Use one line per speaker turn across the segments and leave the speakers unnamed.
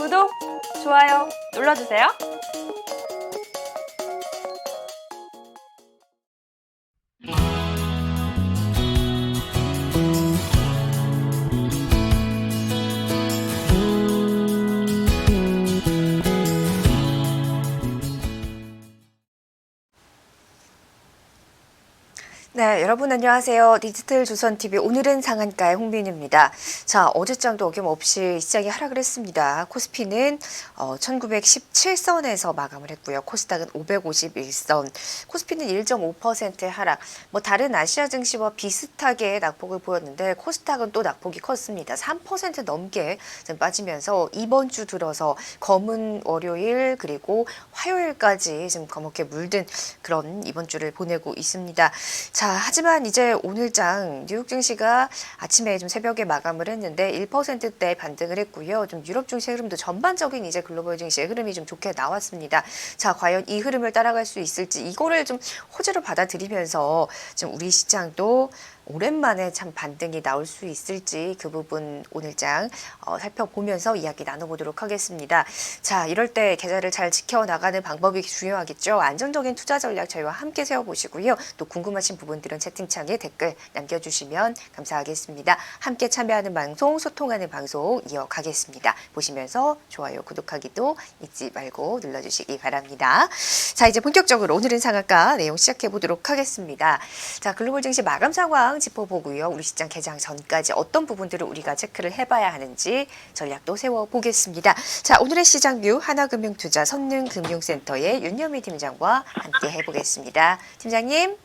구독, 좋아요 눌러주세요.
네, 여러분 안녕하세요. 디지털조선TV 오늘은 상한가의 홍빈입니다. 자, 어제장도 어김없이 시장이 하락을 했습니다. 코스피는 1917선에서 마감을 했고요. 코스닥은 551선, 코스피는 1.5% 하락. 다른 아시아 증시와 비슷하게 낙폭을 보였는데 코스닥은 또 낙폭이 컸습니다. 3% 넘게 좀 빠지면서 이번 주 들어서 검은 월요일 그리고 화요일까지 좀 검게 물든 그런 이번 주를 보내고 있습니다. 자, 하지만 이제 오늘장 뉴욕 증시가 아침에 좀 새벽에 마감을 했는데 1%대 반등을 했고요. 좀 유럽 증시 흐름도 전반적인 이제 글로벌 증시의 흐름이 좀 좋게 나왔습니다. 자, 과연 이 흐름을 따라갈 수 있을지 이거를 좀 호재로 받아들이면서 좀 우리 시장도 오랜만에 참 반등이 나올 수 있을지 그 부분 오늘장 살펴보면서 이야기 나눠보도록 하겠습니다. 자, 이럴 때 계좌를 잘 지켜나가는 방법이 중요하겠죠. 안정적인 투자 전략 저희와 함께 세워보시고요. 또 궁금하신 부분들은 채팅창에 댓글 남겨주시면 감사하겠습니다. 함께 참여하는 방송, 소통하는 방송 이어가겠습니다. 보시면서 좋아요, 구독하기도 잊지 말고 눌러주시기 바랍니다. 자, 이제 본격적으로 오늘은 상한가 내용 시작해보도록 하겠습니다. 자, 글로벌 증시 마감 상황 짚어보고요. 우리 시장 개장 전까지 어떤 부분들을 우리가 체크를 해봐야 하는지 전략도 세워보겠습니다. 자, 오늘의 시장 뷰 하나금융투자 선능금융센터의 윤여미 팀장과 함께 해보겠습니다. 팀장님.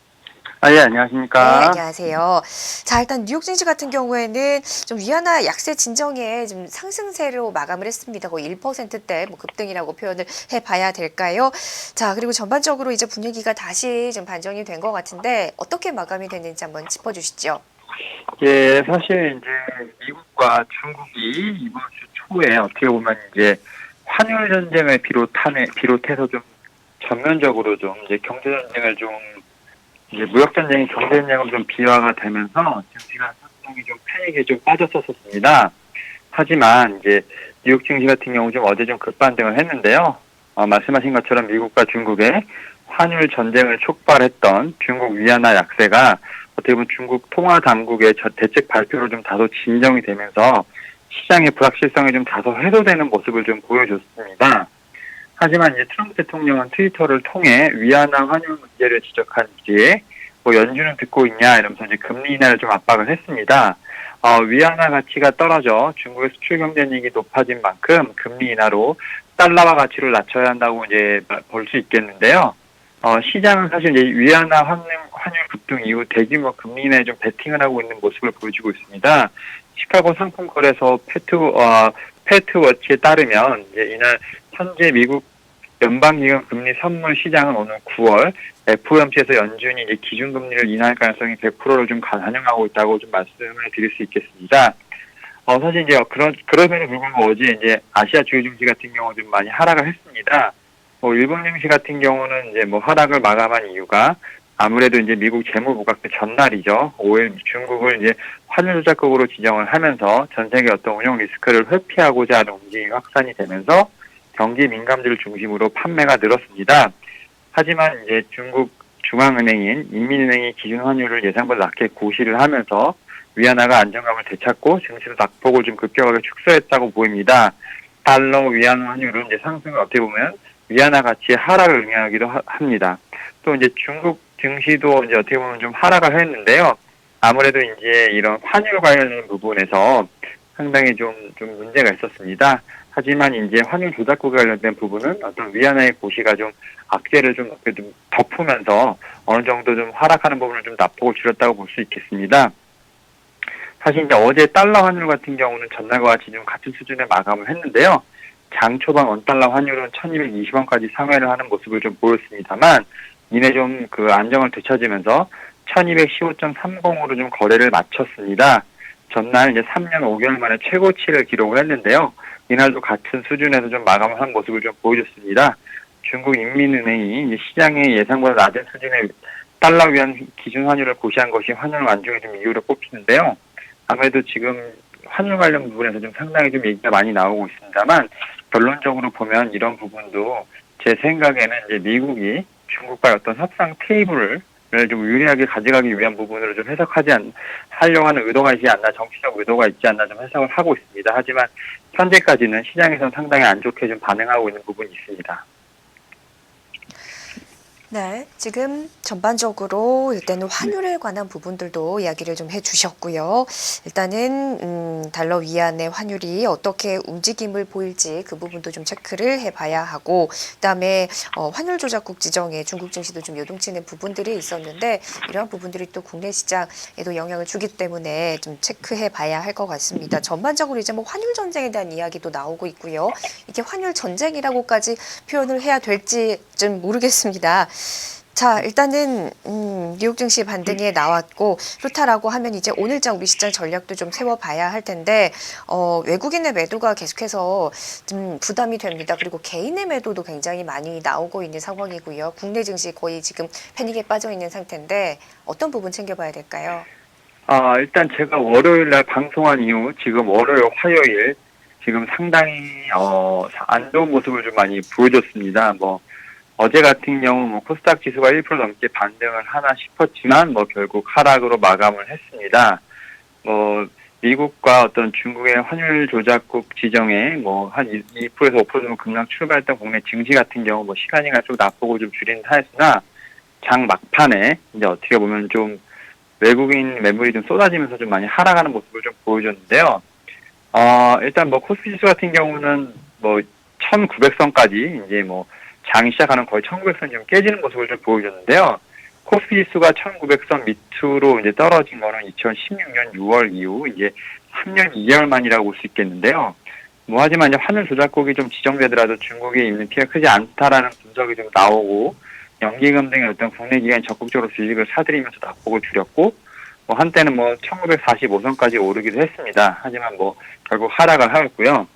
예, 안녕하십니까.
네, 안녕하세요. 자, 일단 뉴욕 증시 같은 경우에는 좀 위안화 약세 진정에 좀 상승세로 마감을 했습니다. 거의 1%대 급등이라고 표현을 해봐야 될까요? 자, 그리고 전반적으로 이제 분위기가 다시 좀 반전이 된 것 같은데 어떻게 마감이 됐는지 한번 짚어주시죠.
예, 사실 이제 미국과 중국이 이번 주 초에 어떻게 보면 이제 환율 전쟁을 비롯해서 좀 전면적으로 좀 이제 경제 전쟁을 좀 이제 무역 전쟁이 경제 전쟁으로 좀 비화가 되면서 증시가 상당히 좀 패닉에 좀 빠졌었습니다. 하지만 이제 뉴욕 증시 같은 경우 좀 어제 좀 급반등을 했는데요. 말씀하신 것처럼 미국과 중국의 환율 전쟁을 촉발했던 중국 위안화 약세가 어떻게 보면 중국 통화 당국의 대책 발표로 좀 다소 진정이 되면서 시장의 불확실성이 좀 다소 해소되는 모습을 좀 보여줬습니다. 하지만 이제 트럼프 대통령은 트위터를 통해 위안화 환율 문제를 지적한 뒤에 연준은 듣고 있냐 이러면서 이제 금리 인하를 좀 압박을 했습니다. 위안화 가치가 떨어져 중국의 수출 경쟁력이 높아진 만큼 금리 인하로 달러화 가치를 낮춰야 한다고 이제 볼 수 있겠는데요. 시장은 사실 이제 위안화 환율 급등 이후 대규모 금리 인하에 좀 베팅을 하고 있는 모습을 보여주고 있습니다. 시카고 상품 거래소 패트워치에 따르면 이제 이날 현재 미국 연방기금 금리 선물 시장은 오늘 9월 FOMC에서 연준이 이제 기준금리를 인하할 가능성이 100%를 좀 반영하고 있다고 좀 말씀을 드릴 수 있겠습니다. 사실 이제 그럼에도 불구하고 어제 이제 아시아 주요 증시 같은 경우 좀 많이 하락을 했습니다. 일본 증시 같은 경우는 이제 하락을 마감한 이유가 아무래도 이제 미국 재무부각대 전날이죠. 5일 중국을 이제 환율 조작국으로 지정을 하면서 전 세계 어떤 운용 리스크를 회피하고자 하는 움직임이 확산이 되면서 경기 민감주를 중심으로 판매가 늘었습니다. 하지만 이제 중국 중앙은행인 인민은행이 기준 환율을 예상보다 낮게 고시를 하면서 위안화가 안정감을 되찾고 증시도 낙폭을 좀 급격하게 축소했다고 보입니다. 달러 위안화 환율은 이제 상승을 어떻게 보면 위안화 가치의 하락을 의미하기도 합니다. 또 이제 중국 증시도 이제 어떻게 보면 좀 하락을 했는데요. 아무래도 이제 이런 환율 관련된 부분에서 상당히 좀 문제가 있었습니다. 하지만 이제 환율 조작국에 관련된 부분은 어떤 위안화의 고시가 좀 악재를 좀 덮으면서 어느 정도 좀 하락하는 부분을 좀 낙폭을 줄였다고 볼 수 있겠습니다. 사실 이제 어제 달러 환율 같은 경우는 전날과 같이 좀 같은 수준의 마감을 했는데요. 장 초반 원달러 환율은 1220원까지 상회를 하는 모습을 좀 보였습니다만 이내 좀 그 안정을 되찾으면서 1215.30으로 좀 거래를 마쳤습니다. 전날 이제 3년 5개월 만에 최고치를 기록을 했는데요. 이날도 같은 수준에서 좀 마감을 한 모습을 좀 보여줬습니다. 중국 인민은행이 시장의 예상보다 낮은 수준의 달러 위안 기준 환율을 고시한 것이 환율 안정의 좀 이유로 꼽히는데요. 아무래도 지금 환율 관련 부분에서 좀 상당히 좀 얘기가 많이 나오고 있습니다만 결론적으로 보면 이런 부분도 제 생각에는 이제 미국이 중국과의 어떤 협상 테이블을 좀 유리하게 가져가기 위한 부분으로 좀 하려고 하는 의도가 있지 않나, 정치적 의도가 있지 않나 좀 해석을 하고 있습니다. 하지만 현재까지는 시장에서는 상당히 안 좋게 좀 반응하고 있는 부분이 있습니다.
네, 지금 전반적으로 일단은 환율에 관한 부분들도 이야기를 좀 해주셨고요. 일단은 달러 위안의 환율이 어떻게 움직임을 보일지 그 부분도 좀 체크를 해봐야 하고, 그다음에 환율 조작국 지정에 중국 증시도 좀 요동치는 부분들이 있었는데 이러한 부분들이 또 국내 시장에도 영향을 주기 때문에 좀 체크해봐야 할 것 같습니다. 전반적으로 이제 뭐 환율 전쟁에 대한 이야기도 나오고 있고요. 이게 환율 전쟁이라고까지 표현을 해야 될지 좀 모르겠습니다. 자, 일단은 뉴욕 증시 반등에 나왔고 그렇다라고 하면 이제 오늘장 우리 시장 전략도 좀 세워봐야 할 텐데 외국인의 매도가 계속해서 좀 부담이 됩니다. 그리고 개인의 매도도 굉장히 많이 나오고 있는 상황이고요. 국내 증시 거의 지금 패닉에 빠져 있는 상태인데 어떤 부분 챙겨봐야 될까요?
일단 제가 월요일 날 방송한 이후 지금 월요일, 화요일 지금 상당히 안 좋은 모습을 좀 많이 보여줬습니다. 어제 같은 경우 코스닥 지수가 1% 넘게 반등을 하나 싶었지만 결국 하락으로 마감을 했습니다. 미국과 어떤 중국의 환율 조작국 지정에 한 2%에서 5% 정도 급락 출발했던 국내 증시 같은 경우 시간이 갈수록 낙폭을 좀 줄이는 하였으나 장 막판에 이제 어떻게 보면 좀 외국인 매물이 좀 쏟아지면서 좀 많이 하락하는 모습을 좀 보여줬는데요. 일단 코스피 지수 같은 경우는 1900선까지 이제 장이 시작하는 거의 1900선 좀 깨지는 모습을 좀 보여줬는데요. 코스피 지수가 1900선 밑으로 이제 떨어진 거는 2016년 6월 이후 이제 3년 2개월 만이라고 볼 수 있겠는데요. 하지만 이제 환율 조작국이 좀 지정되더라도 중국에 있는 피해가 크지 않다라는 분석이 좀 나오고 연기금 등의 어떤 국내 기관이 적극적으로 주식을 사들이면서 낙폭을 줄였고 한때는 1945선까지 오르기도 했습니다. 하지만 결국 하락을 하였고요.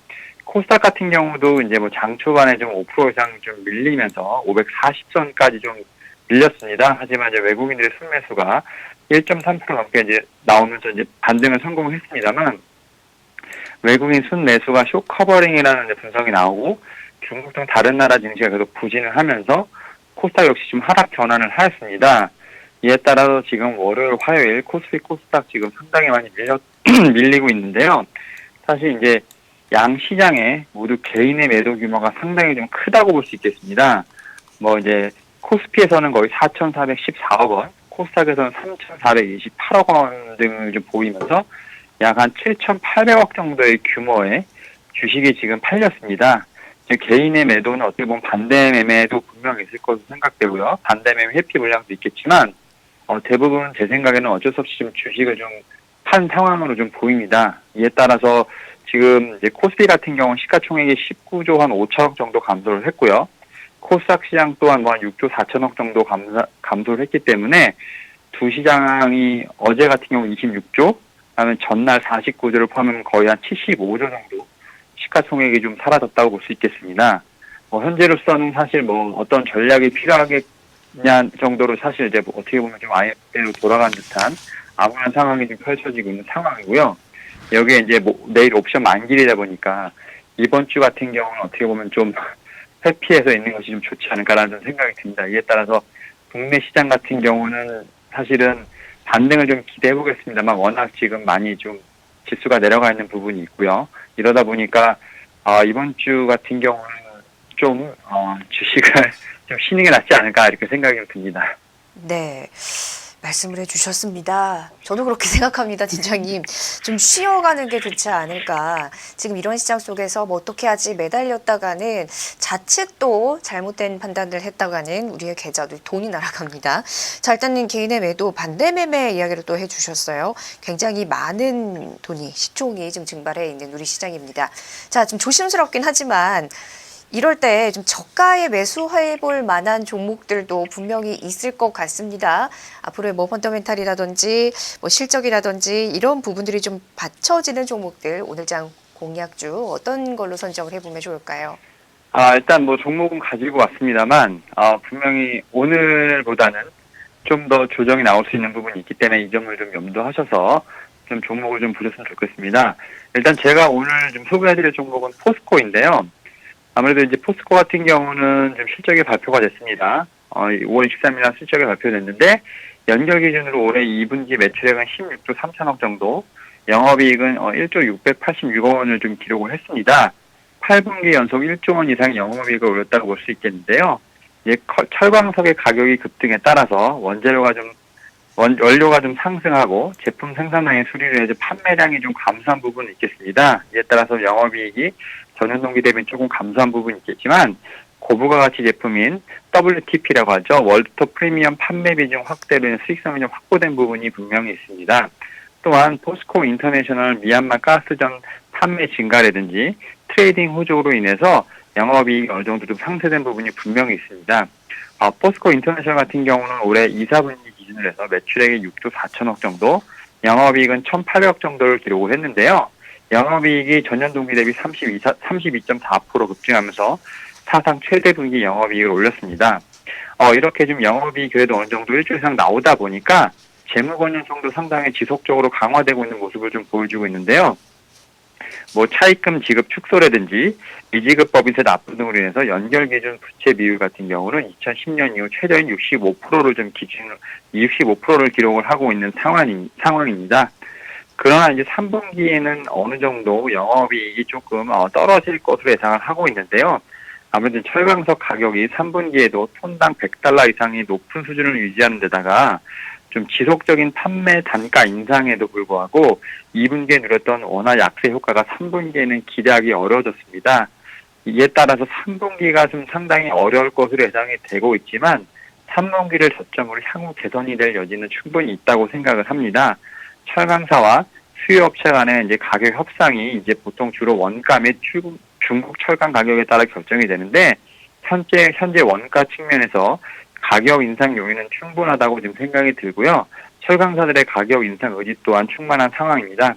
코스닥 같은 경우도 이제 장 초반에 좀 5% 이상 좀 밀리면서 540선까지 좀 밀렸습니다. 하지만 이제 외국인들의 순매수가 1.3% 넘게 이제 나오면서 이제 반등을 성공했습니다만 외국인 순매수가 쇼커버링이라는 분석이 나오고 중국 등 다른 나라 증시가 계속 부진을 하면서 코스닥 역시 좀 하락 전환을 하였습니다. 이에 따라서 지금 월요일, 화요일 코스피, 코스닥 지금 상당히 많이 밀리고 있는데요. 사실 이제 양 시장에 모두 개인의 매도 규모가 상당히 좀 크다고 볼 수 있겠습니다. 이제 코스피에서는 거의 4,414억 원, 코스닥에서는 3,428억 원 등을 좀 보이면서 약 한 7,800억 정도의 규모의 주식이 지금 팔렸습니다. 개인의 매도는 어떻게 보면 반대 매매도 분명히 있을 것으로 생각되고요. 반대 매매 회피 물량도 있겠지만 대부분 제 생각에는 어쩔 수 없이 좀 주식을 좀 판 상황으로 좀 보입니다. 이에 따라서 지금 이제 코스피 같은 경우는 시가총액이 19조 한 5천억 정도 감소를 했고요. 코스닥 시장 또한 한 6조 4천억 정도 감소를 했기 때문에 두 시장이 어제 같은 경우 26조, 그다음에 전날 49조를 포함하면 거의 한 75조 정도 시가총액이 좀 사라졌다고 볼 수 있겠습니다. 현재로서는 사실 어떤 전략이 필요하겠냐 정도로 사실 이제 어떻게 보면 좀 IMF대로 돌아간 듯한 암울한 상황이 좀 펼쳐지고 있는 상황이고요. 여기에 이제 내일 옵션 만기이다 보니까 이번 주 같은 경우는 어떻게 보면 좀 회피해서 있는 것이 좀 좋지 않을까라는 생각이 듭니다. 이에 따라서 국내 시장 같은 경우는 사실은 반등을 좀 기대해 보겠습니다만 워낙 지금 많이 좀 지수가 내려가 있는 부분이 있고요. 이러다 보니까 이번 주 같은 경우는 좀 주식을 좀 쉬는 게 낫지 않을까 이렇게 생각이 듭니다.
네. 말씀을 해주셨습니다. 저도 그렇게 생각합니다, 팀장님. 좀 쉬어가는 게 좋지 않을까. 지금 이런 시장 속에서 어떻게 하지 매달렸다가는 자칫 또 잘못된 판단을 했다가는 우리의 계좌도 돈이 날아갑니다. 자, 일단은 개인의 매도 반대 매매 이야기를 또 해주셨어요. 굉장히 많은 돈이 시총이 지금 증발해 있는 우리 시장입니다. 자, 좀 조심스럽긴 하지만 이럴 때 좀 저가에 매수해볼 만한 종목들도 분명히 있을 것 같습니다. 앞으로의 펀더멘탈이라든지 실적이라든지 이런 부분들이 좀 받쳐지는 종목들 오늘장 공략주 어떤 걸로 선정을 해보면 좋을까요?
일단 종목은 가지고 왔습니다만 분명히 오늘보다는 좀 더 조정이 나올 수 있는 부분이 있기 때문에 이 점을 좀 염두하셔서 좀 종목을 좀 보셨으면 좋겠습니다. 일단 제가 오늘 좀 소개해드릴 종목은 포스코인데요. 아무래도 이제 포스코 같은 경우는 좀 실적이 발표가 됐습니다. 5월 23일 날 실적이 발표됐는데 연결 기준으로 올해 2분기 매출액은 16조 3천억 정도, 영업이익은 1조 686억 원을 좀 기록을 했습니다. 8분기 연속 1조 원 이상 영업이익을 올렸다고 볼 수 있겠는데요. 이제 철광석의 가격이 급등에 따라서 원료가 좀 상승하고 제품 생산량의 수리를 해서 판매량이 좀 감소한 부분이 있겠습니다. 이에 따라서 영업이익이 전년 동기 대비 조금 감소한 부분이 있겠지만 고부가 가치 제품인 WTP라고 하죠. 월드톱 프리미엄 판매 비중 확대로 인해 수익성이 좀 확보된 부분이 분명히 있습니다. 또한 포스코 인터내셔널 미얀마 가스전 판매 증가라든지 트레이딩 호조로 인해서 영업이익이 어느 정도 좀 상쇄된 부분이 분명히 있습니다. 포스코 인터내셔널 같은 경우는 올해 2, 4분기 기준으로 해서 매출액이 6조 4천억 정도, 영업이익은 1,800억 정도를 기록을 했는데요. 영업이익이 전년 동기 대비 32.4% 급증하면서 사상 최대 분기 영업이익을 올렸습니다. 이렇게 좀 영업이익이 그래도 어느 정도 일주 이상 나오다 보니까 재무 건전성도 상당히 지속적으로 강화되고 있는 모습을 좀 보여주고 있는데요. 차입금 지급 축소라든지 미지급법인세 납부 등으로 인해서 연결 기준 부채 비율 같은 경우는 2010년 이후 최저인 65%를 기록을 하고 있는 상황입니다. 그러나 이제 3분기에는 어느 정도 영업이익이 조금 떨어질 것으로 예상을 하고 있는데요. 아무래도 철광석 가격이 3분기에도 톤당 $100 이상의 높은 수준을 유지하는 데다가 좀 지속적인 판매 단가 인상에도 불구하고 2분기에 누렸던 원화 약세 효과가 3분기에는 기대하기 어려워졌습니다. 이에 따라서 3분기가 좀 상당히 어려울 것으로 예상이 되고 있지만 3분기를 저점으로 향후 개선이 될 여지는 충분히 있다고 생각을 합니다. 철강사와 수요업체 간의 이제 가격 협상이 이제 보통 주로 원가 및 중국 철강 가격에 따라 결정이 되는데 현재 원가 측면에서 가격 인상 요인은 충분하다고 지금 생각이 들고요. 철강사들의 가격 인상 의지 또한 충만한 상황입니다.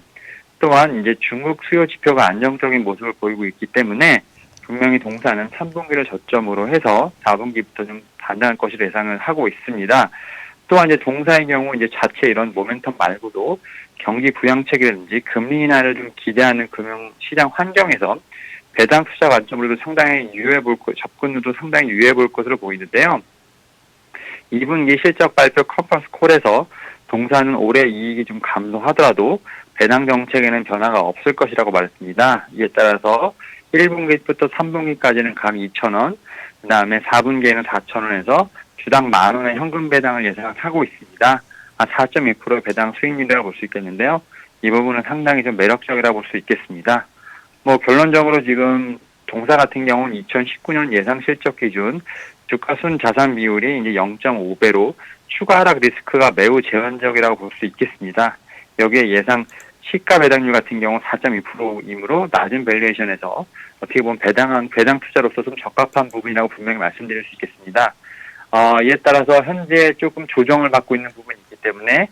또한 이제 중국 수요 지표가 안정적인 모습을 보이고 있기 때문에 분명히 동사는 3분기를 저점으로 해서 4분기부터 좀 반등할 것으로 예상을 하고 있습니다. 또한 이제 동사의 경우 이제 자체 이런 모멘텀 말고도 경기 부양책이라든지 금리 인하를 좀 기대하는 금융시장 환경에서 배당 투자 관점으로도 상당히 접근도 상당히 유효해 볼 것으로 보이는데요. 2분기 실적 발표 컨퍼런스 콜에서 동사는 올해 이익이 좀 감소하더라도 배당 정책에는 변화가 없을 것이라고 말했습니다. 이에 따라서 1분기부터 3분기까지는 각 2,000원, 그 다음에 4분기에는 4,000원에서 주당 10,000원의 현금 배당을 예상하고 있습니다. 4.2%의 배당 수익률이라고 볼 수 있겠는데요. 이 부분은 상당히 좀 매력적이라고 볼 수 있겠습니다. 결론적으로 지금 동사 같은 경우는 2019년 예상 실적 기준 주가 순 자산 비율이 이제 0.5배로 추가 하락 리스크가 매우 제한적이라고 볼 수 있겠습니다. 여기에 예상 시가 배당률 같은 경우 4.2%이므로 낮은 밸류에이션에서 어떻게 보면 배당 투자로서 좀 적합한 부분이라고 분명히 말씀드릴 수 있겠습니다. 이에 따라서 현재 조금 조정을 받고 있는 부분이 있기 때문에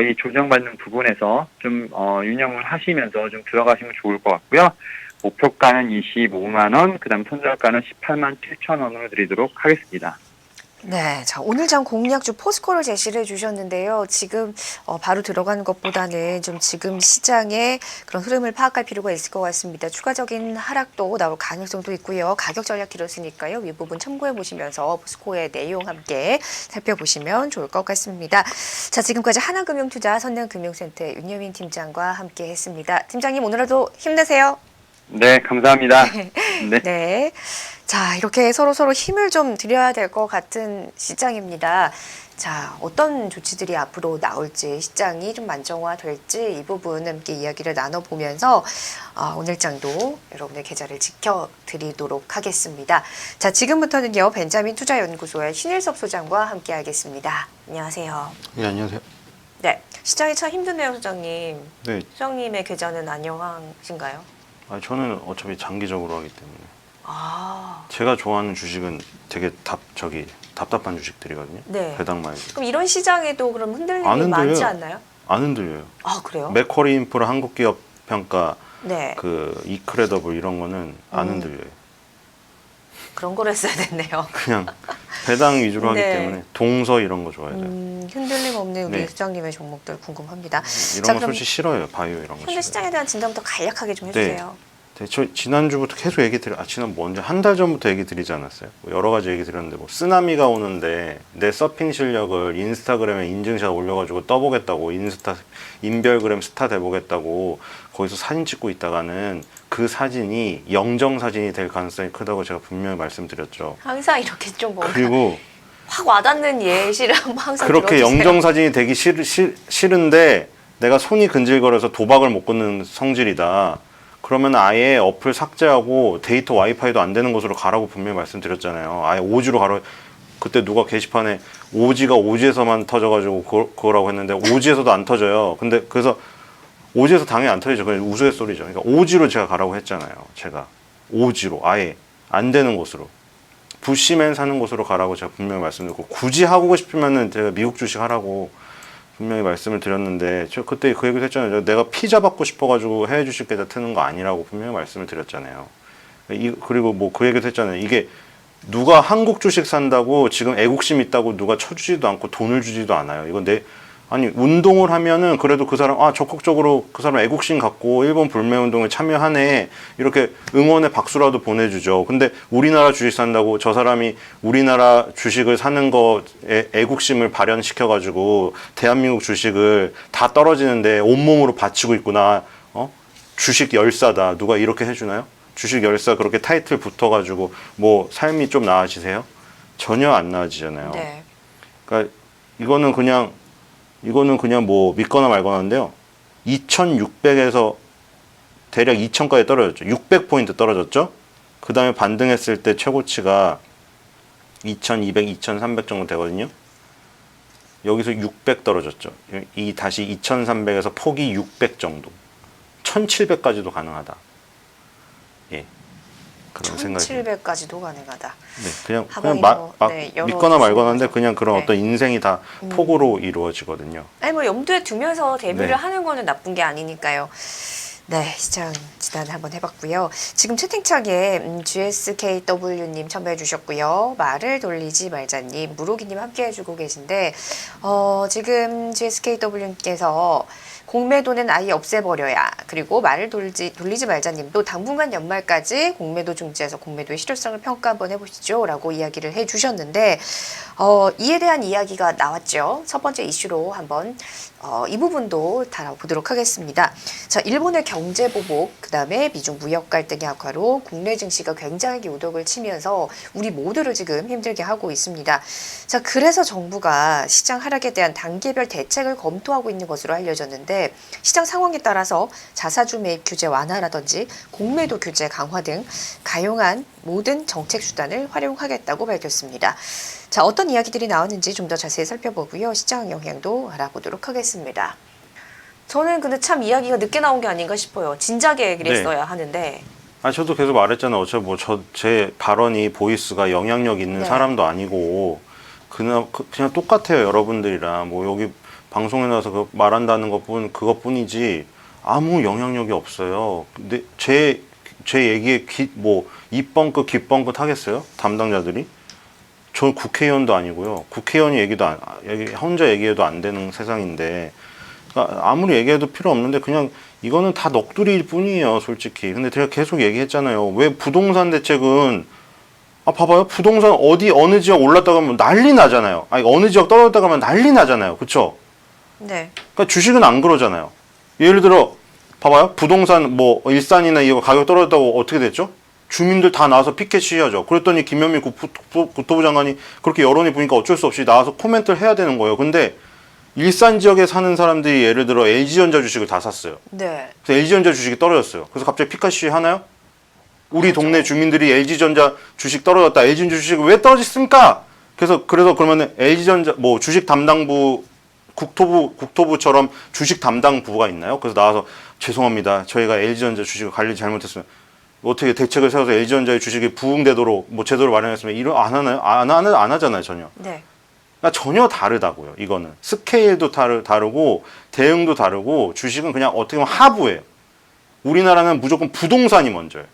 이 조정받는 부분에서 좀 유념을 하시면서 좀 들어가시면 좋을 것 같고요. 목표가는 25만 원, 그다음 손절가는 18만 7천 원으로 드리도록 하겠습니다.
네, 자 오늘 장 공략주 포스코를 제시를 해주셨는데요. 지금 바로 들어가는 것보다는 좀 지금 시장의 그런 흐름을 파악할 필요가 있을 것 같습니다. 추가적인 하락도 나올 가능성도 있고요. 가격 전략 들었으니까요. 이 부분 참고해 보시면서 포스코의 내용 함께 살펴보시면 좋을 것 같습니다. 자, 지금까지 하나금융투자 선능금융센터의 윤여민 팀장과 함께했습니다. 팀장님 오늘 하루 힘내세요.
네, 감사합니다. 네.
네. 자, 이렇게 서로 힘을 좀 드려야 될 것 같은 시장입니다. 자, 어떤 조치들이 앞으로 나올지, 시장이 좀 안정화될지 이 부분 함께 이야기를 나눠보면서 오늘 장도 여러분의 계좌를 지켜드리도록 하겠습니다. 자, 지금부터는요, 벤자민 투자연구소의 신일섭 소장과 함께 하겠습니다. 안녕하세요.
네, 안녕하세요.
네, 시장이 참 힘드네요, 소장님.
네,
소장님의 계좌는 안녕하신가요?
저는 어차피 장기적으로 하기 때문에
아,
제가 좋아하는 주식은 되게 답답한 주식들이거든요.
네.
배당 많이.
그럼 이런 시장에도 그럼 흔들림이
안 흔들려요.
많지 않나요?
안 흔들려요.
아, 그래요?
맥쿼리 인프라 한국기업 평가
네.
그 이크레더블 이런 거는 안 흔들려요.
그런 걸 했어야 됐네요.
그냥 배당 위주로 하기
네.
때문에 동서 이런 거 좋아해요.
흔들림 없는 우리
네.
소장님의 종목들 궁금합니다.
이런
자,
거
그럼
솔직히 싫어요. 바이오 이런 거
현재
싫어요.
시장에 대한 진단부터 간략하게 좀
네.
해주세요.
지난주부터 계속 지난 언제 한 달 전부터 얘기 드리지 않았어요? 뭐 여러 가지 얘기 드렸는데 뭐 쓰나미가 오는데 내 서핑 실력을 인스타그램에 인증샷 올려가지고 떠보겠다고 인별그램 스타 돼보겠다고 거기서 사진 찍고 있다가는 그 사진이 영정 사진이 될 가능성이 크다고 제가 분명히 말씀드렸죠.
항상 이렇게 좀 뭔가
그리고
확 와닿는 예시를 한번 항상
그렇게
들어주세요.
영정 사진이 되기 싫은데 내가 손이 근질거려서 도박을 못 끊는 성질이다. 그러면 아예 어플 삭제하고 데이터 와이파이도 안 되는 곳으로 가라고 분명히 말씀드렸잖아요. 아예 오지로 가라. 그때 누가 게시판에 오지가 오지에서만 터져가지고 그거라고 했는데 오지에서도 안 터져요. 근데 그래서 오지에서 당연히 안 터지죠. 그냥 우스갯소리죠. 그러니까 오지로 제가 가라고 했잖아요. 제가 오지로 아예 안 되는 곳으로 부시맨 사는 곳으로 가라고 제가 분명히 말씀드렸고 굳이 하고 싶으면은 제가 미국 주식 하라고 분명히 말씀을 드렸는데 저 그때 그 얘기를 했잖아요. 내가 피자 받고 싶어가지고 해외 주식 계좌 트는 거 아니라고 분명히 말씀을 드렸잖아요. 그리고 뭐 그 얘기도 했잖아요. 이게 누가 한국 주식 산다고 지금 애국심 있다고 누가 쳐주지도 않고 돈을 주지도 않아요. 이건 아니 운동을 하면은 그래도 그 사람 적극적으로 그 사람 애국심 갖고 일본 불매운동에 참여하네 이렇게 응원의 박수라도 보내주죠. 근데 우리나라 주식 산다고 저 사람이 우리나라 주식을 사는 거에 애국심을 발현시켜 가지고 대한민국 주식을 다 떨어지는데 온몸으로 바치고 있구나. 주식 열사다. 누가 이렇게 해주나요? 주식 열사 그렇게 타이틀 붙어가지고 뭐 삶이 좀 나아지세요? 전혀 안 나아지잖아요.
네.
그러니까 이거는 그냥 뭐 믿거나 말거나인데요. 2,600에서 대략 2,000까지 떨어졌죠. 600포인트 떨어졌죠. 그 다음에 반등했을 때 최고치가 2,200, 2,300 정도 되거든요. 여기서 600 떨어졌죠. 다시 2,300에서 폭이 600 정도. 1,700까지도 가능하다. 예. 그런 생각이.
1,700까지도 가능하다.
네, 그냥
네,
믿거나 말거나인데 그냥 그런
네.
어떤 인생이 다 폭으로 이루어지거든요.
아니 뭐 염두에 두면서 대비를
네.
하는 거는 나쁜 게 아니니까요. 네, 시장 진단 한번 해봤고요. 지금 채팅창에 GSKW님 첨부해 주셨고요. 말을 돌리지 말자님, 무로기님 함께 해주고 계신데 지금 GSKW님께서 공매도는 아예 없애버려야 그리고 말을 돌리지 말자님도 당분간 연말까지 공매도 중지해서 공매도의 실효성을 평가 한번 해보시죠 라고 이야기를 해주셨는데 이에 대한 이야기가 나왔죠. 첫 번째 이슈로 한번 이 부분도 다뤄보도록 하겠습니다. 자, 일본의 경제 보복, 그 다음에 미중 무역 갈등의 악화로 국내 증시가 굉장히 우덕을 치면서 우리 모두를 지금 힘들게 하고 있습니다. 자, 그래서 정부가 시장 하락에 대한 단계별 대책을 검토하고 있는 것으로 알려졌는데 시장 상황에 따라서 자사주 매입 규제 완화라든지 공매도 규제 강화 등 가용한 모든 정책 수단을 활용하겠다고 밝혔습니다. 자, 어떤 이야기들이 나왔는지 좀 더 자세히 살펴보고요. 시장 영향도 알아보도록 하겠습니다. 저는 근데 참 이야기가 늦게 나온 게 아닌가 싶어요. 진작에 그랬어야 하는데.
저도 계속 말했잖아요. 어차피 뭐 제 발언이 보이스가 영향력 있는
네.
사람도 아니고 그냥 똑같아요. 여러분들이랑 뭐 여기 방송에 나와서 말한다는 그것뿐이지 아무 영향력이 없어요. 근데 제 얘기에 입 뻥긋 귀 뻥긋 하겠어요? 담당자들이? 저 국회의원도 아니고요. 국회의원이 혼자 얘기해도 안 되는 세상인데 그러니까 아무리 얘기해도 필요 없는데 그냥 이거는 다 넋두리일 뿐이에요, 솔직히. 근데 제가 계속 얘기했잖아요. 왜 부동산 대책은 봐봐요. 부동산 어느 지역 올랐다가 하면 난리 나잖아요. 아니 어느 지역 떨어졌다가 하면 난리 나잖아요. 그렇죠?
네.
그러니까 주식은 안 그러잖아요. 예를 들어 봐봐요. 부동산 뭐 일산이나 이거 가격 떨어졌다고 어떻게 됐죠? 주민들 다 나와서 피켓 시위하죠. 그랬더니 김현미 국토부 장관이 그렇게 여론이 보니까 어쩔 수 없이 나와서 코멘트를 해야 되는 거예요. 근데 일산 지역에 사는 사람들이 예를 들어 LG전자 주식을 다 샀어요.
네.
그래서 LG전자 주식이 떨어졌어요. 그래서 갑자기 피켓 시위 하나요? 우리 동네 주민들이 LG전자 주식 떨어졌다. LG전자 주식이 왜 떨어졌습니까? 그래서 그러면은 LG전자 뭐 주식 담당부 국토부처럼 주식 담당부가 있나요? 그래서 나와서 죄송합니다. 저희가 LG전자 주식을 관리 잘못했으면 어떻게 대책을 세워서 LG전자의 주식이 부응되도록 뭐 제도를 마련했으면 이런 안 하나요? 안 하잖아요, 전혀.
네.
그러니까 전혀 다르다고요. 이거는 스케일도 다르고 대응도 다르고 주식은 그냥 어떻게 보면 하부예요. 우리나라는 무조건 부동산이 먼저예요.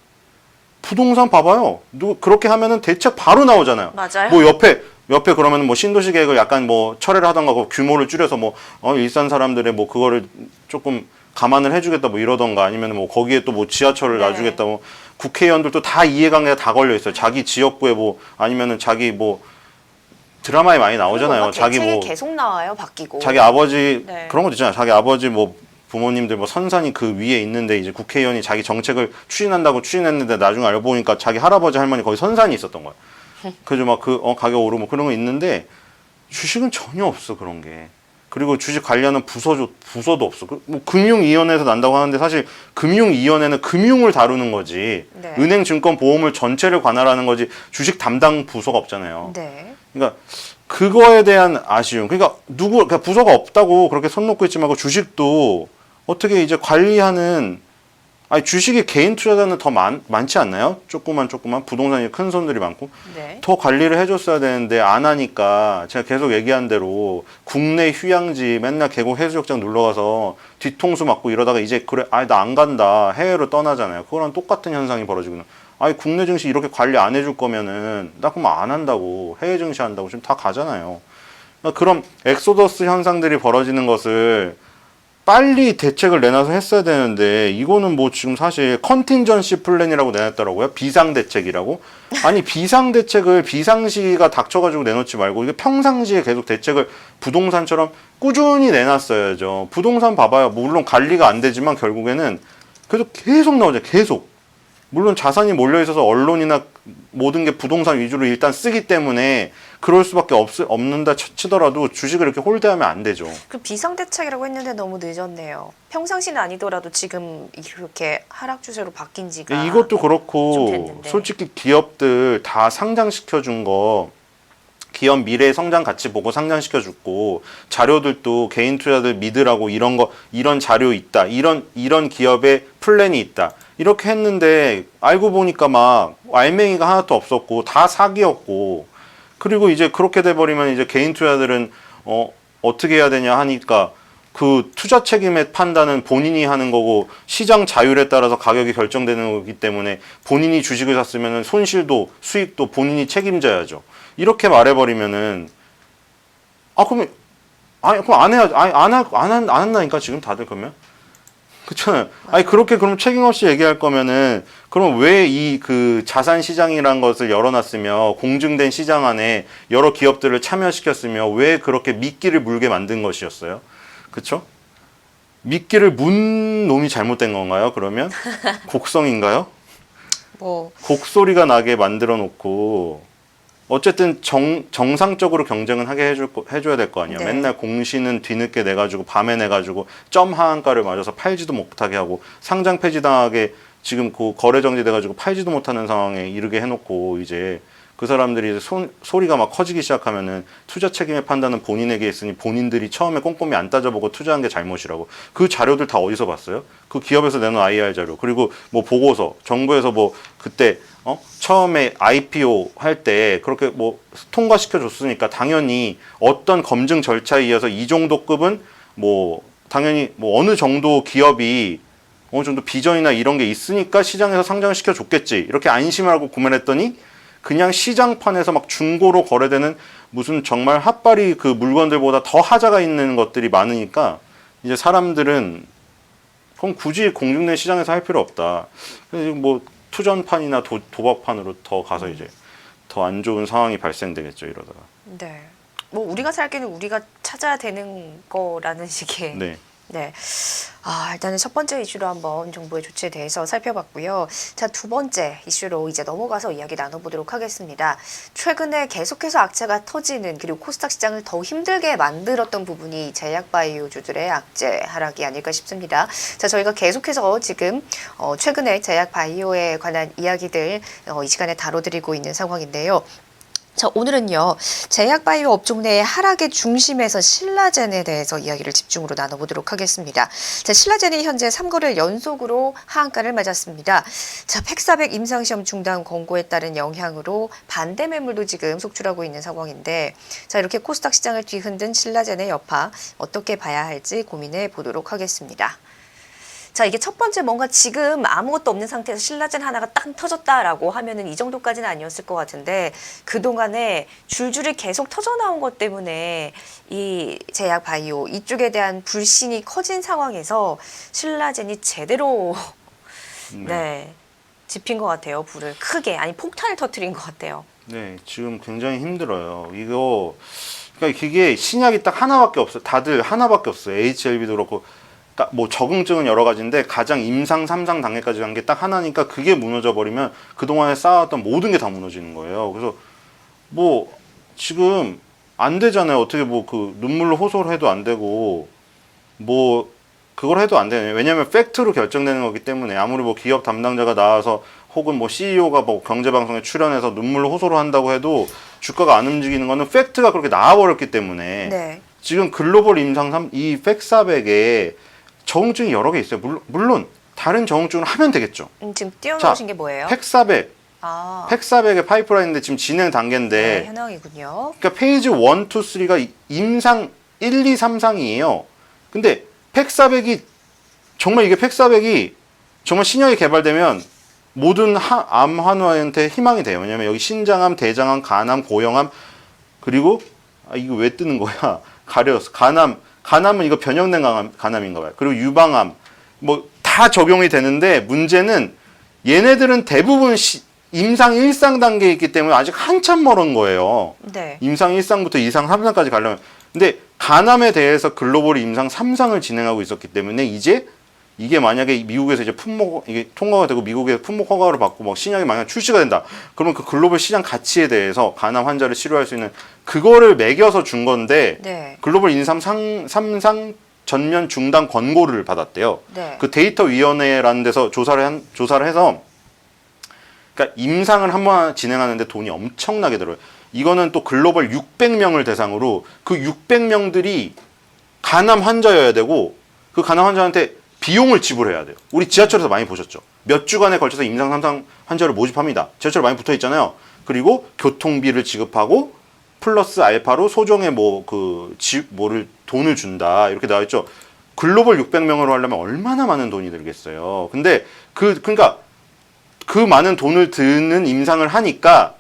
부동산 봐봐요. 그렇게 하면은 대책 바로 나오잖아요.
맞아요.
뭐 옆에 그러면 뭐 신도시 계획을 약간 뭐 철회를 하던가 규모를 줄여서 뭐 일산 사람들의 뭐 그거를 조금 감안을 해주겠다 뭐 이러던가 아니면 뭐 거기에 또 뭐 지하철을
네.
놔주겠다 뭐 국회의원들도 다 이해관계가 다 걸려 있어요. 자기 지역구에 뭐 아니면은 자기 뭐 드라마에 많이 나오잖아요.
뭔가
자기
대책이
뭐
계속 나와요, 바뀌고.
자기 아버지
네.
그런 것도 있잖아요. 자기 아버지 뭐 부모님들 뭐 선산이 그 위에 있는데 이제 국회의원이 자기 정책을 추진한다고 추진했는데 나중에 알고 보니까 자기 할아버지 할머니 거기 선산이 있었던 거예요. 그래서 막 가격 오르고 뭐 그런 거 있는데 주식은 전혀 없어 그런 게. 그리고 주식 관리하는 부서도 없어. 뭐 금융위원회에서 난다고 하는데 사실 금융위원회는 금융을 다루는 거지.
네.
은행, 증권, 보험을 전체를 관할하는 거지. 주식 담당 부서가 없잖아요.
네.
그러니까 그거에 대한 아쉬움. 그러니까 부서가 없다고 그렇게 손 놓고 있지 말고 주식도 어떻게 이제 관리하는 아니 주식이 개인 투자자는 더 많지 않나요? 조그만 부동산이 큰 손들이 많고
네.
더 관리를 해줬어야 되는데 안 하니까 제가 계속 얘기한 대로 국내 휴양지 맨날 계곡 해수욕장 놀러 가서 뒤통수 맞고 이러다가 이제 그래 나 안 간다 해외로 떠나잖아요. 그거랑 똑같은 현상이 벌어지고 있는. 아니 국내 증시 이렇게 관리 안 해줄 거면은 나 그럼 안 한다고 해외 증시 한다고 지금 다 가잖아요. 그러니까 그런 엑소더스 현상들이 벌어지는 것을 빨리 대책을 내놔서 했어야 되는데 이거는 뭐 지금 사실 컨틴전시 플랜이라고 내놨더라고요. 비상대책이라고. 아니 비상대책을 비상시가 닥쳐가지고 내놓지 말고 이게 평상시에 계속 대책을 부동산처럼 꾸준히 내놨어야죠. 부동산 봐봐요. 물론 관리가 안 되지만 결국에는 그래도 계속 나오죠. 계속. 물론 자산이 몰려있어서 언론이나 모든 게 부동산 위주로 일단 쓰기 때문에 그럴 수밖에 없는다 치더라도 주식을 이렇게 홀대하면 안 되죠.
그 비상대책이라고 했는데 너무 늦었네요. 평상시는 아니더라도 지금 이렇게 하락 추세로 바뀐 지가
이것도
좀
그렇고
됐는데.
솔직히 기업들 다 상장시켜 준 거 기업 미래 성장 가치 보고 상장시켜 줬고 자료들도 개인 투자들 믿으라고 이런 자료 있다. 이런 기업의 플랜이 있다. 이렇게 했는데 알고 보니까 막 알맹이가 하나도 없었고 다 사기였고 그리고 이제 그렇게 돼 버리면 이제 개인 투자들은 어떻게 해야 되냐 하니까 그 투자 책임의 판단은 본인이 하는 거고 시장 자율에 따라서 가격이 결정되는 거기 때문에 본인이 주식을 샀으면 손실도 수익도 본인이 책임져야죠. 이렇게 말해버리면은 그러면 그럼 안 해야지 안 한다니까 지금 다들 그러면 그렇잖아요. 아니 그렇게 그럼 책임 없이 얘기할 거면은 그럼 왜 이 그 자산 시장이란 것을 열어놨으며 공증된 시장 안에 여러 기업들을 참여시켰으며 왜 그렇게 미끼를 물게 만든 것이었어요? 그렇죠? 미끼를 문 놈이 잘못된 건가요? 그러면 곡성인가요?
뭐
곡소리가 나게 만들어 놓고 어쨌든 정상적으로 경쟁은 하게 해줘야 될 거 아니야.
네.
맨날 공시는 뒤늦게 내가지고 밤에 내가지고 점 하한가를 맞아서 팔지도 못하게 하고 상장 폐지당하게 지금 그 거래 정지돼가지고 팔지도 못하는 상황에 이르게 해놓고 이제 그 사람들이 이제 소리가 막 커지기 시작하면은 투자 책임의 판단은 본인에게 있으니 본인들이 처음에 꼼꼼히 안 따져보고 투자한 게 잘못이라고. 그 자료들 다 어디서 봤어요? 그 기업에서 내놓은 IR 자료 그리고 뭐 보고서 정부에서 뭐 그때 처음에 IPO 할 때 그렇게 뭐 통과시켜 줬으니까 당연히 어떤 검증 절차에 의해서 이 정도 급은 뭐 당연히 뭐 어느 정도 기업이 어느 정도 비전이나 이런 게 있으니까 시장에서 상장시켜 줬겠지 이렇게 안심을 하고 구매를 했더니 그냥 시장판에서 막 중고로 거래되는 무슨 정말 핫바리 그 물건들보다 더 하자가 있는 것들이 많으니까 이제 사람들은 그럼 굳이 공중된 시장에서 할 필요 없다. 그래서 뭐 투전판이나 도박판으로 더 가서 이제 더 안 좋은 상황이 발생되겠죠 이러다가.
네. 뭐 우리가 살기는 우리가 찾아야 되는 거라는 식의.
네.
네. 일단은 첫 번째 이슈로 한번 정부의 조치에 대해서 살펴봤고요. 자, 두 번째 이슈로 이제 넘어가서 이야기 나눠보도록 하겠습니다. 최근에 계속해서 악재가 터지는 그리고 코스닥 시장을 더 힘들게 만들었던 부분이 제약바이오주들의 악재 하락이 아닐까 싶습니다. 자, 저희가 계속해서 지금 최근에 제약바이오에 관한 이야기들 이 시간에 다뤄드리고 있는 상황인데요. 자, 오늘은요, 제약바이오 업종 내의 하락의 중심에서 신라젠에 대해서 이야기를 집중으로 나눠보도록 하겠습니다. 자, 신라젠이 현재 3거래일 연속으로 하한가를 맞았습니다. 자, 팩400 임상시험 중단 권고에 따른 영향으로 반대 매물도 지금 속출하고 있는 상황인데, 자, 이렇게 코스닥 시장을 뒤흔든 신라젠의 여파, 어떻게 봐야 할지 고민해 보도록 하겠습니다. 자, 이게 첫 번째 뭔가 지금 아무것도 없는 상태에서 신라젠 하나가 딱 터졌다라고 하면은 이 정도까지는 아니었을 것 같은데 그동안에 줄줄이 계속 터져 나온 것 때문에 이 제약 바이오 이쪽에 대한 불신이 커진 상황에서 신라젠이 제대로 네, 지핀 것 같아요. 불을 크게 아니 폭탄을 터뜨린 것 같아요.
네, 지금 굉장히 힘들어요. 이거 그러니까 그게 신약이 딱 하나밖에 없어요. 다들 하나밖에 없어요. HLB도 그렇고 뭐 적응증은 여러 가지인데 가장 임상 3상 단계까지 간 게 딱 하나니까 그게 무너져 버리면 그동안에 쌓아왔던 모든 게 다 무너지는 거예요. 그래서 뭐 지금 안 되잖아요. 어떻게 뭐 그 눈물로 호소를 해도 안 되고 뭐 그걸 해도 안 되네요. 왜냐하면 팩트로 결정되는 거기 때문에 아무리 뭐 기업 담당자가 나와서 혹은 뭐 CEO가 뭐 경제방송에 출연해서 눈물로 호소를 한다고 해도 주가가 안 움직이는 거는 팩트가 그렇게 나와버렸기 때문에
네. 지금
글로벌 임상 3, 이 팩400에 적응증이 여러 개 있어요. 물론 다른 적응증을 하면 되겠죠.
지금 띄워놓으신 게 뭐예요?
팩400,
아,
팩400의 파이프라인인데 지금 진행 단계인데
네, 현황이군요.
그러니까 페이지 1, 2, 3가 임상 1, 2, 3상이에요. 근데 팩400이 정말 이게 팩400이 정말 신약이 개발되면 모든 암 환우한테 희망이 돼요. 왜냐면 여기 신장암, 대장암, 간암, 고형암 그리고 이거 왜 뜨는 거야? 가려서 간암은 이거 변형된 간암인가 봐요. 그리고 유방암 뭐 다 적용이 되는데 문제는 얘네들은 대부분 임상 1상 단계에 있기 때문에 아직 한참 멀은 거예요.
네.
임상 1상부터 2상, 3상까지 가려면. 근데 간암에 대해서 글로벌 임상 3상을 진행하고 있었기 때문에 이제 이게 만약에 미국에서 이제 이게 통과가 되고 미국에서 품목 허가를 받고 막 신약이 만약 출시가 된다. 그러면 그 글로벌 시장 가치에 대해서 간암 환자를 치료할 수 있는 그거를 매겨서 준 건데
네.
글로벌 임상 3상 전면 중단 권고를 받았대요.
네.
그 데이터 위원회라는 데서 조사를 해서 그러니까 임상을 한번 진행하는데 돈이 엄청나게 들어요. 이거는 또 글로벌 600명을 대상으로 그 600명들이 간암 환자여야 되고 그 간암 환자한테 비용을 지불해야 돼요. 우리 지하철에서 많이 보셨죠? 몇 주간에 걸쳐서 임상 3상 환자를 모집합니다. 지하철에 많이 붙어 있잖아요. 그리고 교통비를 지급하고 플러스 알파로 소정의 뭐를 돈을 준다. 이렇게 나와 있죠. 글로벌 600명으로 하려면 얼마나 많은 돈이 들겠어요. 근데 그러니까 그 많은 돈을 드는 임상을 하니까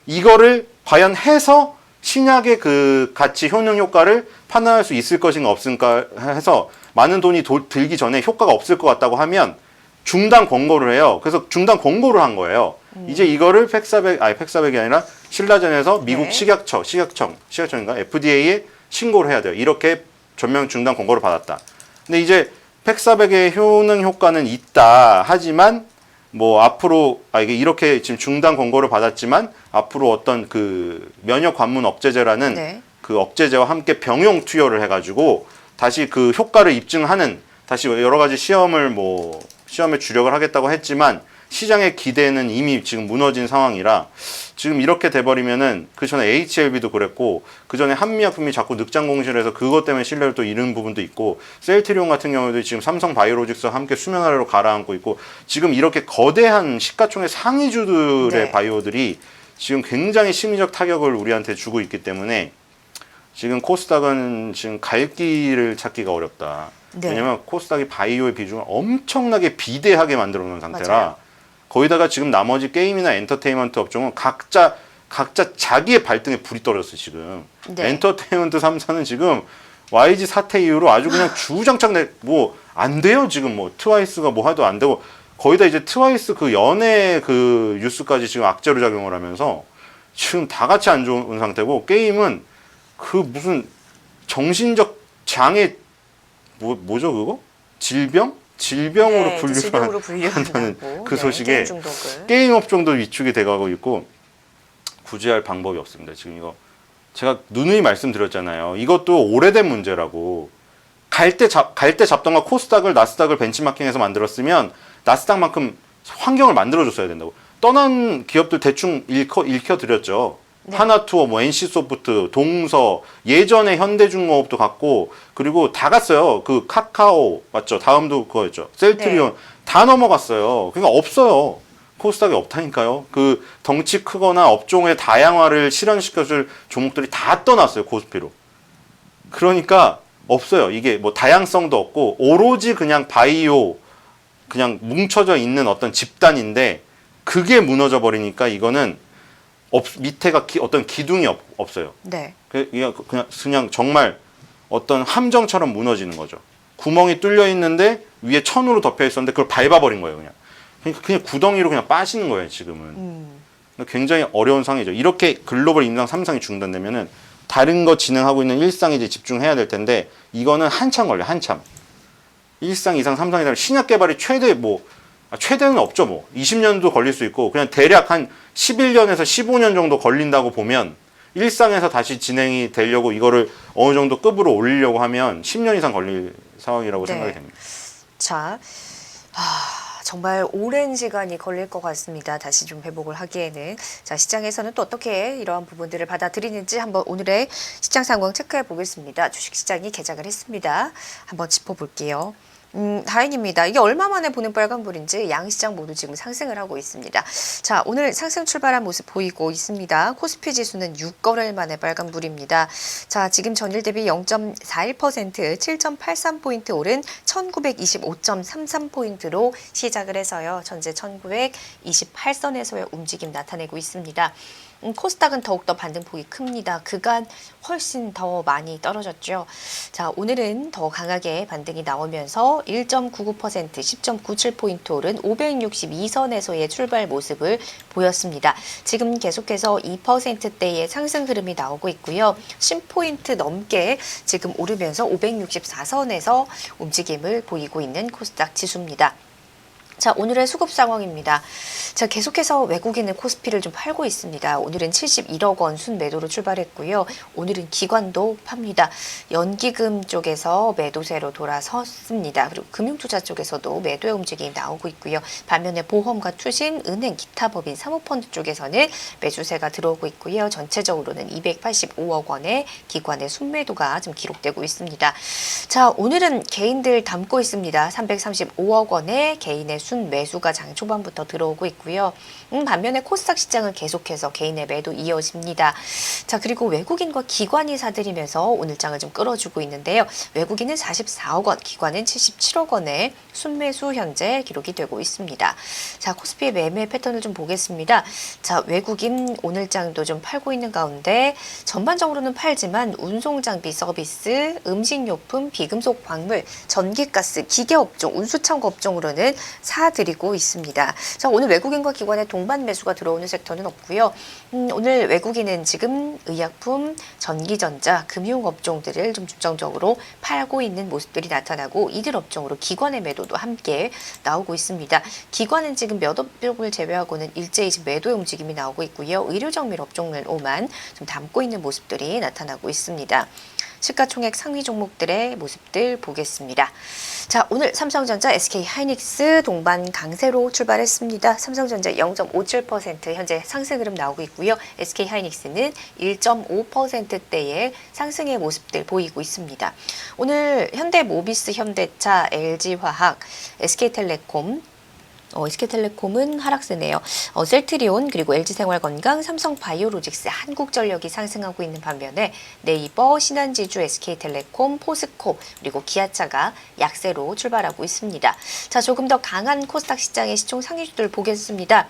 이거를 과연 해서 신약의 그 가치 효능 효과를 판단할 수 있을 것인가 없을까 해서 많은 돈이 들기 전에 효과가 없을 것 같다고 하면 중단 권고를 해요. 그래서 중단 권고를 한 거예요. 이제 이거를 팩400이 아니라 신라젠에서 미국
네.
식약청인가 FDA에 신고를 해야 돼요. 이렇게 전면 중단 권고를 받았다. 근데 이제 팩400의 효능 효과는 있다. 하지만 뭐 앞으로 이게 이렇게 지금 중단 권고를 받았지만 앞으로 어떤 그 면역 관문 억제제라는
네.
그 억제제와 함께 병용 투여를 해가지고 다시 그 효과를 입증하는 다시 여러 가지 시험에 주력을 하겠다고 했지만 시장의 기대는 이미 지금 무너진 상황이라 지금 이렇게 돼버리면은 그 전에 HLB도 그랬고 그 전에 한미약품이 자꾸 늑장 공시를 그것 때문에 신뢰를 또 잃은 부분도 있고 셀트리온 같은 경우도 지금 삼성 바이오로직스와 함께 수면 아래로 가라앉고 있고 지금 이렇게 거대한 시가총액 상위주들의
네.
바이오들이 지금 굉장히 심리적 타격을 우리한테 주고 있기 때문에 지금 코스닥은 지금 갈 길을 찾기가 어렵다.
네.
왜냐면 코스닥이 바이오의 비중을 엄청나게 비대하게 만들어 놓은 상태라
맞아요.
거기다가 지금 나머지 게임이나 엔터테인먼트 업종은 각자 자기의 발등에 불이 떨어졌어요, 지금.
네.
엔터테인먼트 3사는 지금 YG 사태 이후로 아주 그냥 주장창 안 돼요, 지금 뭐. 트와이스가 뭐 해도 안 되고. 거기다 이제 트와이스 그 연애 그 뉴스까지 지금 악재로 작용을 하면서 지금 다 같이 안 좋은 상태고 게임은 그 무슨 정신적 장애 뭐죠 그거? 질병으로
네,
분류를
질병으로 분류한다는
그 소식에
게임 중독을.
게임 업종도 위축이 돼가고 있고 구제할 방법이 없습니다. 지금 이거 제가 누누이 말씀드렸잖아요. 이것도 오래된 문제라고 갈 때 잡던가 코스닥을 나스닥을 벤치마킹해서 만들었으면 나스닥만큼 환경을 만들어줬어야 된다고. 떠난 기업들 대충 읽혀드렸죠.
네.
하나투어, 뭐 NC소프트, 동서, 예전에 현대중공업도 갔고 그리고 다 갔어요. 그 카카오 맞죠? 다음도 그거였죠. 셀트리온
네.
다 넘어갔어요. 그러니까 없어요. 코스닥이 없다니까요. 그 덩치 크거나 업종의 다양화를 실현시켜줄 종목들이 다 떠났어요. 코스피로. 그러니까 없어요. 이게 뭐 다양성도 없고 오로지 그냥 바이오 그냥 뭉쳐져 있는 어떤 집단인데 그게 무너져 버리니까 이거는 밑에가 어떤 기둥이 없어요.
네.
그냥 정말 어떤 함정처럼 무너지는 거죠. 구멍이 뚫려 있는데 위에 천으로 덮여 있었는데 그걸 밟아버린 거예요. 그냥 구덩이로 그냥 빠지는 거예요. 지금은. 굉장히 어려운 상황이죠. 이렇게 글로벌 임상 3상이 중단되면은 다른 거 진행하고 있는 1상에 이제 집중해야 될 텐데 이거는 한참 걸려요. 한참. 1상, 2상, 3상이다 신약 개발이 최대는 없죠. 20년도 걸릴 수 있고 그냥 대략 한 11년에서 15년 정도 걸린다고 보면 1상에서 다시 진행이 되려고 이거를 어느 정도 급으로 올리려고 하면 10년 이상 걸릴 상황이라고
네.
생각이 됩니다.
자, 정말 오랜 시간이 걸릴 것 같습니다. 다시 좀 회복을 하기에는. 자, 시장에서는 또 어떻게 이러한 부분들을 받아들이는지 한번 오늘의 시장 상황 체크해 보겠습니다. 주식시장이 개장을 했습니다. 한번 짚어볼게요. 다행입니다. 이게 얼마 만에 보는 빨간불인지 양시장 모두 지금 상승을 하고 있습니다. 자, 오늘 상승 출발한 모습 보이고 있습니다. 코스피 지수는 6거래일 만에 빨간불입니다. 자, 지금 전일 대비 0.41% 7.83포인트 오른 1925.33포인트로 시작을 해서요. 현재 1928선에서의 움직임 나타내고 있습니다. 코스닥은 더욱더 반등폭이 큽니다. 그간 훨씬 더 많이 떨어졌죠. 자, 오늘은 더 강하게 반등이 나오면서 1.99% 10.97포인트 오른 562선에서의 출발 모습을 보였습니다. 지금 계속해서 2%대의 상승 흐름이 나오고 있고요. 10포인트 넘게 지금 오르면서 564선에서 움직임을 보이고 있는 코스닥 지수입니다. 자, 오늘의 수급 상황입니다. 자, 계속해서 외국인은 코스피를 좀 팔고 있습니다. 오늘은 71억 원 순매도로 출발했고요. 오늘은 기관도 팝니다. 연기금 쪽에서 매도세로 돌아섰습니다. 그리고 금융투자 쪽에서도 매도의 움직임이 나오고 있고요. 반면에 보험과 투신, 은행, 기타 법인, 사모펀드 쪽에서는 매수세가 들어오고 있고요. 전체적으로는 285억 원의 기관의 순매도가 좀 기록되고 있습니다. 자, 오늘은 개인들 담고 있습니다. 335억 원의 개인의 순매수가 장 초반부터 들어오고 있고요. 반면에 코스닥 시장은 계속해서 개인의 매도 이어집니다. 자, 그리고 외국인과 기관이 사들이면서 오늘 장을 좀 끌어주고 있는데요. 외국인은 44억 원, 기관은 77억 원의 순매수 현재 기록이 되고 있습니다. 자, 코스피의 매매 패턴을 좀 보겠습니다. 자, 외국인 오늘 장도 좀 팔고 있는 가운데 전반적으로는 팔지만 운송장비 서비스, 음식료품, 비금속 광물, 전기가스, 기계업종, 운수창고 업종으로는 사들이고 있습니다. 자, 오늘 외국인과 기관의 동반 매수가 들어오는 섹터는 없고요. 오늘 외국인은 지금 의약품, 전기전자, 금융업종들을 좀 중점적으로 팔고 있는 모습들이 나타나고 이들 업종으로 기관의 매도도 함께 나오고 있습니다. 기관은 지금 몇 업종을 제외하고는 일제히 지금 매도의 움직임이 나오고 있고요. 의료정밀 업종으로만 좀 담고 있는 모습들이 나타나고 있습니다. 시가총액 상위 종목들의 모습들 보겠습니다. 자, 오늘 삼성전자, SK하이닉스 동반 강세로 출발했습니다. 삼성전자 0.57% 현재 상승 흐름 나오고 있고요. SK하이닉스는 1.5%대의 상승의 모습들 보이고 있습니다. 오늘 현대모비스, 현대차, LG화학, SK텔레콤, SK텔레콤은 하락세네요. 셀트리온, 그리고 LG생활건강, 삼성바이오로직스, 한국전력이 상승하고 있는 반면에 네이버, 신한지주, SK텔레콤, 포스코, 그리고 기아차가 약세로 출발하고 있습니다. 자, 조금 더 강한 코스닥 시장의 시총 상위주들 보겠습니다.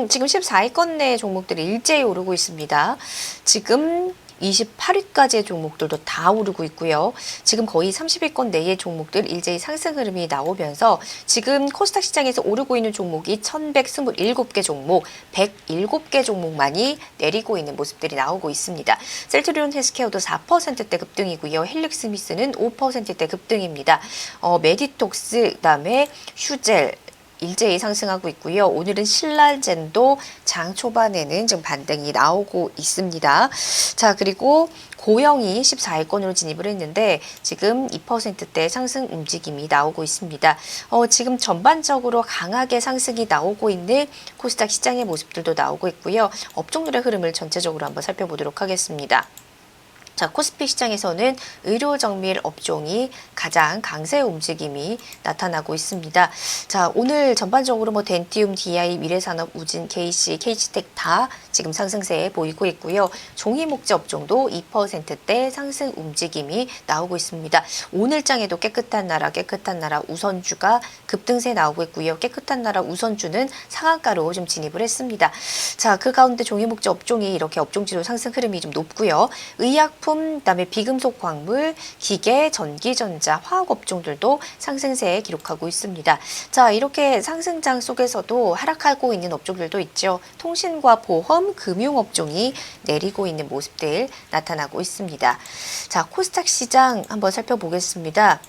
지금 14위권 내 종목들이 일제히 오르고 있습니다. 지금 28위까지의 종목들도 다 오르고 있고요. 지금 거의 30위권 내의 종목들 일제히 상승 흐름이 나오면서 지금 코스닥 시장에서 오르고 있는 종목이 1127개 종목, 107개 종목만이 내리고 있는 모습들이 나오고 있습니다. 셀트리온 헬스케어도 4%대 급등이고요. 헬릭스미스는 5%대 급등입니다. 메디톡스, 그다음에 휴젤, 일제히 상승하고 있고요. 오늘은 신랄젠도 장 초반에는 좀 반등이 나오고 있습니다. 자, 그리고 고영이 14위권으로 진입을 했는데 지금 2%대 상승 움직임이 나오고 있습니다. 지금 전반적으로 강하게 상승이 나오고 있는 코스닥 시장의 모습들도 나오고 있고요. 업종들의 흐름을 전체적으로 한번 살펴보도록 하겠습니다. 자, 코스피 시장에서는 의료정밀 업종이 가장 강세 움직임이 나타나고 있습니다. 자, 오늘 전반적으로 뭐 덴티움, DI, 미래산업, 우진, KC, KG텍 다 지금 상승세에 보이고 있고요. 종이목재 업종도 2%대 상승 움직임이 나오고 있습니다. 오늘장에도 깨끗한 나라 우선주가 급등세 나오고 있고요. 깨끗한 나라 우선주는 상한가로 좀 진입을 했습니다. 자, 그 가운데 종이목재 업종이 이렇게 업종지수 상승 흐름이 좀 높고요. 의약품, 그다음에 비금속 광물, 기계, 전기전자, 화학 업종들도 상승세 기록하고 있습니다. 자, 이렇게 상승장 속에서도 하락하고 있는 업종들도 있죠. 통신과 보험, 금융 업종이 내리고 있는 모습들 나타나고 있습니다. 자, 코스닥 시장 한번 살펴보겠습니다.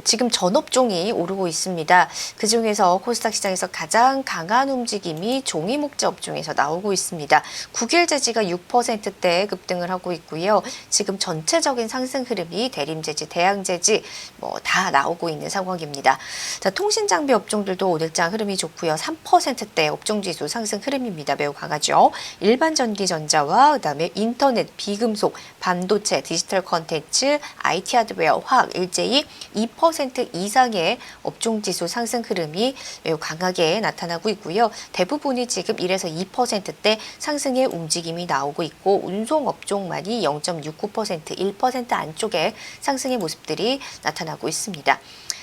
지금 전 업종이 오르고 있습니다. 그중에서 코스닥 시장에서 가장 강한 움직임이 종이목재 업종에서 나오고 있습니다. 국일재지가 6%대 급등을 하고 있고요. 지금 전체적인 상승 흐름이 대림재지, 대양재지 뭐 다 나오고 있는 상황입니다. 자, 통신장비 업종들도 오늘장 흐름이 좋고요. 3%대 업종지수 상승 흐름입니다. 매우 강하죠. 일반 전기전자와 그다음에 인터넷, 비금속, 반도체, 디지털 컨텐츠, IT 하드웨어, 화학, 일제히 2% 이상의 업종지수 상승 흐름이 매우 강하게 나타나고 있고요. 대부분이 지금 1에서 2%대 상승의 움직임이 나오고 있고 운송 업종만이 0.69%, 1% 안쪽에 상승의 모습들이 나타나고 있습니다.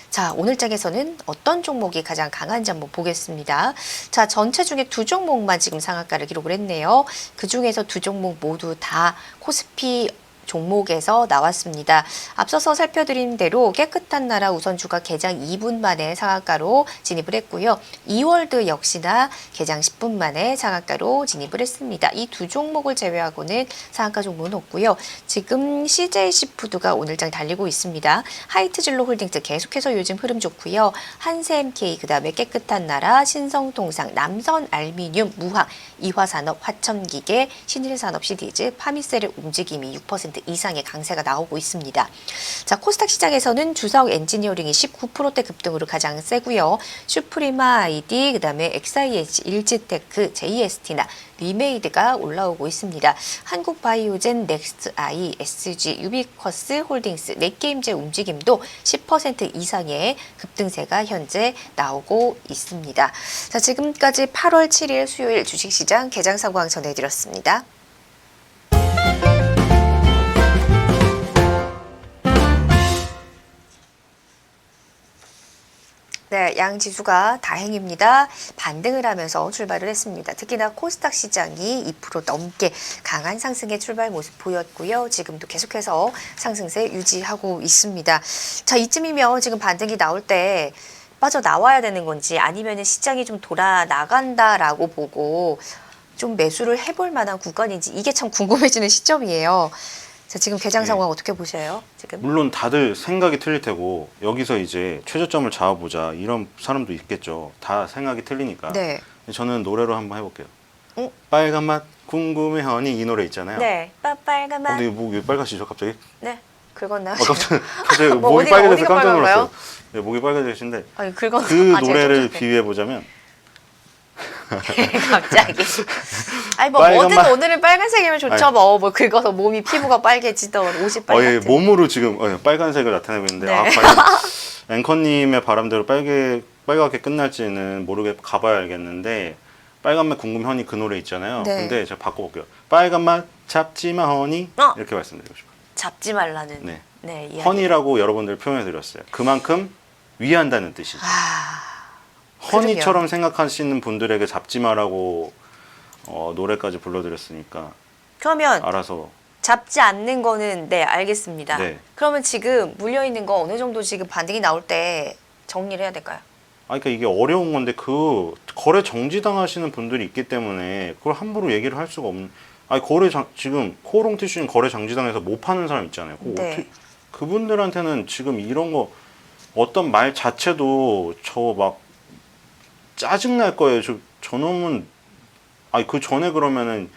자, 오늘장에서는 어떤 종목이 가장 강한지 한번 보겠습니다. 자, 전체 중에 두 종목만 지금 상한가를 기록을 했네요. 그 중에서 두 종목 모두 다 코스피 종목에서 나왔습니다. 앞서서 살펴드린 대로 깨끗한 나라 우선주가 개장 2분 만에 상한가로 진입을 했고요. 이월드 역시나 개장 10분 만에 상한가로 진입을 했습니다. 이 두 종목을 제외하고는 상한가 종목은 없고요. 지금 CJ시푸드가 오늘장 달리고 있습니다. 하이트진로홀딩스 계속해서 요즘 흐름 좋고요. 한세MK, 그다음에 깨끗한 나라, 신성통상, 남선알미늄, 무학, 이화산업, 화천기계, 신일산업, CD즈, 파미셀의 움직임이 6% 이상의 강세가 나오고 있습니다. 자, 코스닥 시장에서는 주석 엔지니어링이 19%대 급등으로 가장 세고요. 슈프리마 아이디, 그다음에 XIH, 일지테크, JST나 리메이드가 올라오고 있습니다. 한국바이오젠, 넥스트아이, SG, 유비쿼스 홀딩스, 넷게임즈 움직임도 10% 이상의 급등세가 현재 나오고 있습니다. 자, 지금까지 8월 7일 수요일 주식시장 개장 상황 전해드렸습니다. 네, 양 지수가 다행입니다. 반등을 하면서 출발을 했습니다. 특히나 코스닥 시장이 2% 넘게 강한 상승의 출발 모습 보였고요. 지금도 계속해서 상승세 유지하고 있습니다. 자, 이쯤이면 지금 반등이 나올 때 빠져나와야 되는 건지 아니면 시장이 좀 돌아 나간다라고 보고 좀 매수를 해볼 만한 구간인지 이게 참 궁금해지는 시점이에요. 자, 지금 개장 상황 어떻게 보셔요? 지금?
물론 다들 생각이 틀릴 테고 여기서 이제 최저점을 잡아보자 이런 사람도 있겠죠. 다 생각이 틀리니까.
네.
저는 노래로 한번 해볼게요.
응?
빨간 맛 궁금해 허니 이 노래 있잖아요.
네. 빨간 맛.
근데 목이 빨가시죠 갑자기?
네. 긁었나요?
갑자기
뭐
목이
어디가-
빨개져서
어디가
깜짝
빨간가요?
놀랐어요. 네, 목이 빨개지신데
아니, 긁었나요?
그 노래를 비유해보자면
갑자기. 아니 뭐
빨간
뭐든
맛.
오늘은 빨간색이면 좋죠.
아니.
뭐 긁어서 몸이 피부가 빨개지던 옷이
예,
빨갛든.
몸으로 지금 빨간색을 나타내고 있는데
네.
아, 과연 앵커님의 바람대로 빨갛게 끝날지는 모르게 가봐야 알겠는데 빨간 맛 궁금해 허니 그 노래 있잖아요.
네.
근데 제가 바꿔볼게요. 빨간 맛 잡지마 허니 이렇게 말씀드리고 싶어요.
잡지 말라는.
네.
네. 이야기.
허니라고 여러분들 표현해드렸어요. 그만큼 위한다는 뜻이죠. 허니처럼 생각하시는 분들에게 잡지 마라고 노래까지 불러드렸으니까
그러면
알아서
잡지 않는 거는 네 알겠습니다.
네.
그러면 지금 물려 있는 거 어느 정도 지금 반등이 나올 때 정리를 해야 될까요?
그러니까 이게 어려운 건데 그 거래 정지당하시는 분들이 있기 때문에 그걸 함부로 얘기를 할 수가 없는. 아니 지금 코오롱 티슈는 거래 정지당해서 못 파는 사람 있잖아요.
네.
그분들한테는 지금 이런 거 어떤 말 자체도 저 막 짜증 날 거예요. 저놈은 그 전에 그러면은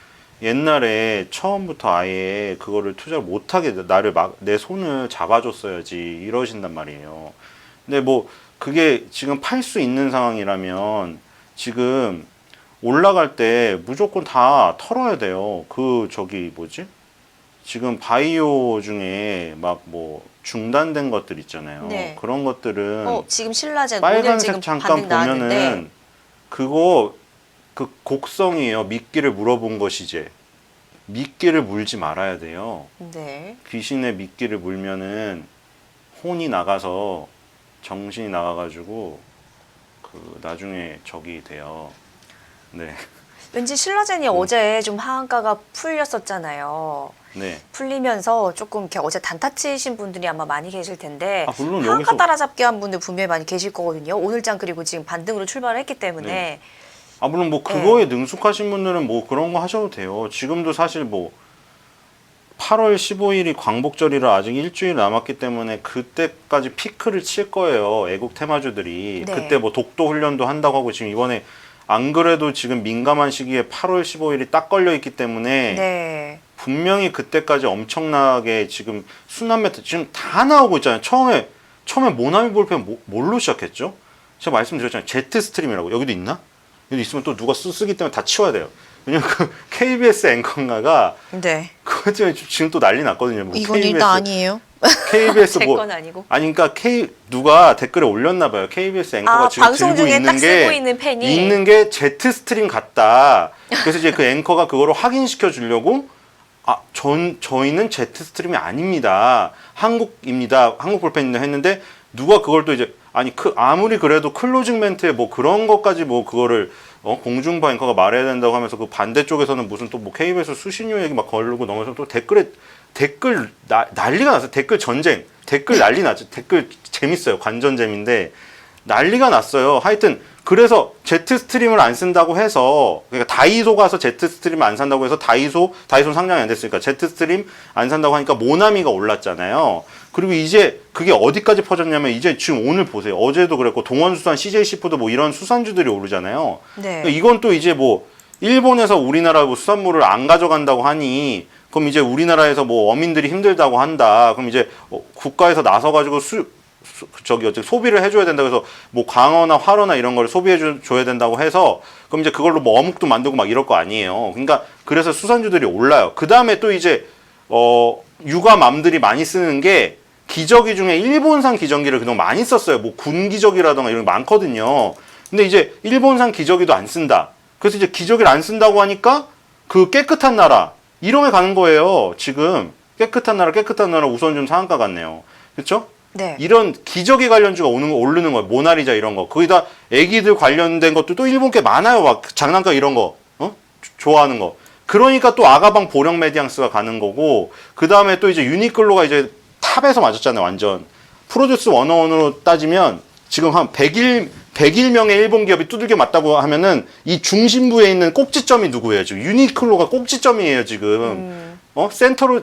옛날에 처음부터 아예 그거를 투자를 못하게 내 손을 잡아줬어야지 이러신단 말이에요. 근데 뭐 그게 지금 팔 수 있는 상황이라면 지금 올라갈 때 무조건 다 털어야 돼요. 지금 바이오 중에 막 뭐 중단된 것들 있잖아요.
네.
그런 것들은
지금 신라젠 오늘 지금
빨간색 잠깐
반등 나왔는데
보면은 그거 그 곡성이에요. 미끼를 물어본 것이지. 미끼를 물지 말아야 돼요.
네.
귀신의 미끼를 물면은 혼이 나가서 정신이 나가가지고 그 나중에 적이 돼요. 네,
왠지 신라젠이 어제 좀 하한가가 풀렸었잖아요.
네.
풀리면서 조금 이렇게 어제 단타 치신 분들이 아마 많이 계실 텐데
아, 물론
하한가
여기서
따라잡기 한 분들 분명히 많이 계실 거거든요. 오늘장 그리고 지금 반등으로 출발을 했기 때문에
네. 물론 뭐 그거에 능숙하신 분들은 뭐 그런 거 하셔도 돼요. 지금도 사실 뭐 8월 15일이 광복절이라 아직 일주일 남았기 때문에 그때까지 피크를 칠 거예요. 애국 테마주들이.
네.
그때 뭐 독도 훈련도 한다고 하고 지금 이번에 안 그래도 지금 민감한 시기에 8월 15일이 딱 걸려 있기 때문에
네.
분명히 그때까지 엄청나게 지금 순환 매트 지금 다 나오고 있잖아요. 처음에 모나미 볼펜 뭘로 시작했죠? 제가 말씀드렸잖아요. 제트 스트림이라고. 여기도 있나? 여기 있으면 또 누가 쓰기 때문에 다 치워야 돼요. 왜냐면 그 KBS 앵커가가
네.
그것 때문에 지금 또 난리 났거든요. 뭐
이건 일단 아니에요.
KBS
제
뭐
건 아니고.
아니 그러니까 누가 댓글에 올렸나 봐요. KBS 앵커가 지금
방송
들고
중에
있는
딱
게
쓰고 있는 펜이
있는 게 제트 스트림 같다. 그래서 이제 그 앵커가 그거를 확인시켜 주려고 저희는 제트 스트림이 아닙니다. 한국입니다. 한국 볼펜입니다 했는데 누가 그걸 또 이제 아무리 그래도 클로징 멘트에 뭐 그런 것까지 뭐 그거를 공중파 앵커가 말해야 된다고 하면서 그 반대쪽에서는 무슨 또 뭐 KBS 수신료 얘기 막 걸고 넘어서 또 댓글 난리가 났어요. 댓글 전쟁. 댓글 난리 났죠. 댓글 재밌어요. 관전잼인데 난리가 났어요. 하여튼 그래서 제트 스트림을 안 쓴다고 해서 그러니까 다이소 가서 제트 스트림 안 산다고 해서 다이소 상장이 안 됐으니까 제트 스트림 안 산다고 하니까 모나미가 올랐잖아요. 그리고 이제 그게 어디까지 퍼졌냐면 이제 지금 오늘 보세요. 어제도 그랬고 동원수산 CJC푸드 뭐 이런 수산주들이 오르잖아요.
네.
그러니까 이건 또 이제 뭐 일본에서 우리나라 뭐 수산물을 안 가져간다고 하니 그럼 이제 우리나라에서 뭐 어민들이 힘들다고 한다. 그럼 이제 국가에서 나서가지고 소비를 해줘야 된다. 그래서 뭐 광어나 활어나 이런 걸 소비해줘야 된다고 해서 그럼 이제 그걸로 뭐 어묵도 만들고 막 이럴 거 아니에요. 그러니까 그래서 수산주들이 올라요. 그 다음에 또 이제 육아맘들이 많이 쓰는 게 기저귀 중에 일본산 기저귀를 그동안 많이 썼어요. 뭐 군 기저귀라던가 이런 게 많거든요. 근데 이제 일본산 기저귀도 안 쓴다. 그래서 이제 기저귀를 안 쓴다고 하니까 그 깨끗한 나라 이런 게 가는 거예요. 지금 깨끗한 나라 우선 좀 상한가 같네요. 그렇죠?
네.
이런 기저귀 관련주가 오르는 거예요. 모나리자 이런 거. 거기다 애기들 관련된 것도 또 일본 게 많아요. 막 장난감 이런 거. 좋아하는 거. 그러니까 또 아가방 보령 메디앙스가 가는 거고 그 다음에 또 이제 유니클로가 이제 탑에서 맞았잖아요. 완전. 프로듀스 101으로 따지면 지금 한 101명의 일본 기업이 두들겨 맞다고 하면은 이 중심부에 있는 꼭지점이 누구예요? 지금 유니클로가 꼭지점이에요. 지금. 센터로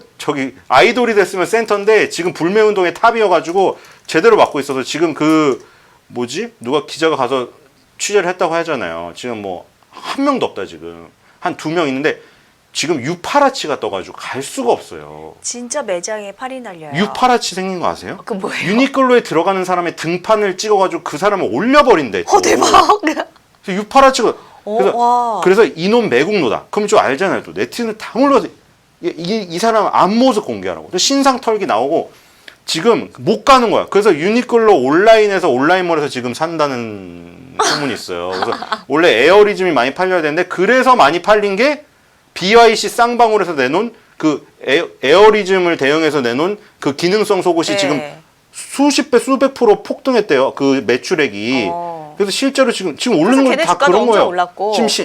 아이돌이 됐으면 센터인데 지금 불매운동의 탑이어가지고 제대로 맡고 있어서 지금 누가 기자가 가서 취재를 했다고 하잖아요. 지금 뭐 한 명도 없다 지금. 한 2명 있는데 지금 유파라치가 떠가지고 갈 수가 없어요.
진짜 매장에 팔이 날려요.
유파라치 생긴 거 아세요?
그 뭐예요?
유니클로에 들어가는 사람의 등판을 찍어가지고 그 사람을 올려버린대.
대박.
그래서 유파라치가 그래서 이놈 매국노다. 그럼 좀 알잖아요. 또 네티즌을 다 몰라서 이 사람 앞모습 공개하라고. 신상 털기 나오고 지금 못 가는 거야. 그래서 유니클로 온라인몰에서 지금 산다는 소문이 있어요. 그래서 원래 에어리즘이 많이 팔려야 되는데 그래서 많이 팔린 게 BYC 쌍방울에서 내놓은 그 에어리즘을 대응해서 내놓은 그 기능성 속옷이 지금 수십 배 수백 프로 폭등했대요. 그 매출액이. 그래서 실제로 지금 오르는 건 다 그런 거예요.
올랐고.
지금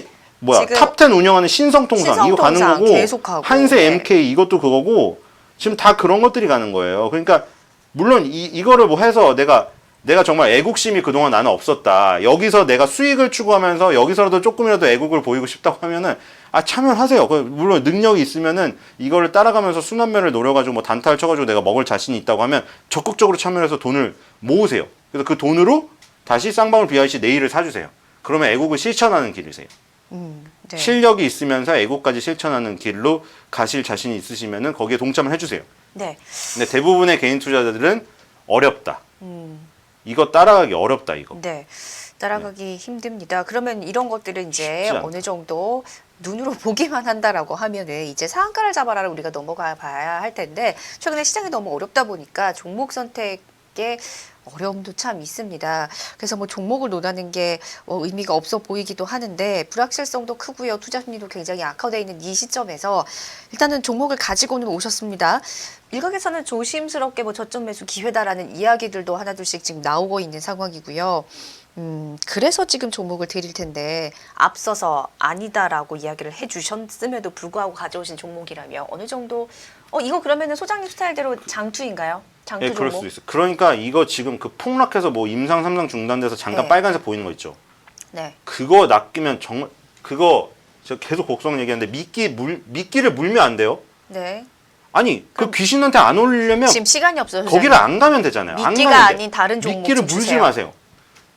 탑10 운영하는 신성통상 이거 가는 거고
계속하고.
한세 MK 이것도 그거고 지금 다 그런 것들이 가는 거예요. 그러니까 물론 이거를 뭐 해서 내가 정말 애국심이 그동안 나는 없었다. 여기서 내가 수익을 추구하면서 여기서라도 조금이라도 애국을 보이고 싶다고 하면은 참여하세요. 물론 능력이 있으면은 이거를 따라가면서 순환매를 노려가지고 뭐 단타를 쳐가지고 내가 먹을 자신이 있다고 하면 적극적으로 참여해서 돈을 모으세요. 그래서 그 돈으로 다시 쌍방울 BIC 네일을 사주세요. 그러면 애국을 실천하는 길이세요.
네.
실력이 있으면서 애국까지 실천하는 길로 가실 자신이 있으시면은 거기에 동참을 해주세요.
네.
근데 대부분의 개인 투자자들은 어렵다. 이거 따라가기 어렵다 이거.
네. 따라가기 힘듭니다. 그러면 이런 것들은 이제
쉽지 않다.
어느 정도 눈으로 보기만 한다라고 하면은 이제 상한가를 잡아라를 우리가 넘어가 봐야 할 텐데 최근에 시장이 너무 어렵다 보니까 종목 선택에 어려움도 참 있습니다. 그래서 뭐 종목을 논하는 게 의미가 없어 보이기도 하는데 불확실성도 크고요. 투자 심리도 굉장히 악화되어 있는 이 시점에서 일단은 종목을 가지고는 오셨습니다. 일각에서는 조심스럽게 뭐 저점 매수 기회다라는 이야기들도 하나둘씩 지금 나오고 있는 상황이고요. 그래서 지금 종목을 드릴 텐데 앞서서 아니다라고 이야기를 해주셨음에도 불구하고 가져오신 종목이라면 어느 정도 이거 그러면은 소장님 스타일대로 장투인가요? 장투
네, 그럴
종목?
수도 있어요. 그러니까 이거 지금 그 폭락해서 뭐 임상 3상 중단돼서 잠깐
네.
빨간색 보이는 거 있죠.
네.
그거 낚이면 정말 그거 제가 계속 곡성 얘기하는데 미끼를 물면 안 돼요.
네.
아니 그 귀신한테 안 올리려면
지금 시간이 없어서
거기를 안 가면 되잖아요. 안
미끼가
가면 돼.
아닌 다른 종목
미끼를
좀
물지
주세요.
마세요.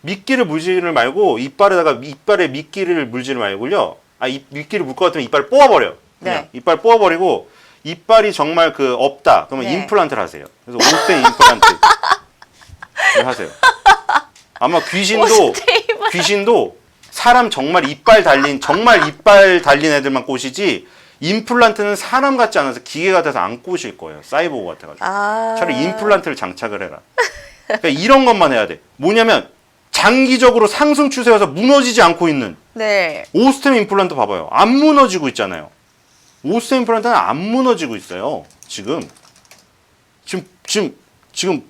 미끼를 물지를 말고 이빨에 미끼를 물지를 말고요. 미끼를 물 것 같으면 이빨 뽑아버려. 그냥
네.
이빨 뽑아버리고 이빨이 정말 그 없다. 그러면
네.
임플란트를 하세요. 그래서 5대 임플란트 하세요. 아마 귀신도 사람 정말 이빨 달린 애들만 꼬시지 임플란트는 사람 같지 않아서 기계 같아서 안 꼬실 거예요. 사이보그 같아가지고. 차라리 임플란트를 장착을 해라. 그러니까 이런 것만 해야 돼. 뭐냐면 장기적으로 상승 추세여서 무너지지 않고 있는
네.
오스템 임플란트 봐봐요. 안 무너지고 있잖아요. 오스템 임플란트는 안 무너지고 있어요. 지금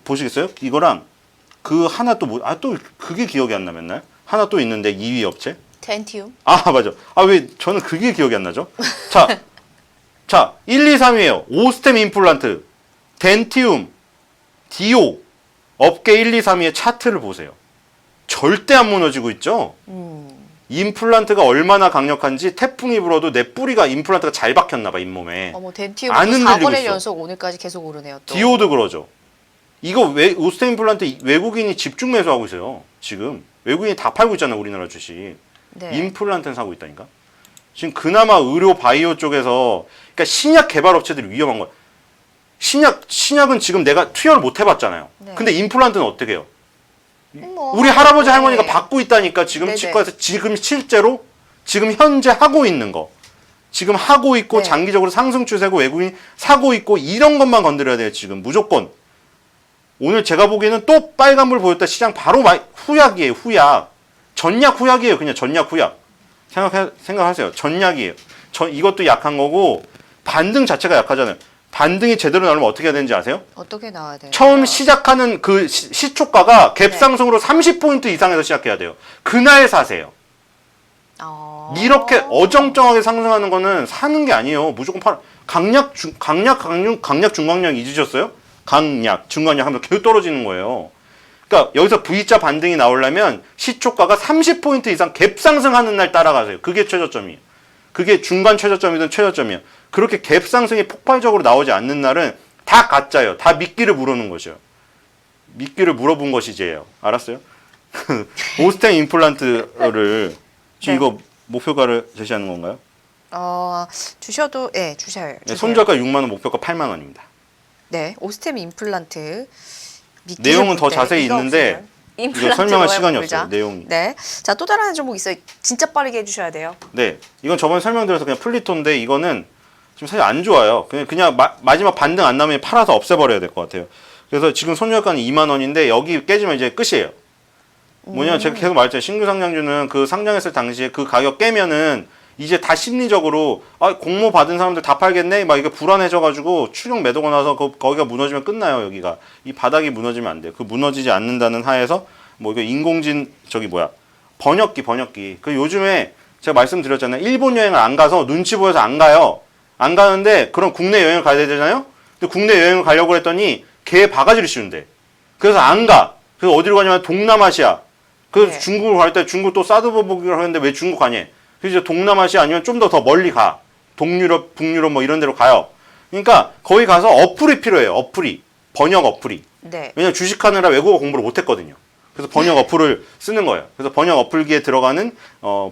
보시겠어요? 이거랑 그 하나 또 또 그게 기억이 안 나 맨날. 하나 또 있는데 2위 업체.
덴티움.
맞아. 왜 저는 그게 기억이 안 나죠? 자, 1, 2, 3위에요. 오스템 임플란트, 덴티움, 디오, 업계 1, 2, 3위의 차트를 보세요. 절대 안 무너지고 있죠? 임플란트가 얼마나 강력한지 태풍이 불어도 내 뿌리가 임플란트가 잘 박혔나 봐, 잇몸에.
덴티움
안 흔들리고
4번의
있어.
연속 오늘까지 계속 오르네요. 또.
디오도 그러죠. 이거 오스템 임플란트 외국인이 집중 매수하고 있어요. 지금. 외국인이 다 팔고 있잖아요, 우리나라 주식.
네.
임플란트는 사고 있다니까. 지금 그나마 의료 바이오 쪽에서 그러니까 신약 개발 업체들이 위험한 거야. 신약은 지금 내가 투여를 못 해봤잖아요.
네.
근데 임플란트는 어떻게 해요?
뭐,
우리 할아버지 할머니가
네.
받고 있다니까. 지금
네네.
치과에서 지금 실제로 지금 현재 하고 있는 거. 지금 하고 있고
네.
장기적으로 상승 추세고 외국인이 사고 있고 이런 것만 건드려야 돼요. 지금 무조건. 오늘 제가 보기에는 또 빨간불 보였다. 시장 바로 후약이에요. 후약. 전약 후약이에요. 그냥 전약 후약. 생각하세요. 전약이에요. 이것도 약한 거고 반등 자체가 약하잖아요. 반등이 제대로 나오면 어떻게 해야 되는지 아세요?
어떻게 나와야 돼요?
처음 시작하는 그 시초가가 갭상승으로 30포인트 이상에서 시작해야 돼요. 그날 사세요. 이렇게 어정쩡하게 상승하는 거는 사는 게 아니에요. 무조건 강약, 중강약 잊으셨어요? 강약, 중강약 하면 계속 떨어지는 거예요. 그러니까 여기서 V자 반등이 나오려면 시초가가 30포인트 이상 갭 상승하는 날 따라가세요. 그게 최저점이에요. 그게 중간 최저점이든 최저점이에요. 그렇게 갭 상승이 폭발적으로 나오지 않는 날은 다 가짜예요. 다 미끼를 물어놓은 것이에요. 미끼를 물어본 것이지예요. 알았어요? 오스템 임플란트를 지금
네.
이거 목표가를 제시하는 건가요?
주셔도 주셔요.
네, 손절가 6만 원, 목표가 8만 원입니다.
네, 오스템 임플란트.
내용은 더 자세히 있는데 이거 설명할 시간이 없어요. 내용이.
네, 자 또 다른 종목 있어요. 진짜 빠르게 해주셔야 돼요.
네, 이건 저번에 설명드려서 그냥 플리토인데 이거는 지금 사실 안 좋아요. 그냥 마지막 반등 안 나면 팔아서 없애버려야 될 것 같아요. 그래서 지금 손절가는 2만 원인데 여기 깨지면 이제 끝이에요. 뭐냐 제가 계속 말했잖아요. 신규 상장주는 그 상장했을 당시에 그 가격 깨면은 이제 다 심리적으로 공모 받은 사람들 다 팔겠네 막 이게 불안해져가지고 추격 매도가 나서 거기가 무너지면 끝나요. 여기가 이 바닥이 무너지면 안 돼요. 그 무너지지 않는다는 하에서 뭐 이거 인공진 번역기 그 요즘에 제가 말씀드렸잖아요. 일본 여행을 안 가서 눈치 보여서 안 가요. 안 가는데 그럼 국내 여행을 가야 되잖아요. 근데 국내 여행을 가려고 했더니 개 바가지를 씌운대. 그래서 안 가. 그래서 어디로 가냐면 동남아시아. 그래서
네.
중국을 갈 때 중국 또 사드 보복이라고 하는데 왜 중국 가냐? 그래서 동남아시아 아니면 좀 더 멀리 가. 동유럽, 북유럽 뭐 이런 데로 가요. 그러니까 거기 가서 어플이 필요해요. 번역 어플이.
네.
왜냐면 주식하느라 외국어 공부를 못했거든요. 그래서 번역 어플을 쓰는 거예요. 그래서 번역 어플기에 들어가는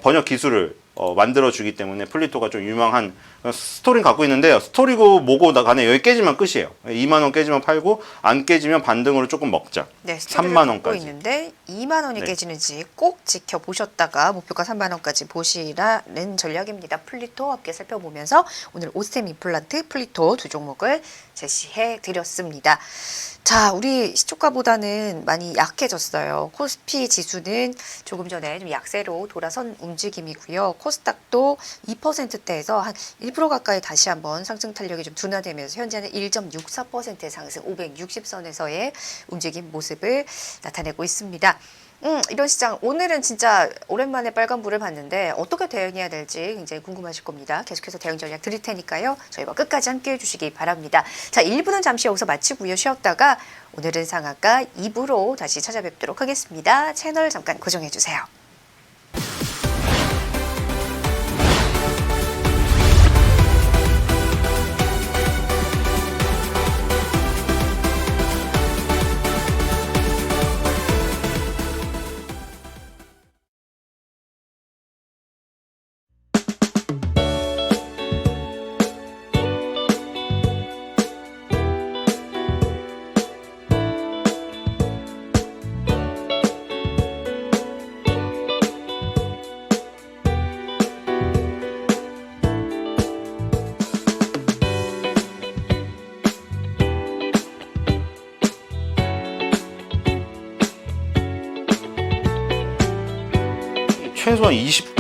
번역 기술을 만들어주기 때문에 플리토가 좀 유망한 스토리는 갖고 있는데요. 스토리고 뭐고 간에 여기 깨지면 끝이에요. 2만 원 깨지면 팔고 안 깨지면 반등으로 조금 먹자.
네, 스토리를
3만
갖고
원까지.
있는데 2만 원이
네.
깨지는지 꼭 지켜보셨다가 목표가 3만 원까지 보시라는 전략입니다. 플리토 함께 살펴보면서 오늘 오스템 임플란트, 플리토 두 종목을 제시해 드렸습니다. 자, 우리 시초가보다는 많이 약해졌어요. 코스피 지수는 조금 전에 좀 약세로 돌아선 움직임이고요. 코스닥도 2%대에서 한 1% 가까이 다시 한번 상승 탄력이 좀 둔화되면서 현재는 1.64%의 상승, 560선에서의 움직임 모습을 나타내고 있습니다. 이런 시장 오늘은 진짜 오랜만에 빨간불을 봤는데 어떻게 대응해야 될지 굉장히 궁금하실 겁니다. 계속해서 대응 전략 드릴 테니까요. 저희와 끝까지 함께해 주시기 바랍니다. 자, 1부는 잠시 여기서 마치고요. 쉬었다가 오늘은 상한가 2부로 다시 찾아뵙도록 하겠습니다. 채널 잠깐 고정해 주세요.
최소한 20.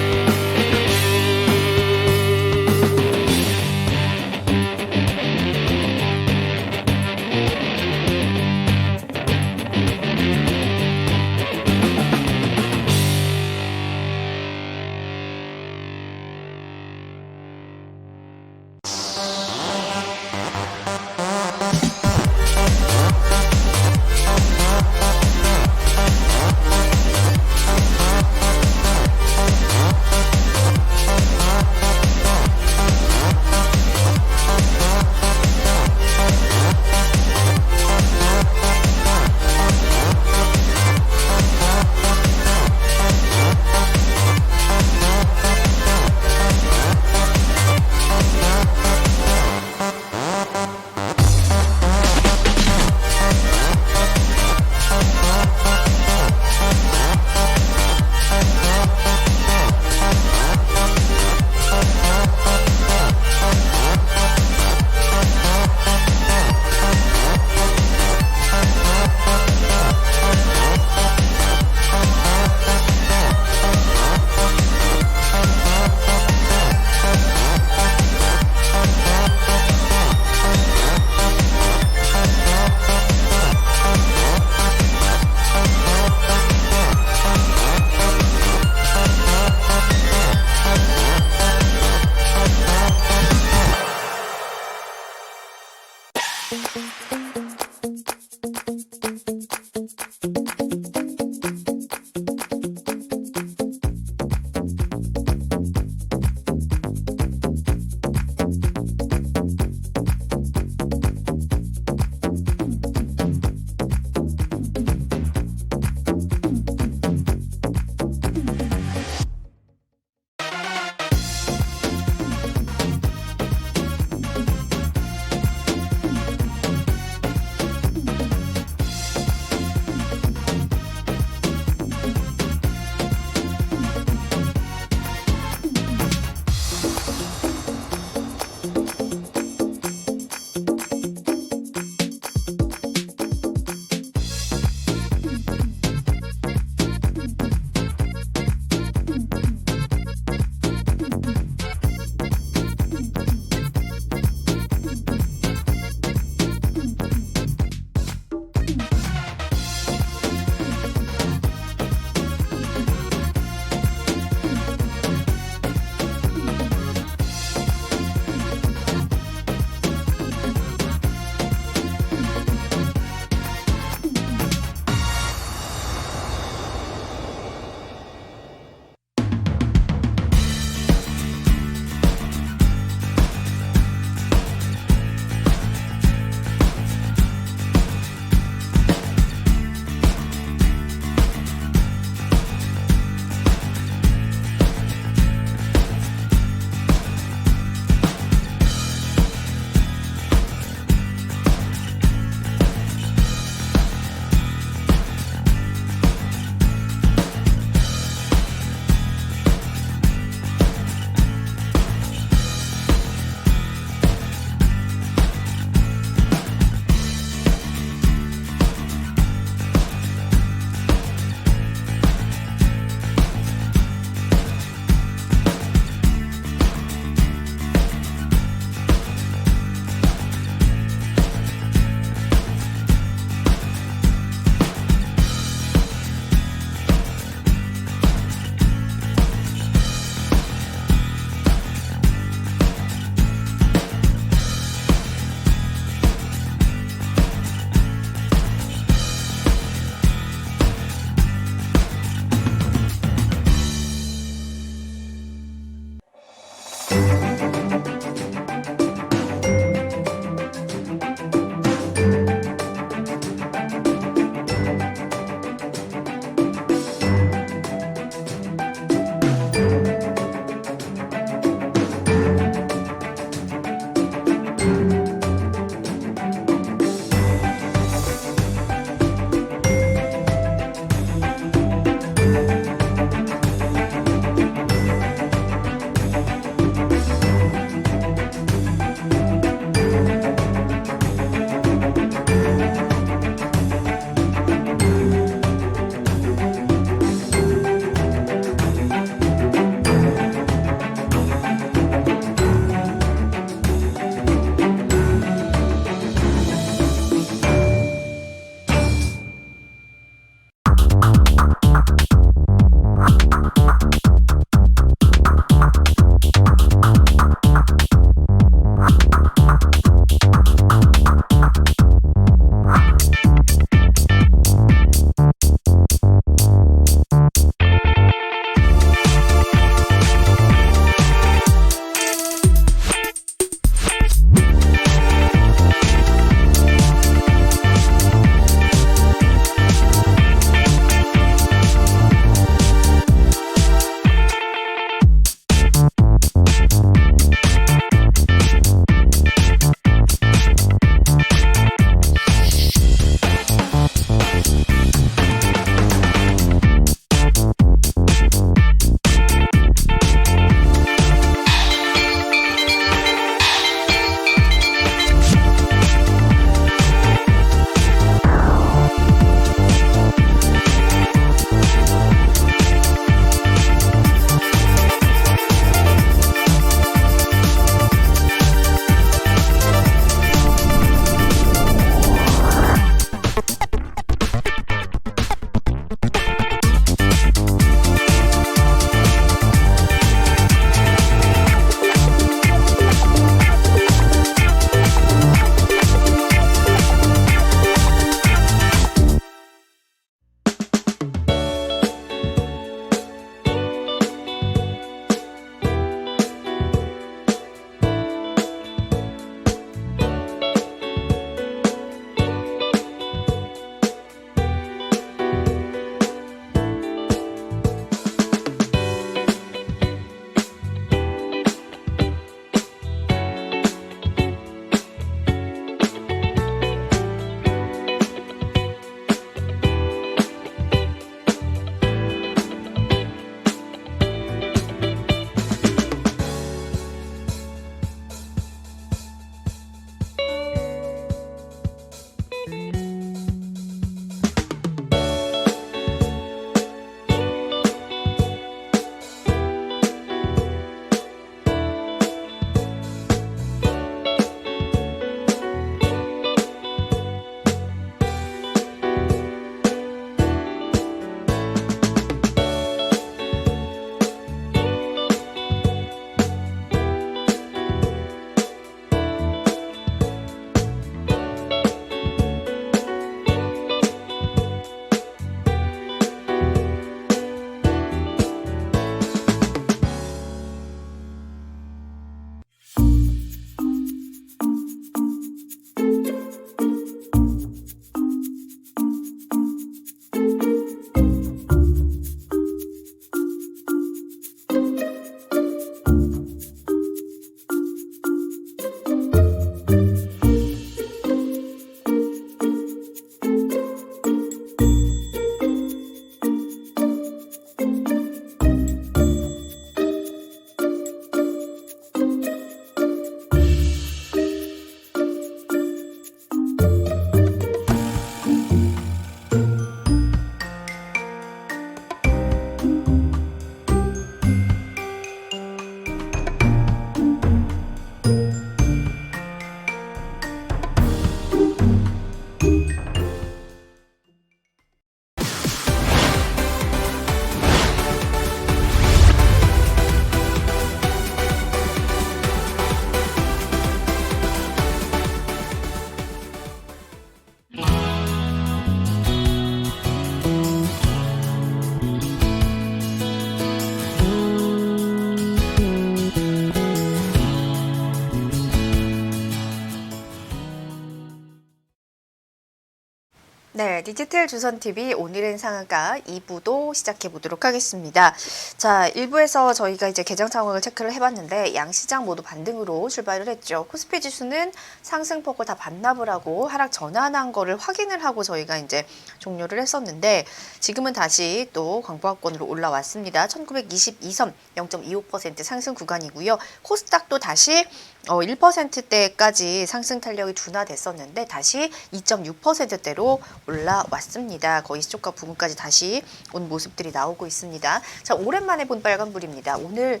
네, 디지털 조선TV 오늘은 상한가 2부도 시작해 보도록 하겠습니다. 자, 1부에서 저희가 이제 개장 상황을 체크를 해봤는데 양시장 모두 반등으로 출발을 했죠. 코스피 지수는 상승폭을 다 반납을 하고 하락 전환한 거를 확인을 하고 저희가 이제 종료를 했었는데 지금은 다시 또 광보합권으로 올라왔습니다. 1922선 0.25% 상승 구간이고요. 코스닥도 다시 1%대까지 상승 탄력이 둔화됐었는데 다시 2.6%대로 올라왔습니다. 거의 시초가 부근까지 다시 온 모습들이 나오고 있습니다. 자, 오랜만에 본 빨간불입니다. 오늘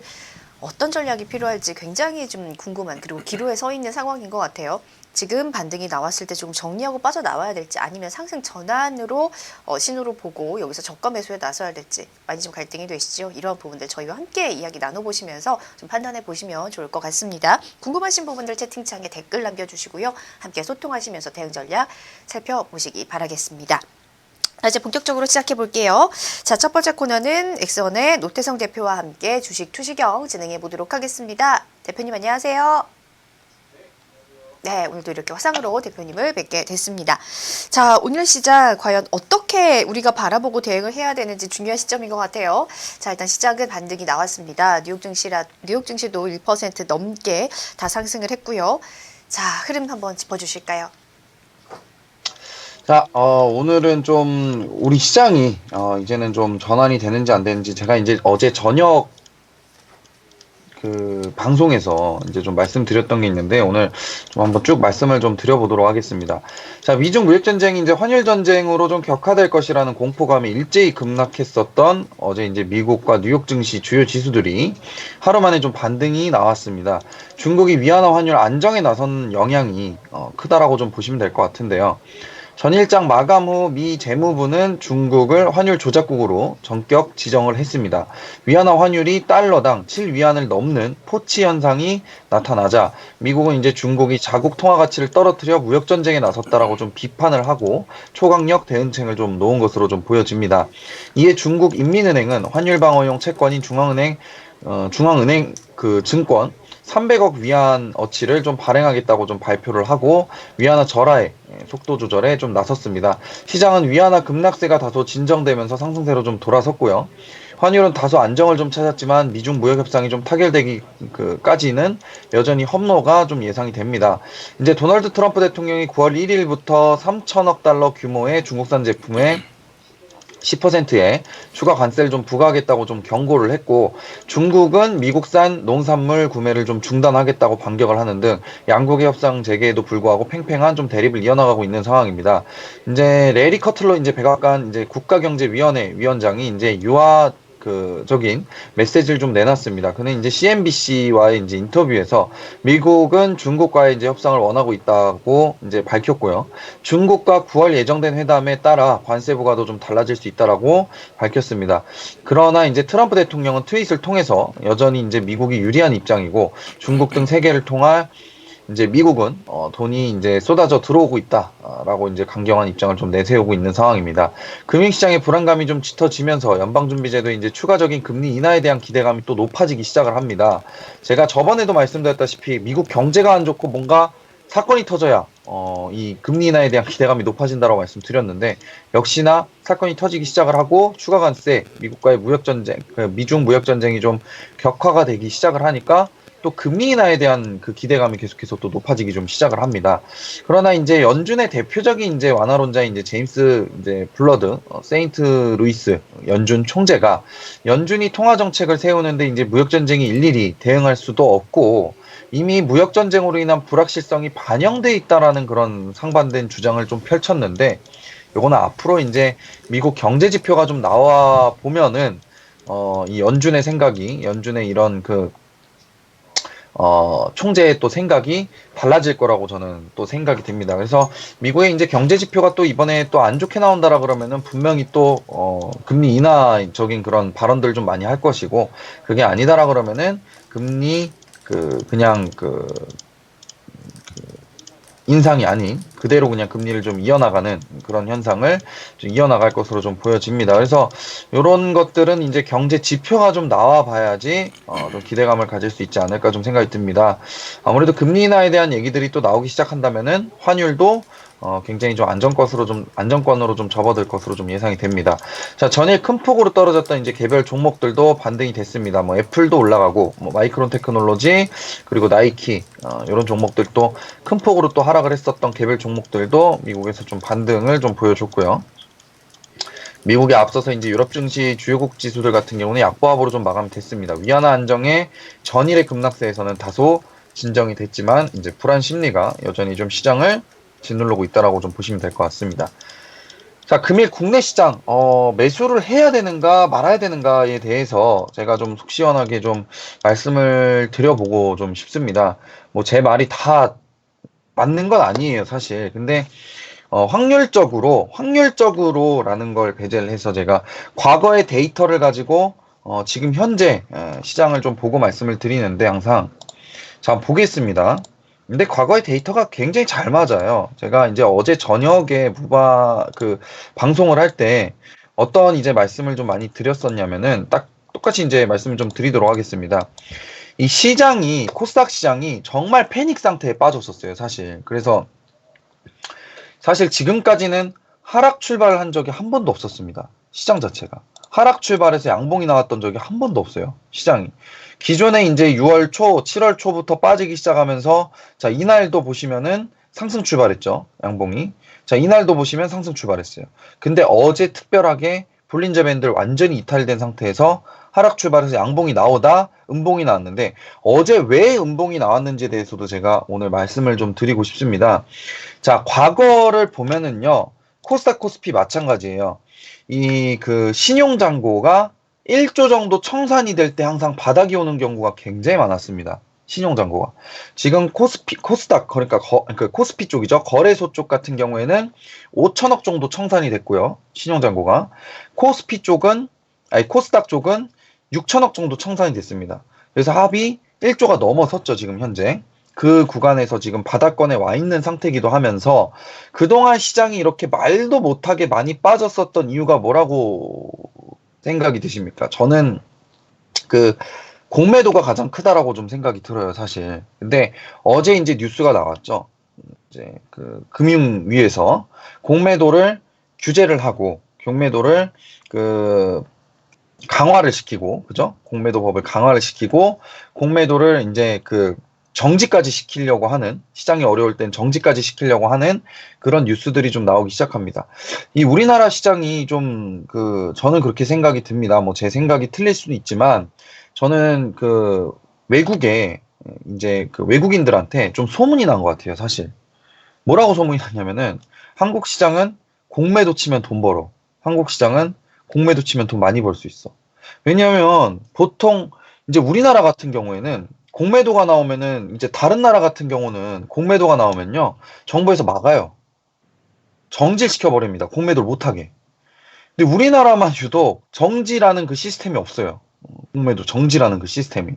어떤 전략이 필요할지 굉장히 좀 궁금한 그리고 기로에 서 있는 상황인 것 같아요. 지금 반등이 나왔을 때 조금 정리하고 빠져나와야 될지 아니면 상승 전환으로 신호로 보고 여기서 저가 매수에 나서야 될지 많이 좀 갈등이 되시죠. 이런 부분들 저희와 함께 이야기 나눠보시면서 좀 판단해 보시면 좋을 것 같습니다. 궁금하신 부분들 채팅창에 댓글 남겨주시고요. 함께 소통하시면서 대응 전략 살펴보시기 바라겠습니다. 자, 이제 본격적으로 시작해 볼게요. 자, 첫 번째 코너는 엑스원의 노태성 대표와 함께 주식 투시경 진행해 보도록 하겠습니다. 대표님 안녕하세요. 네, 오늘도 이렇게 화상으로 대표님을 뵙게 됐습니다. 자, 오늘 시장 과연 어떻게 우리가 바라보고 대응을 해야 되는지 중요한 시점인 것 같아요. 자, 일단 시장은 반등이 나왔습니다. 뉴욕 증시도 1% 넘게 다 상승을 했고요. 자, 흐름 한번 짚어주실까요?
자, 오늘은 좀 우리 시장이 이제는 좀 전환이 되는지 안 되는지 제가 이제 어제 저녁 그 방송에서 이제 좀 말씀드렸던 게 있는데 오늘 좀 한번 쭉 말씀을 좀 드려보도록 하겠습니다. 자, 미중 무역 전쟁이 이제 환율 전쟁으로 좀 격화될 것이라는 공포감이 일제히 급락했었던 어제 이제 미국과 뉴욕 증시 주요 지수들이 하루 만에 좀 반등이 나왔습니다. 중국이 위안화 환율 안정에 나선 영향이 크다라고 좀 보시면 될 것 같은데요. 전일장 마감 후 미 재무부는 중국을 환율 조작국으로 전격 지정을 했습니다. 위안화 환율이 달러당 7위안을 넘는 포치 현상이 나타나자 미국은 이제 중국이 자국 통화 가치를 떨어뜨려 무역 전쟁에 나섰다라고 좀 비판을 하고 초강력 대응책을 좀 놓은 것으로 좀 보여집니다. 이에 중국 인민은행은 환율 방어용 채권인 중앙은행 그 증권 300억 위안 어치를 좀 발행하겠다고 좀 발표를 하고 위안화 절하에 속도 조절에 좀 나섰습니다. 시장은 위안화 급락세가 다소 진정되면서 상승세로 좀 돌아섰고요. 환율은 다소 안정을 좀 찾았지만 미중 무역 협상이 좀 타결되기까지는 여전히 험로가 좀 예상이 됩니다. 이제 도널드 트럼프 대통령이 9월 1일부터 3천억 달러 규모의 중국산 제품에 10%의 추가 관세를 좀 부과하겠다고 좀 경고를 했고 중국은 미국산 농산물 구매를 좀 중단하겠다고 반격을 하는 등 양국의 협상 재개에도 불구하고 팽팽한 좀 대립을 이어나가고 있는 상황입니다. 이제 레리 커틀러 이제 백악관 이제 국가경제위원회 위원장이 이제 적인 메시지를 좀 내놨습니다. 그는 이제 CNBC와의 이제 인터뷰에서 미국은 중국과의 이제 협상을 원하고 있다고 이제 밝혔고요. 중국과 9월 예정된 회담에 따라 관세 부과도 좀 달라질 수 있다라고 밝혔습니다. 그러나 이제 트럼프 대통령은 트윗을 통해서 여전히 이제 미국이 유리한 입장이고 중국 등 세계를 통할 이제 미국은 돈이 이제 쏟아져 들어오고 있다라고 이제 강경한 입장을 좀 내세우고 있는 상황입니다. 금융시장의 불안감이 좀 짙어지면서 연방준비제도의 이제 추가적인 금리 인하에 대한 기대감이 또 높아지기 시작을 합니다. 제가 저번에도 말씀드렸다시피 미국 경제가 안 좋고 뭔가 사건이 터져야 이 금리 인하에 대한 기대감이 높아진다고 말씀드렸는데 역시나 사건이 터지기 시작을 하고 추가 관세, 미국과의 무역 전쟁, 미중 무역 전쟁이 좀 격화가 되기 시작을 하니까 또 금리 인하에 대한 그 기대감이 계속해서 또 높아지기 좀 시작을 합니다. 그러나 이제 연준의 대표적인 이제 완화론자인 이제 제임스 이제 블러드 세인트 루이스 연준 총재가 연준이 통화 정책을 세우는데 이제 무역 전쟁이 일일이 대응할 수도 없고 이미 무역 전쟁으로 인한 불확실성이 반영돼 있다라는 그런 상반된 주장을 좀 펼쳤는데 요거는 앞으로 이제 미국 경제 지표가 좀 나와 보면은 이 연준의 이런 총재의 또 생각이 달라질 거라고 저는 또 생각이 됩니다. 그래서 미국의 이제 경제 지표가 또 이번에 또 안 좋게 나온다라 그러면은 분명히 또 금리 인하적인 그런 발언들 좀 많이 할 것이고 그게 아니다라 그러면은 금리 인상이 아닌 그대로 그냥 금리를 좀 이어나가는 그런 현상을 좀 이어나갈 것으로 좀 보여집니다. 그래서 이런 것들은 이제 경제 지표가 좀 나와 봐야지 좀 기대감을 가질 수 있지 않을까 좀 생각이 듭니다. 아무래도 금리 인하에 대한 얘기들이 또 나오기 시작한다면은 환율도 굉장히 좀 안정권으로 좀 접어들 것으로 좀 예상이 됩니다. 자, 전일 큰 폭으로 떨어졌던 이제 개별 종목들도 반등이 됐습니다. 뭐 애플도 올라가고, 뭐 마이크론 테크놀로지, 그리고 나이키, 이런 종목들도 큰 폭으로 또 하락을 했었던 개별 종목들도 미국에서 좀 반등을 좀 보여줬고요. 미국에 앞서서 이제 유럽 증시 주요국 지수들 같은 경우는 약보합으로 좀 마감됐습니다. 위안화 안정에 전일의 급락세에서는 다소 진정이 됐지만 이제 불안 심리가 여전히 좀 시장을 짓누르고 있다라고 좀 보시면 될 것 같습니다. 자, 금일 국내 시장 매수를 해야 되는가 말아야 되는가에 대해서 제가 좀 속 시원하게 좀 말씀을 드려보고 좀 싶습니다. 뭐 제 말이 다 맞는 건 아니에요, 사실. 근데 확률적으로라는 걸 배제를 해서 제가 과거의 데이터를 가지고 지금 현재 시장을 좀 보고 말씀을 드리는데 항상 자, 보겠습니다. 근데 과거의 데이터가 굉장히 잘 맞아요. 제가 이제 어제 저녁에 방송을 할 때 어떤 이제 말씀을 좀 많이 드렸었냐면은 딱 똑같이 이제 말씀을 좀 드리도록 하겠습니다. 이 시장이, 코스닥 시장이 정말 패닉 상태에 빠졌었어요, 사실. 그래서 사실 지금까지는 하락 출발을 한 적이 한 번도 없었습니다. 시장 자체가. 하락 출발해서 양봉이 나왔던 적이 한 번도 없어요. 시장이. 기존에 이제 6월 초, 7월 초부터 빠지기 시작하면서 자, 이날도 보시면은 상승 출발했죠. 양봉이. 자, 이날도 보시면 상승 출발했어요. 근데 어제 특별하게 볼린저 밴드를 완전히 이탈된 상태에서 하락 출발해서 양봉이 나오다 음봉이 나왔는데 어제 왜 음봉이 나왔는지에 대해서도 제가 오늘 말씀을 좀 드리고 싶습니다. 자, 과거를 보면은요. 코스닥 코스피 마찬가지예요. 신용잔고가 1조 정도 청산이 될 때 항상 바닥이 오는 경우가 굉장히 많았습니다. 신용잔고가. 지금 코스닥, 그러니까 코스피 쪽이죠. 거래소 쪽 같은 경우에는 5천억 정도 청산이 됐고요. 신용잔고가. 코스닥 쪽은 6천억 정도 청산이 됐습니다. 그래서 합이 1조가 넘어섰죠, 지금 현재. 그 구간에서 지금 바닥권에 와 있는 상태이기도 하면서 그동안 시장이 이렇게 말도 못하게 많이 빠졌었던 이유가 뭐라고 생각이 드십니까? 저는 공매도가 가장 크다라고 좀 생각이 들어요, 사실. 근데 어제 이제 뉴스가 나왔죠. 이제 금융위에서 공매도를 규제를 하고 공매도를 강화를 시키고, 그죠? 공매도법을 강화를 시키고 공매도를 이제 정지까지 시키려고 하는, 시장이 어려울 땐 정지까지 시키려고 하는 그런 뉴스들이 좀 나오기 시작합니다. 이 우리나라 시장이 좀 저는 그렇게 생각이 듭니다. 뭐 제 생각이 틀릴 수도 있지만 저는 외국에 이제 외국인들한테 좀 소문이 난 것 같아요, 사실. 뭐라고 소문이 났냐면은 한국 시장은 공매도 치면 돈 벌어. 한국 시장은 공매도 치면 돈 많이 벌 수 있어. 왜냐하면 보통 이제 우리나라 같은 경우에는 공매도가 나오면은 이제 다른 나라 같은 경우는 공매도가 나오면요 정부에서 막아요. 정지시켜버립니다. 공매도를 못하게. 근데 우리나라만 유독 정지라는 그 시스템이 없어요. 공매도 정지라는 그 시스템이.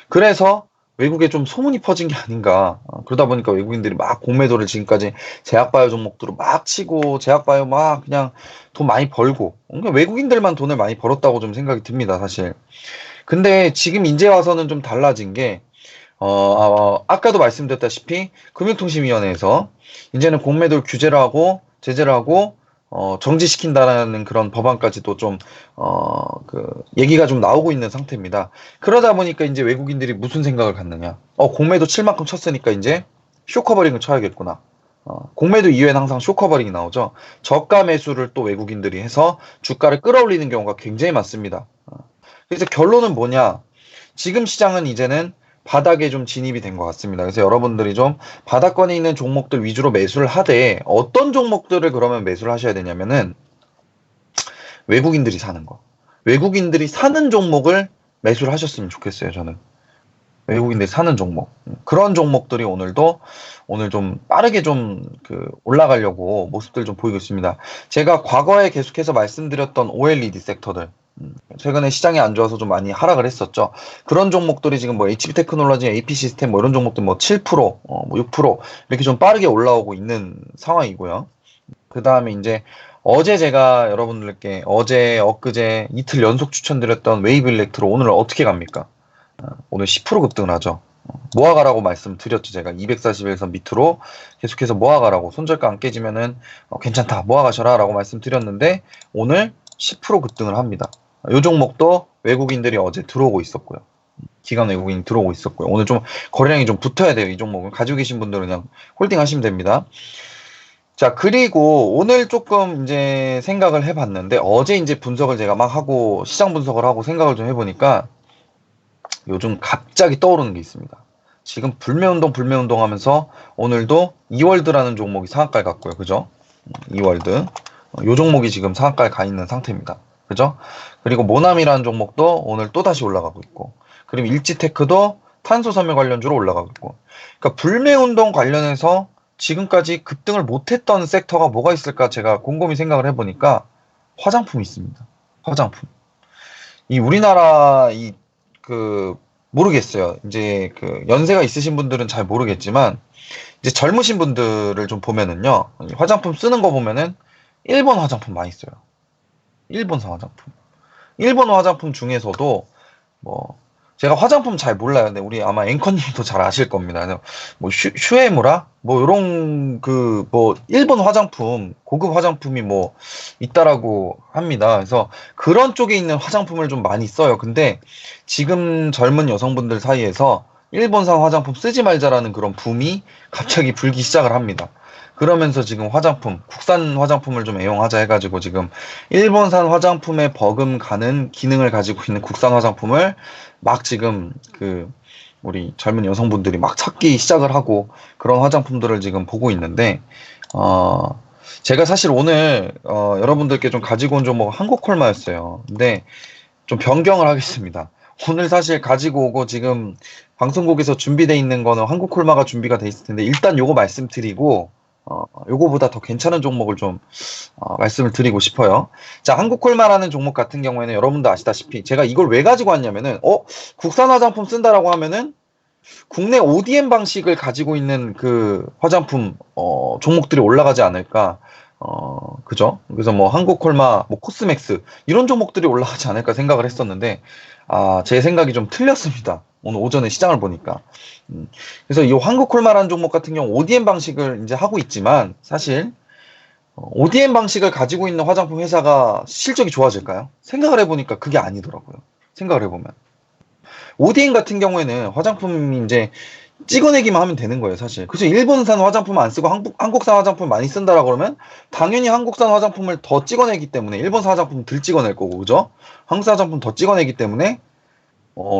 그래서 외국에 좀 소문이 퍼진 게 아닌가. 그러다 보니까 외국인들이 막 공매도를 지금까지 제약바이오 종목들로 막 치고 제약바이오 막 그냥 돈 많이 벌고, 그러니까 외국인들만 돈을 많이 벌었다고 좀 생각이 듭니다, 사실. 근데 지금 이제 와서는 좀 달라진 게 아까도 말씀드렸다시피 금융통신위원회에서 이제는 공매도를 규제를 하고 제재를 하고 정지시킨다라는 그런 법안까지도 좀 얘기가 좀 나오고 있는 상태입니다. 그러다 보니까 이제 외국인들이 무슨 생각을 갖느냐? 공매도 칠 만큼 쳤으니까 이제 쇼커버링을 쳐야겠구나. 공매도 이후에는 항상 쇼커버링이 나오죠. 저가 매수를 또 외국인들이 해서 주가를 끌어올리는 경우가 굉장히 많습니다. 그래서 결론은 뭐냐? 지금 시장은 이제는 바닥에 좀 진입이 된 것 같습니다. 그래서 여러분들이 좀 바닥권에 있는 종목들 위주로 매수를 하되 어떤 종목들을 그러면 매수를 하셔야 되냐면은 외국인들이 사는 거. 외국인들이 사는 종목을 매수를 하셨으면 좋겠어요, 저는. 외국인들이 사는 종목. 그런 종목들이 오늘 좀 빠르게 좀 올라가려고 모습들 좀 보이고 있습니다. 제가 과거에 계속해서 말씀드렸던 OLED 섹터들. 최근에 시장이 안 좋아서 좀 많이 하락을 했었죠. 그런 종목들이 지금 뭐 HP 테크놀로지, AP 시스템 뭐 이런 종목들 뭐 7%, 뭐 6% 이렇게 좀 빠르게 올라오고 있는 상황이고요. 그 다음에 이제 어제 제가 여러분들께 엊그제 이틀 연속 추천드렸던 웨이브 일렉트로 오늘 어떻게 갑니까? 오늘 10% 급등을 하죠. 모아가라고 말씀드렸죠. 제가 241선 밑으로 계속해서 모아가라고, 손절가 안 깨지면은 괜찮다, 모아가셔라 라고 말씀드렸는데 오늘 10% 급등을 합니다. 이 종목도 외국인들이 어제 들어오고 있었고요. 기관 외국인이 들어오고 있었고요. 오늘 좀 거래량이 좀 붙어야 돼요. 이 종목은 가지고 계신 분들은 그냥 홀딩 하시면 됩니다. 자, 그리고 오늘 조금 이제 생각을 해봤는데, 어제 이제 분석을 제가 막 하고, 시장 분석을 하고 생각을 좀 해보니까, 요즘 갑자기 떠오르는 게 있습니다. 지금 불매운동 하면서, 오늘도 이월드라는 종목이 상한가에 갔고요. 그죠? 이월드. 요 종목이 지금 상한가에 가 있는 상태입니다. 그죠? 그리고 모남이라는 종목도 오늘 또다시 올라가고 있고, 그리고 일지테크도 탄소 섬유 관련주로 올라가고 있고, 그러니까 불매운동 관련해서 지금까지 급등을 못했던 섹터가 뭐가 있을까 제가 곰곰이 생각을 해보니까 화장품이 있습니다. 화장품. 이 우리나라 모르겠어요. 이제 연세가 있으신 분들은 잘 모르겠지만 이제 젊으신 분들을 좀 보면은요, 화장품 쓰는 거 보면은 일본 화장품 많이 써요. 일본산 화장품. 일본 화장품 중에서도 제가 화장품 잘 몰라요. 근데 우리 아마 앵커님도 잘 아실 겁니다. 슈에무라? 요런 일본 화장품, 고급 화장품이 있다라고 합니다. 그래서 그런 쪽에 있는 화장품을 좀 많이 써요. 근데 지금 젊은 여성분들 사이에서 일본산 화장품 쓰지 말자라는 그런 붐이 갑자기 불기 시작을 합니다. 그러면서 지금 국산 화장품을 좀 애용하자 해가지고 지금 일본산 화장품에 버금가는 기능을 가지고 있는 국산 화장품을 막 지금 우리 젊은 여성분들이 막 찾기 시작을 하고 그런 화장품들을 지금 보고 있는데, 제가 사실 오늘 여러분들께 좀 가지고 온 종목은 한국콜마였어요. 근데 좀 변경을 하겠습니다. 오늘 사실 가지고 오고 지금 방송국에서 준비되어 있는 거는 한국콜마가 준비가 돼 있을 텐데, 일단 요거 말씀드리고 요거보다 더 괜찮은 종목을 좀 말씀을 드리고 싶어요. 자, 한국콜마라는 종목 같은 경우에는 여러분도 아시다시피 제가 이걸 왜 가지고 왔냐면은 국산 화장품 쓴다라고 하면은 국내 ODM 방식을 가지고 있는 화장품 종목들이 올라가지 않을까. 그죠? 그래서 한국콜마, 코스맥스 이런 종목들이 올라가지 않을까 생각을 했었는데, 제 생각이 좀 틀렸습니다. 오늘 오전에 시장을 보니까. 그래서 이 한국콜마라는 종목 같은 경우 ODM 방식을 이제 하고 있지만, 사실 ODM 방식을 가지고 있는 화장품 회사가 실적이 좋아질까요? 생각을 해보니까 그게 아니더라고요. 생각을 해보면 ODM 같은 경우에는 화장품이 이제 찍어내기만 하면 되는 거예요, 사실. 그래서 일본산 화장품 안 쓰고 한국산 화장품 많이 쓴다라고 그러면 당연히 한국산 화장품을 더 찍어내기 때문에 일본산 화장품 덜 찍어낼 거고, 그죠? 한국산 화장품 더 찍어내기 때문에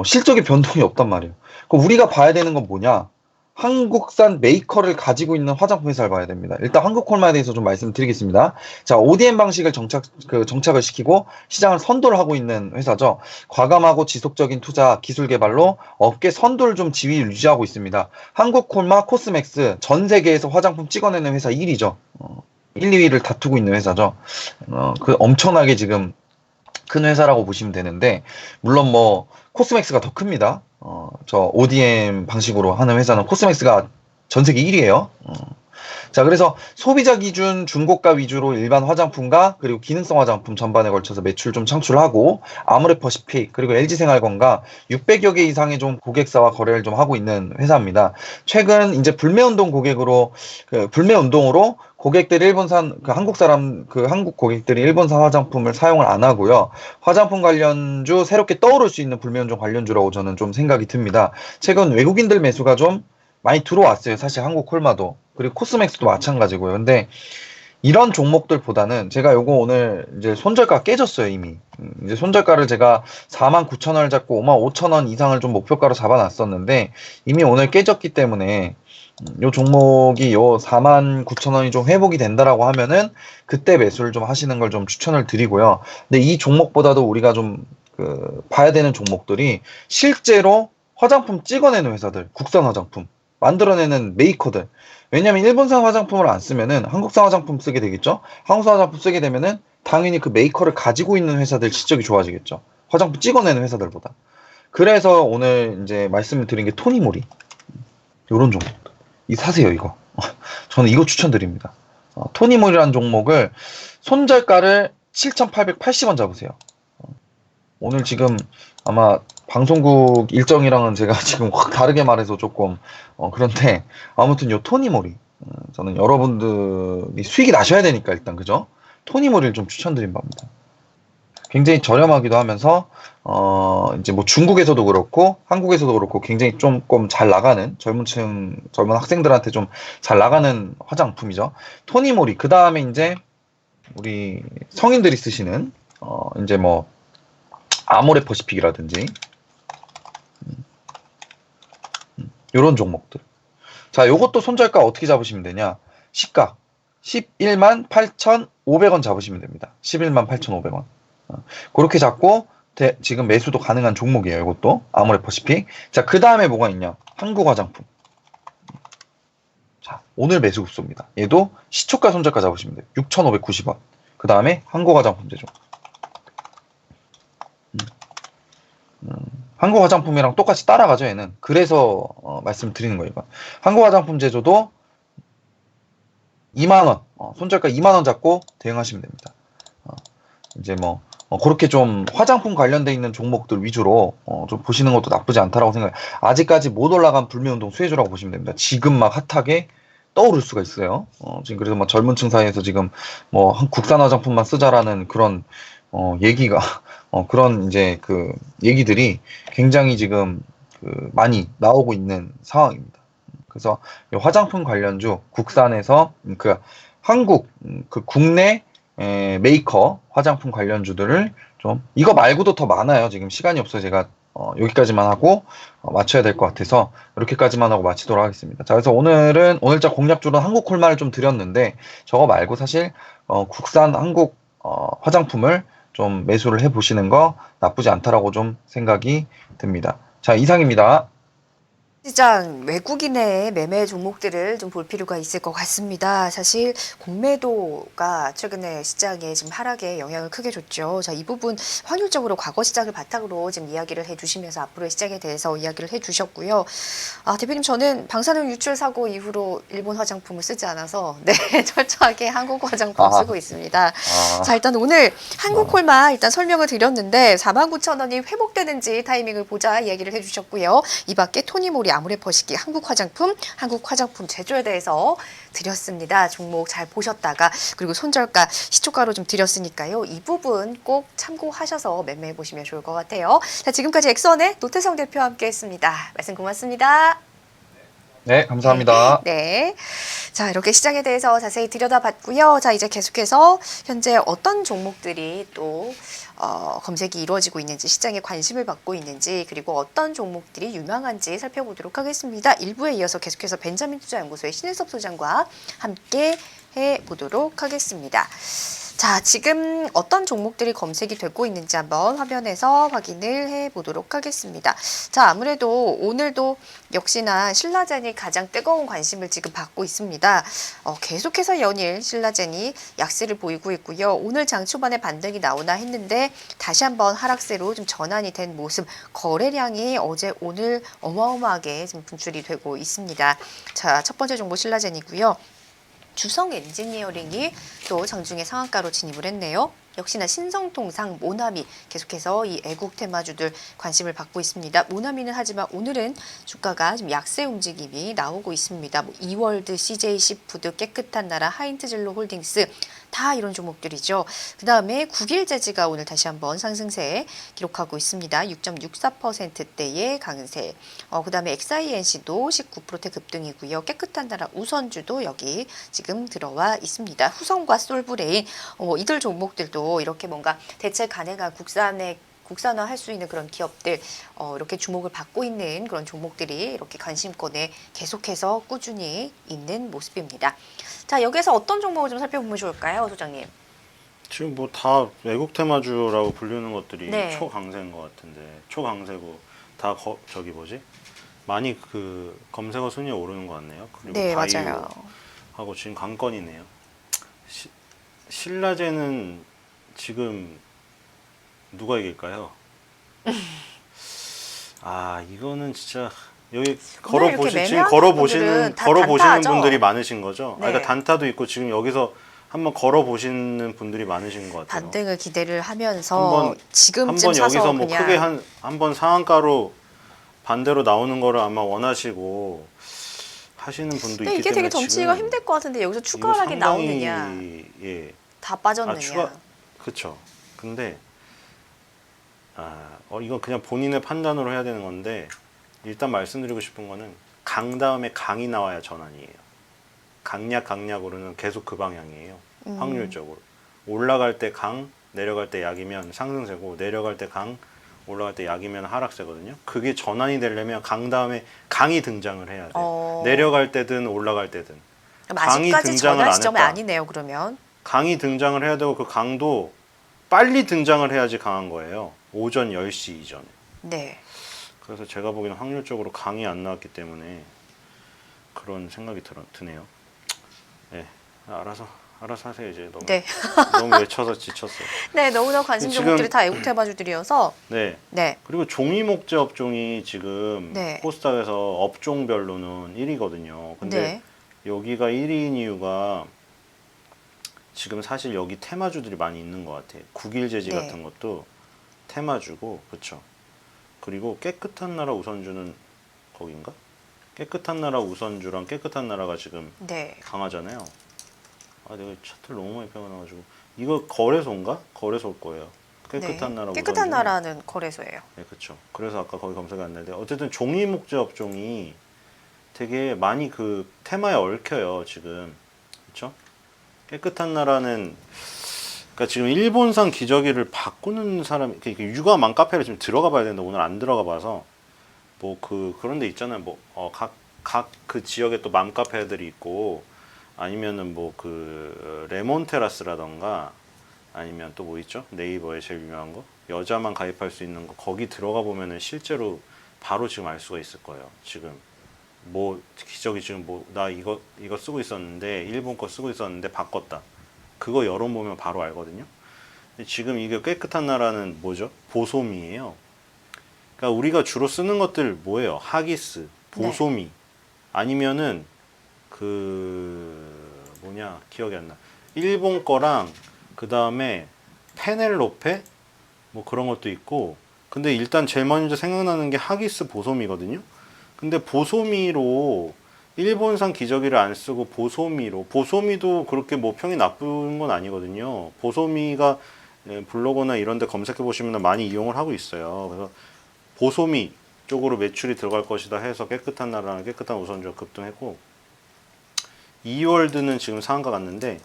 실적의 변동이 없단 말이에요. 그럼 우리가 봐야 되는 건 뭐냐? 한국산 메이커를 가지고 있는 화장품 회사를 봐야 됩니다. 일단 한국콜마에 대해서 좀 말씀드리겠습니다. 자, ODM 방식을 정착을 시키고 시장을 선도를 하고 있는 회사죠. 과감하고 지속적인 투자, 기술 개발로 업계 선도를 좀 지위를 유지하고 있습니다. 한국콜마, 코스맥스 전 세계에서 화장품 찍어내는 회사 1위죠. 1, 2위를 다투고 있는 회사죠. 엄청나게 지금 큰 회사라고 보시면 되는데, 물론 코스맥스가 더 큽니다. 저 ODM 방식으로 하는 회사는 코스맥스가 전 세계 1위예요. 자, 그래서 소비자 기준 중고가 위주로 일반 화장품과 그리고 기능성 화장품 전반에 걸쳐서 매출 좀 창출하고, 아모레퍼시픽 그리고 LG생활건강 600여 개 이상의 좀 고객사와 거래를 좀 하고 있는 회사입니다. 최근 이제 불매운동으로 고객들이 일본산, 한국 고객들이 일본산 화장품을 사용을 안 하고요. 화장품 관련주, 새롭게 떠오를 수 있는 불매운동 관련주라고 저는 좀 생각이 듭니다. 최근 외국인들 매수가 좀 많이 들어왔어요. 사실 한국콜마도. 그리고 코스맥스도 마찬가지고요. 근데 이런 종목들보다는 제가 요거 오늘 이제 손절가 깨졌어요, 이미. 이제 손절가를 제가 49,000원을 잡고 55,000원 이상을 좀 목표가로 잡아놨었는데, 이미 오늘 깨졌기 때문에 요 종목이 요 49,000원이 좀 회복이 된다라고 하면은 그때 매수를 좀 하시는 걸 좀 추천을 드리고요. 근데 이 종목보다도 우리가 좀 봐야 되는 종목들이 실제로 화장품 찍어내는 회사들, 국산 화장품 만들어내는 메이커들. 왜냐면 일본산 화장품을 안 쓰면은 한국산 화장품 쓰게 되겠죠. 한국산 화장품 쓰게 되면은 당연히 그 메이커를 가지고 있는 회사들 실적이 좋아지겠죠. 화장품 찍어내는 회사들보다. 그래서 오늘 이제 말씀을 드린 게 토니모리. 요런 종목. 사세요, 이거. 저는 이거 추천드립니다. 토니모리라는 종목을 손절가를 7,880원 잡으세요. 오늘 지금 아마 방송국 일정이랑은 제가 지금 확 다르게 말해서 조금 그런데 아무튼 요 토니모리 저는 여러분들이 수익이 나셔야 되니까 일단 그죠? 토니모리를 좀 추천드린 바입니다. 굉장히 저렴하기도 하면서 이제 뭐 중국에서도 그렇고 한국에서도 그렇고 굉장히 조금 잘 나가는 젊은 학생들한테 좀 잘 나가는 화장품이죠. 토니모리 그 다음에 이제 우리 성인들이 쓰시는 이제 뭐 아모레 퍼시픽이라든지 이런 종목들. 자, 요것도 손절가 어떻게 잡으시면 되냐? 시가 11만 8,500원 잡으시면 됩니다. 11만 8,500원. 그렇게 잡고 지금 매수도 가능한 종목이에요. 이것도 아모레 퍼시픽. 자, 그 다음에 뭐가 있냐? 한국화장품. 자, 오늘 매수 급소입니다. 얘도 시초가 손절가 잡으시면 돼요. 6,590원. 그 다음에 한국화장품 제조. 한국화장품이랑 똑같이 따라가죠, 얘는. 그래서 말씀드리는 거예요. 한국화장품 제조도 2만원, 손절가 2만원 잡고 대응하시면 됩니다. 이제 뭐 그렇게 좀 화장품 관련돼 있는 종목들 위주로 좀 보시는 것도 나쁘지 않다라고 생각해요. 아직까지 못 올라간 불매운동 수혜주라고 보시면 됩니다. 지금 막 핫하게 떠오를 수가 있어요. 지금 그래서 뭐 젊은 층 사이에서 지금 뭐 국산 화장품만 쓰자라는 그런 얘기가 그런 이제 그 얘기들이 굉장히 지금 그 많이 나오고 있는 상황입니다. 그래서 화장품 관련주 국산에서 그 한국 그 국내 메이커 화장품 관련주들을 좀 이거 말고도 더 많아요. 지금 시간이 없어서 제가 여기까지만 하고 마쳐야 될 것 같아서 이렇게까지만 하고 마치도록 하겠습니다. 자, 그래서 오늘자 공략주는 한국 콜마를 좀 드렸는데 저거 말고 사실 국산 한국 화장품을 좀 매수를 해 보시는 거 나쁘지 않다라고 좀 생각이 듭니다. 자, 이상입니다.
시장 외국인의 매매 종목들을 좀 볼 필요가 있을 것 같습니다. 사실 공매도가 최근에 시장에 지금 하락에 영향을 크게 줬죠. 자, 이 부분 확률적으로 과거 시장을 바탕으로 지금 이야기를 해주시면서 앞으로의 시장에 대해서 이야기를 해주셨고요. 아, 대표님 저는 방사능 유출 사고 이후로 일본 화장품을 쓰지 않아서 네 철저하게 한국 화장품 쓰고 있습니다. 자, 일단 오늘 한국콜마 일단 설명을 드렸는데 49,000원이 회복되는지 타이밍을 보자 이야기를 해주셨고요. 이 밖에 토니모리 아모레 퍼시픽 한국 화장품 제조에 대해서 드렸습니다. 종목 잘 보셨다가 그리고 손절가 시초가로 좀 드렸으니까요. 이 부분 꼭 참고하셔서 매매해 보시면 좋을 것 같아요. 자, 지금까지 엑선의 노태성 대표와 함께했습니다. 말씀 고맙습니다.
네, 감사합니다.
네. 자, 이렇게 시장에 대해서 자세히 들여다봤고요. 자, 이제 계속해서 현재 어떤 종목들이 또 검색이 이루어지고 있는지, 시장에 관심을 받고 있는지, 그리고 어떤 종목들이 유망한지 살펴보도록 하겠습니다. 1부에 이어서 계속해서 벤자민 투자연구소의 신일섭 소장과 함께 해보도록 하겠습니다. 자, 지금 어떤 종목들이 검색이 되고 있는지 한번 화면에서 확인을 해보도록 하겠습니다. 자, 아무래도 오늘도 역시나 신라젠이 가장 뜨거운 관심을 지금 받고 있습니다. 계속해서 연일 신라젠이 약세를 보이고 있고요. 오늘 장 초반에 반등이 나오나 했는데 다시 한번 하락세로 좀 전환이 된 모습, 거래량이 어제 오늘 어마어마하게 지금 분출이 되고 있습니다. 자, 첫 번째 종목 신라젠이고요. 주성 엔지니어링이 또 장중에 상한가로 진입을 했네요. 역시나 신성통상, 모나미 계속해서 이 애국 테마주들 관심을 받고 있습니다. 모나미는 하지만 오늘은 주가가 좀 약세 움직임이 나오고 있습니다. 뭐 이월드, CJ시푸드, 깨끗한 나라, 하인트진로 홀딩스 다 이런 종목들이죠. 그 다음에 국일재지가 오늘 다시 한번 상승세 기록하고 있습니다. 6.64%대의 강세. 그 다음에 XINC도 19%대 급등이고요. 깨끗한 나라 우선주도 여기 지금 들어와 있습니다. 후성과 솔브레인 이들 종목들도 이렇게 뭔가 대체 가능한 국산화할 수 있는 그런 기업들 이렇게 주목을 받고 있는 그런 종목들이 이렇게 관심권에 계속해서 꾸준히 있는 모습입니다. 자, 여기서 어떤 종목을 좀 살펴보면 좋을까요, 소장님?
지금 뭐 다 외국 테마주라고 불리는 것들이
네.
초강세인 것 같은데 초강세고 다 저기 뭐지? 많이 그 검색어 순위에 오르는 것 같네요. 그리고
네, 맞아요.
하고 지금 강건이네요. 신라젠은 지금 누가 이길까요? 이거는 진짜 여기
지금 걸어보시는
걸어보시는
분들은 다 단타죠?
분들이 많으신 거죠.
네.
그러니까 단타도 있고 지금 여기서 한번 걸어 보시는 분들이 많으신 것 같아요.
반등을 기대를 하면서
한번
지금쯤
여기서
사서
뭐
그냥
크게 한번 상한가로 반대로 나오는 거를 아마 원하시고 하시는 분도
근데
있기
이게
때문에
되게 덩치가
지금
힘들 것 같은데 여기서
이거
추가하게
상당히,
나오느냐
예.
다 빠졌느냐.
그쵸. 근데 이건 그냥 본인의 판단으로 해야 되는 건데 일단 말씀드리고 싶은 거는 강 다음에 강이 나와야 전환이에요. 강약으로는 계속 그 방향이에요. 확률적으로. 올라갈 때 강, 내려갈 때 약이면 상승세고 내려갈 때 강, 올라갈 때 약이면 하락세거든요. 그게 전환이 되려면 강 다음에 강이 등장을 해야 돼요. 내려갈 때든 올라갈 때든.
그럼
강이
아직까지
등장을
전환
안
시점이
했다.
아니네요. 그러면
강이 등장을 해야 되고 그 강도 빨리 등장을 해야지 강한 거예요. 오전 10시 이전에.
네.
그래서 제가 보기에는 확률적으로 강이 안 나왔기 때문에 그런 생각이 드네요. 네, 알아서 하세요. 이제 너무
네.
너무 외쳐서 지쳤어요.
네, 너무나 관심
지금-
종목들이 다 애국 테마주들이어서
네.
네.
그리고 종이 목재 업종이 지금
네.
코스닥에서 업종별로는 1위거든요. 근데
네.
여기가 1위인 이유가 지금 사실 여기 테마주들이 많이 있는 것 같아요. 국일제지
네.
같은 것도 테마주고, 그렇죠. 그리고 깨끗한 나라 우선주는 거긴가? 깨끗한 나라 우선주랑 깨끗한 나라가 지금
네.
강하잖아요. 내가 차트를 너무 많이 빼놔가지고 이거 거래소인가? 거래소일 거예요. 깨끗한
네.
나라
깨끗한
우선주는.
나라는 거래소예요.
네, 그렇죠. 그래서 아까 거기 검색이 안 되는데 어쨌든 종이 목재 업종이 되게 많이 그 테마에 얽혀요 지금. 그렇죠? 깨끗한 나라는 그러니까 지금 일본산 기저귀를 바꾸는 사람, 육아 맘카페를 좀 들어가 봐야 되는데 오늘 안 들어가 봐서 뭐 그런 데 있잖아요. 뭐 각 그 지역에 또 맘카페들이 있고 아니면은 뭐 그 레몬테라스라던가 아니면 또 뭐 있죠? 네이버에 제일 유명한 거 여자만 가입할 수 있는 거 거기 들어가 보면은 실제로 바로 지금 알 수가 있을 거예요. 지금 뭐 기저귀 지금 뭐 나 이거 쓰고 있었는데 일본 거 쓰고 있었는데 바꿨다. 그거 열어보면 바로 알거든요. 근데 지금 이게 깨끗한 나라는 뭐죠? 보솜이에요. 그러니까 우리가 주로 쓰는 것들 뭐예요? 하기스, 보솜이 아니면은 기억이 안 나. 일본 거랑 그 다음에 페넬로페 뭐 그런 것도 있고. 근데 일단 제일 먼저 생각나는 게 하기스 보솜이거든요. 근데 보솜이로 일본산 기저귀를 안 쓰고 보솜이도 그렇게 뭐 평이 나쁜 건 아니거든요. 보솜이가 블로그나 이런 데 검색해 보시면 많이 이용을 하고 있어요. 그래서 보솜이 쪽으로 매출이 들어갈 것이다 해서 깨끗한 나라랑 깨끗한 우선주가 급등했고, 이월드는 지금 상한가 갔는데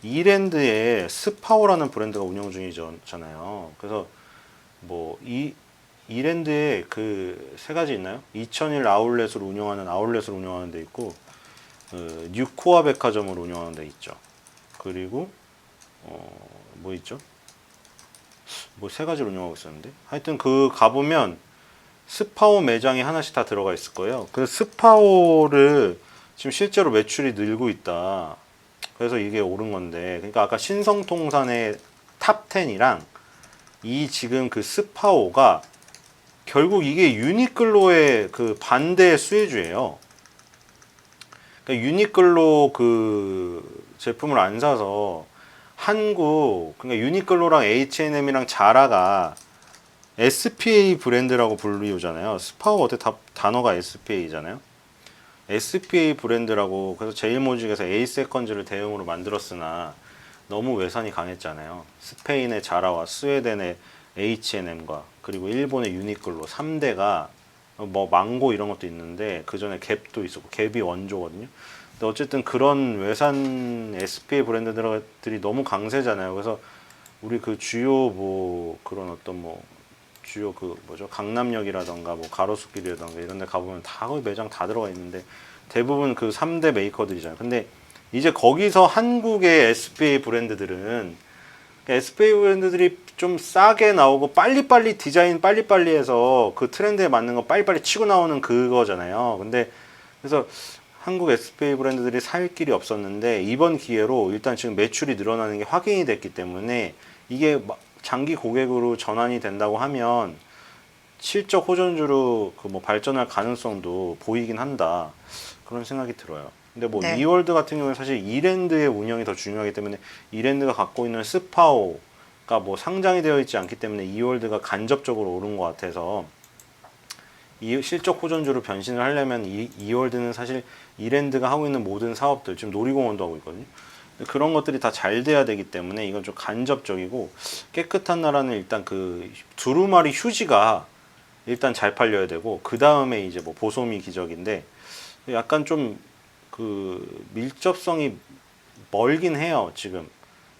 이랜드에 스파오라는 브랜드가 운영 중이잖아요. 그래서 뭐 이랜드에 그 세 가지 있나요? 2001 아울렛으로 운영하는 데 있고, 뉴코아 백화점으로 운영하는 데 있죠. 그리고 뭐 있죠? 뭐 세 가지를 운영하고 있었는데 하여튼 그 가보면 스파오 매장이 하나씩 다 들어가 있을 거예요. 그 스파오를 지금 실제로 매출이 늘고 있다. 그래서 이게 오른 건데, 그러니까 아까 신성통산의 탑10이랑 이 지금 그 스파오가 결국 이게 유니클로의 그 반대 수혜주예요. 그러니까 유니클로 그 제품을 안 사서 그러니까 유니클로랑 H&M이랑 자라가 SPA 브랜드라고 불리우잖아요. 스파오 어때 단어가 SPA잖아요. SPA 브랜드라고. 그래서 제일모직에서 에이세컨즈를 대응으로 만들었으나 너무 외산이 강했잖아요. 스페인의 자라와 스웨덴의 H&M과 그리고 일본의 유니클로 3대가 뭐 망고 이런 것도 있는데 그 전에 갭도 있었고, 갭이 원조거든요. 근데 어쨌든 그런 외산 SPA 브랜드들이 너무 강세잖아요. 그래서 우리 그 주요 뭐 그런 어떤 뭐 주요 그 뭐죠, 강남역이라던가 뭐 가로수길이라던가 이런 데 가보면 다 거의 매장 다 들어가 있는데 대부분 그 3대 메이커들이잖아요. 근데 이제 거기서 한국의 SPA 브랜드들은, SPA 브랜드들이 좀 싸게 나오고 빨리빨리 디자인 빨리빨리 해서 그 트렌드에 맞는 거 빨리빨리 치고 나오는 그거잖아요. 근데 그래서 한국 SPA 브랜드들이 살 길이 없었는데 이번 기회로 일단 지금 매출이 늘어나는 게 확인이 됐기 때문에 이게 장기 고객으로 전환이 된다고 하면 실적 호전주로 그 뭐 발전할 가능성도 보이긴 한다. 그런 생각이 들어요. 근데 뭐
네.
이월드 같은 경우는 사실 이랜드의 운영이 더 중요하기 때문에 이랜드가 갖고 있는 스파오가 뭐 상장이 되어 있지 않기 때문에 이월드가 간접적으로 오른 것 같아서 이 실적 호전주로 변신을 하려면 이월드는 사실 이랜드가 하고 있는 모든 사업들 지금 놀이공원도 하고 있거든요. 그런 것들이 다 잘 돼야 되기 때문에 이건 좀 간접적이고 깨끗한 나라는 일단 그 두루마리 휴지가 일단 잘 팔려야 되고 그 다음에 이제 뭐 보소미 기적인데 약간 좀 그 밀접성이 멀긴 해요 지금.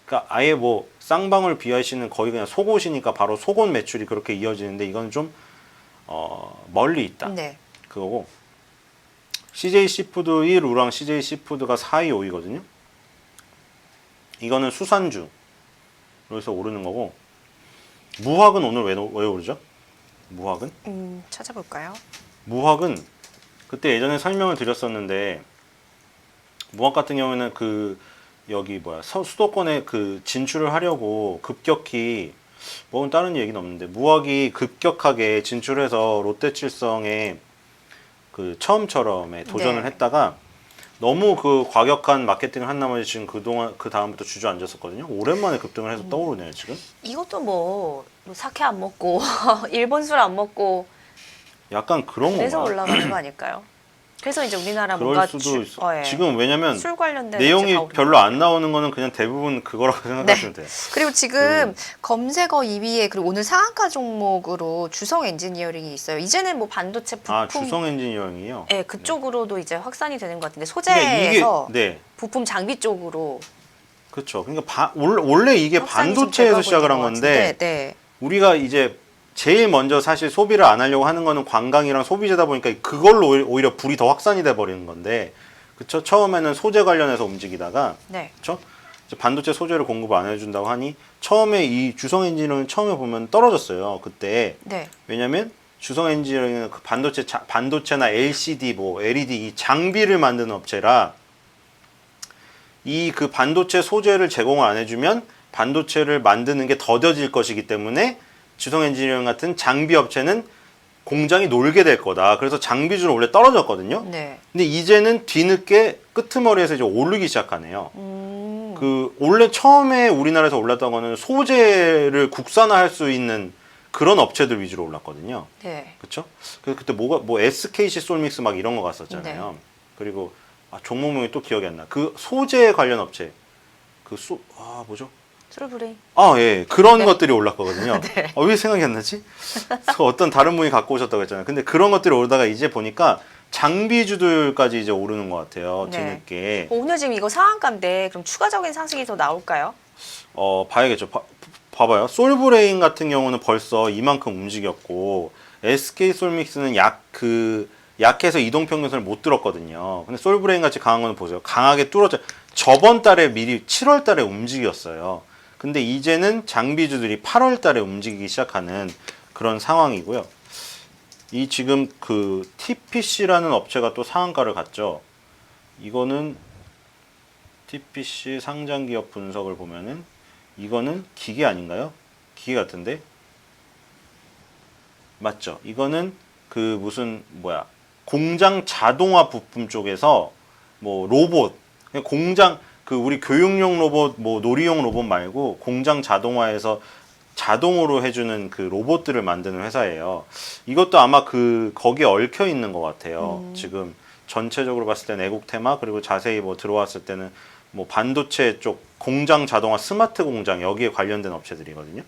그러니까 아예 뭐 쌍방울 BRC는 거의 그냥 속옷이니까 바로 속옷 매출이 그렇게 이어지는데 이건 좀 멀리 있다.
네.
그거고 CJ 시푸드 1우랑 CJ 시푸드가 4위, 5위거든요. 이거는 수산주 그래서 오르는 거고 무학은 오늘 왜 오르죠? 무학은?
찾아볼까요?
무학은 그때 예전에 설명을 드렸었는데 무학 같은 경우에는 그 여기 뭐야 수도권에 그 진출을 하려고 급격히 뭐 다른 얘기는 없는데 무학이 급격하게 진출해서 롯데칠성에 그 처음처럼에 도전을
네.
했다가 너무 그 과격한 마케팅을 한 나머지 지금 그동안 그 다음부터 주저앉았었거든요. 오랜만에 급등을 해서 떠오르네요 지금.
이것도 뭐 사케 안 먹고 일본 술 안 먹고
약간 그런
그래서
건가요?
올라가는 거 아닐까요? 그래서 이제 우리나라
그럴
뭔가
수도 있어.
예.
지금 왜냐면
술 관련된
내용이
업체 다 오르는
별로 안 나오는 거는 그냥 대부분 그거라고 생각하시면 돼요.
그리고 지금 검색어 2위에 그리고 오늘 상한가 종목으로 주성 엔지니어링이 있어요. 이제는 뭐 반도체 부품
아 주성 엔지니어링이요?
예, 그쪽으로도 이제 확산이 되는 것 같은데
그러니까
소재에서
네,
부품 장비 쪽으로
그렇죠. 그러니까 원래 이게
확산이 좀
반도체에서
돼가고
시작을
있는
한
것
건데
같은데, 네.
우리가 이제 제일 먼저 사실 소비를 안 하려고 하는 거는 관광이랑 소비재다 보니까 그걸로 오히려 불이 더 확산이 돼 버리는 건데, 그렇죠? 처음에는 소재 관련해서 움직이다가,
네.
그렇죠? 이제 반도체 소재를 공급을 안 해준다고 하니 처음에 이 주성 엔지니어링 처음에 보면 떨어졌어요. 그때
네.
왜냐면 주성 엔지니어링은 그 반도체나 LCD 뭐 LED 이 장비를 만드는 업체라 이 그 반도체 소재를 제공을 안 해주면 반도체를 만드는 게 더뎌질 것이기 때문에 주성 엔지니어링 같은 장비 업체는 공장이 놀게 될 거다. 그래서 장비주는 원래 떨어졌거든요.
네.
근데 이제는 뒤늦게 끄트머리에서 이제 오르기 시작하네요. 그 원래 처음에 우리나라에서 올랐던 거는 소재를 국산화할 수 있는 그런 업체들 위주로 올랐거든요.
네.
그렇죠? 그래서 그때 뭐 SKC 솔믹스 막 이런 거 갔었잖아요.
네.
그리고 종목명이 또 기억이 안 나. 그 소재 관련 업체 뭐죠?
솔브레인.
예. 그런
네.
것들이 올랐거든요.
네.
왜 생각이 안 나지? 어떤 다른 분이 갖고 오셨다고 했잖아요. 근데 그런 것들이 오르다가 이제 보니까 장비주들까지 이제 오르는 것 같아요.
네.
뒤늦게.
오늘 지금 이거 상한가인데 그럼 추가적인 상승이 더 나올까요?
봐야겠죠. 봐봐요. 솔브레인 같은 경우는 벌써 이만큼 움직였고 SK 솔믹스는 약해서 이동평균선을 못 뚫었거든요. 근데 솔브레인 같이 강한 거는 보세요. 강하게 뚫었죠. 저번 달에 미리 7월 달에 움직였어요. 근데 이제는 장비주들이 8월 달에 움직이기 시작하는 그런 상황이고요. 이 지금 그 TPC라는 업체가 또 상한가를 갔죠. 이거는 TPC 상장 기업 분석을 보면은 이거는 기계 아닌가요? 기계 같은데? 맞죠? 이거는 그 무슨 공장 자동화 부품 쪽에서 뭐 로봇, 공장 그 우리 교육용 로봇, 뭐 놀이용 로봇 말고 공장 자동화에서 자동으로 해주는 그 로봇들을 만드는 회사예요. 이것도 아마 거기에 얽혀 있는 것 같아요. 지금 전체적으로 봤을 때는 애국 테마 그리고 자세히 뭐 들어왔을 때는 뭐 반도체 쪽 공장 자동화 스마트 공장 여기에 관련된 업체들이거든요.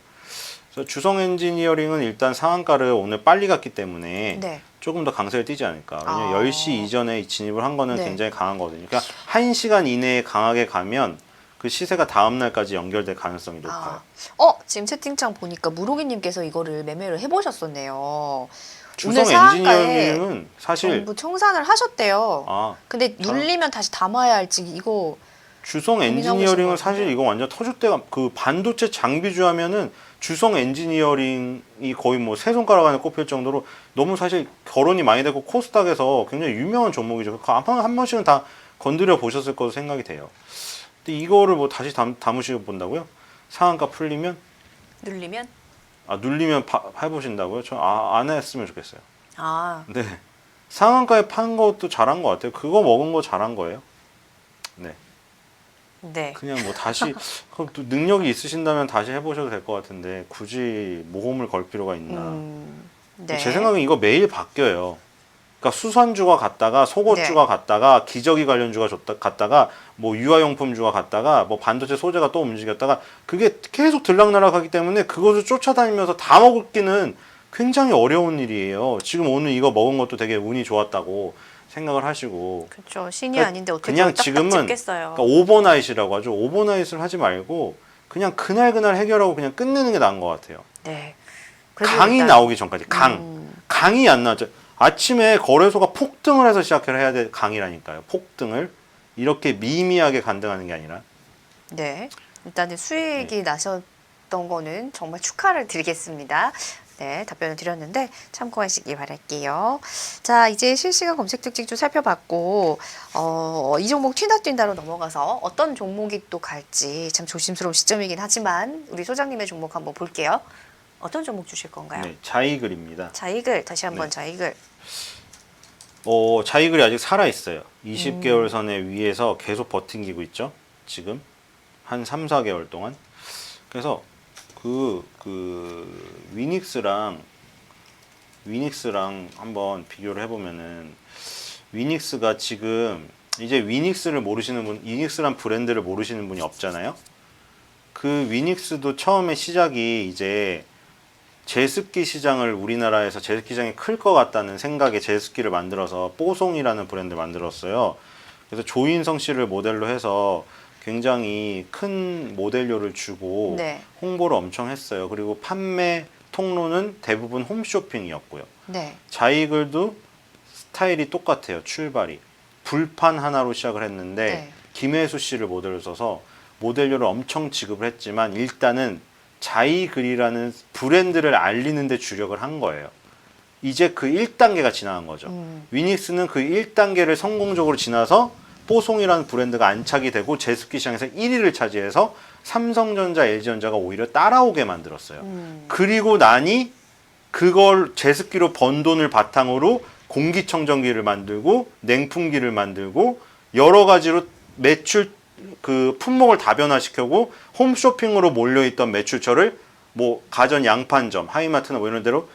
그래서 주성 엔지니어링은 일단 상한가를 오늘 빨리 갔기 때문에
네.
조금 더 강세를 띠지 않을까. 왜냐면 10시 이전에 진입을 한 거는
네.
굉장히 강한 거거든요. 그러니까 1시간 이내에 강하게 가면 그 시세가 다음 날까지 연결될 가능성이 높아요.
지금 채팅창 보니까 무로기님께서 이거를 매매를 해보셨었네요.
주성
오늘 상한가에
엔지니어링은 사실
전부 청산을 하셨대요. 근데 눌리면 다시 담아야 할지 이거
주성
고민하고 계신
엔지니어링은
것
사실
같은데.
이거 완전 터줏대감 그 반도체 장비주 하면은 주성 엔지니어링이 거의 뭐 세 손가락 안에 꼽힐 정도로 너무 사실 거론이 많이 되고 코스닥에서 굉장히 유명한 종목이죠. 한 번씩은 다 건드려 보셨을 거로 생각이 돼요. 근데 이거를 뭐 다시 담으시고 본다고요? 상한가 풀리면
눌리면
눌리면 해보신다고요? 저 안 했으면 좋겠어요.
아
네. 상한가에 판 것도 잘한 것 같아요. 그거 먹은 거 잘한 거예요. 네.
네.
그냥 뭐 다시 그럼 또 능력이 있으신다면 다시 해보셔도 될 것 같은데 굳이 모험을 걸 필요가 있나?
네.
제 생각엔 이거 매일 바뀌어요. 그러니까 수선주가 갔다가 속옷주가
네.
갔다가 기저귀 관련주가 갔다가 뭐 유아용품주가 갔다가 뭐 반도체 소재가 또 움직였다가 그게 계속 들락날락하기 때문에 그것을 쫓아다니면서 다 먹기는 굉장히 어려운 일이에요. 지금 오늘 이거 먹은 것도 되게 운이 좋았다고 생각을 하시고
그렇죠. 신이
그러니까
아닌데 어떻게
그냥
그걸 딱딱
지금은
짚겠어요.
그러니까 오버나잇이라고 하죠. 오버나잇을 하지 말고 그냥 그날 해결하고 그냥 끝내는 게 나은 것 같아요.
네. 그래도
강이
일단-
나오기 전까지 강이 안 나왔죠. 아침에 거래소가 폭등을 해서 시작을 해야 될 강이라니까요. 폭등을 이렇게 미미하게 간등하는 게 아니라.
네. 일단은 수익이 나셨던 거는 정말 축하를 드리겠습니다. 네, 답변을 드렸는데 참고하시기 바랄게요. 자, 이제 실시간 검색 특징 좀 살펴봤고 이 종목 튄다로 넘어가서 어떤 종목이 또 갈지 참 조심스러운 시점이긴 하지만 우리 소장님의 종목 한번 볼게요. 어떤 종목 주실 건가요?
네, 자이글입니다.
자이글 다시 한번
네.
자이글.
자이글이 아직 살아 있어요. 20개월 선에 위에서 계속 버팅기고 있죠. 지금 한 3, 4개월 동안. 그래서 위닉스랑 한번 비교를 해보면은 위닉스가 지금 이제 위닉스란 브랜드를 모르시는 분이 없잖아요. 그 위닉스도 처음에 시작이 이제 제습기 시장을 우리나라에서 제습기 시장이 클 것 같다는 생각에 제습기를 만들어서 뽀송이라는 브랜드를 만들었어요. 그래서 조인성 씨를 모델로 해서 굉장히 큰 모델료를 주고
네.
홍보를 엄청 했어요. 그리고 판매 통로는 대부분 홈쇼핑이었고요.
네.
자이글도 스타일이 똑같아요. 출발이 불판 하나로 시작을 했는데
네.
김혜수 씨를 모델로 써서 모델료를 엄청 지급을 했지만 일단은 자이글이라는 브랜드를 알리는 데 주력을 한 거예요. 이제 그 1단계가 지나간 거죠. 위닉스는 그 1단계를 성공적으로 지나서 뽀송이라는 브랜드가 안착이 되고 제습기 시장에서 1위를 차지해서 삼성전자, LG전자가 오히려 따라오게 만들었어요. 그리고 나니 그걸 제습기로 번 돈을 바탕으로 공기청정기를 만들고 냉풍기를 만들고 여러 가지로 매출 품목을 다변화시켜고 홈쇼핑으로 몰려있던 매출처를 뭐 가전 양판점, 하이마트나 뭐 이런 데로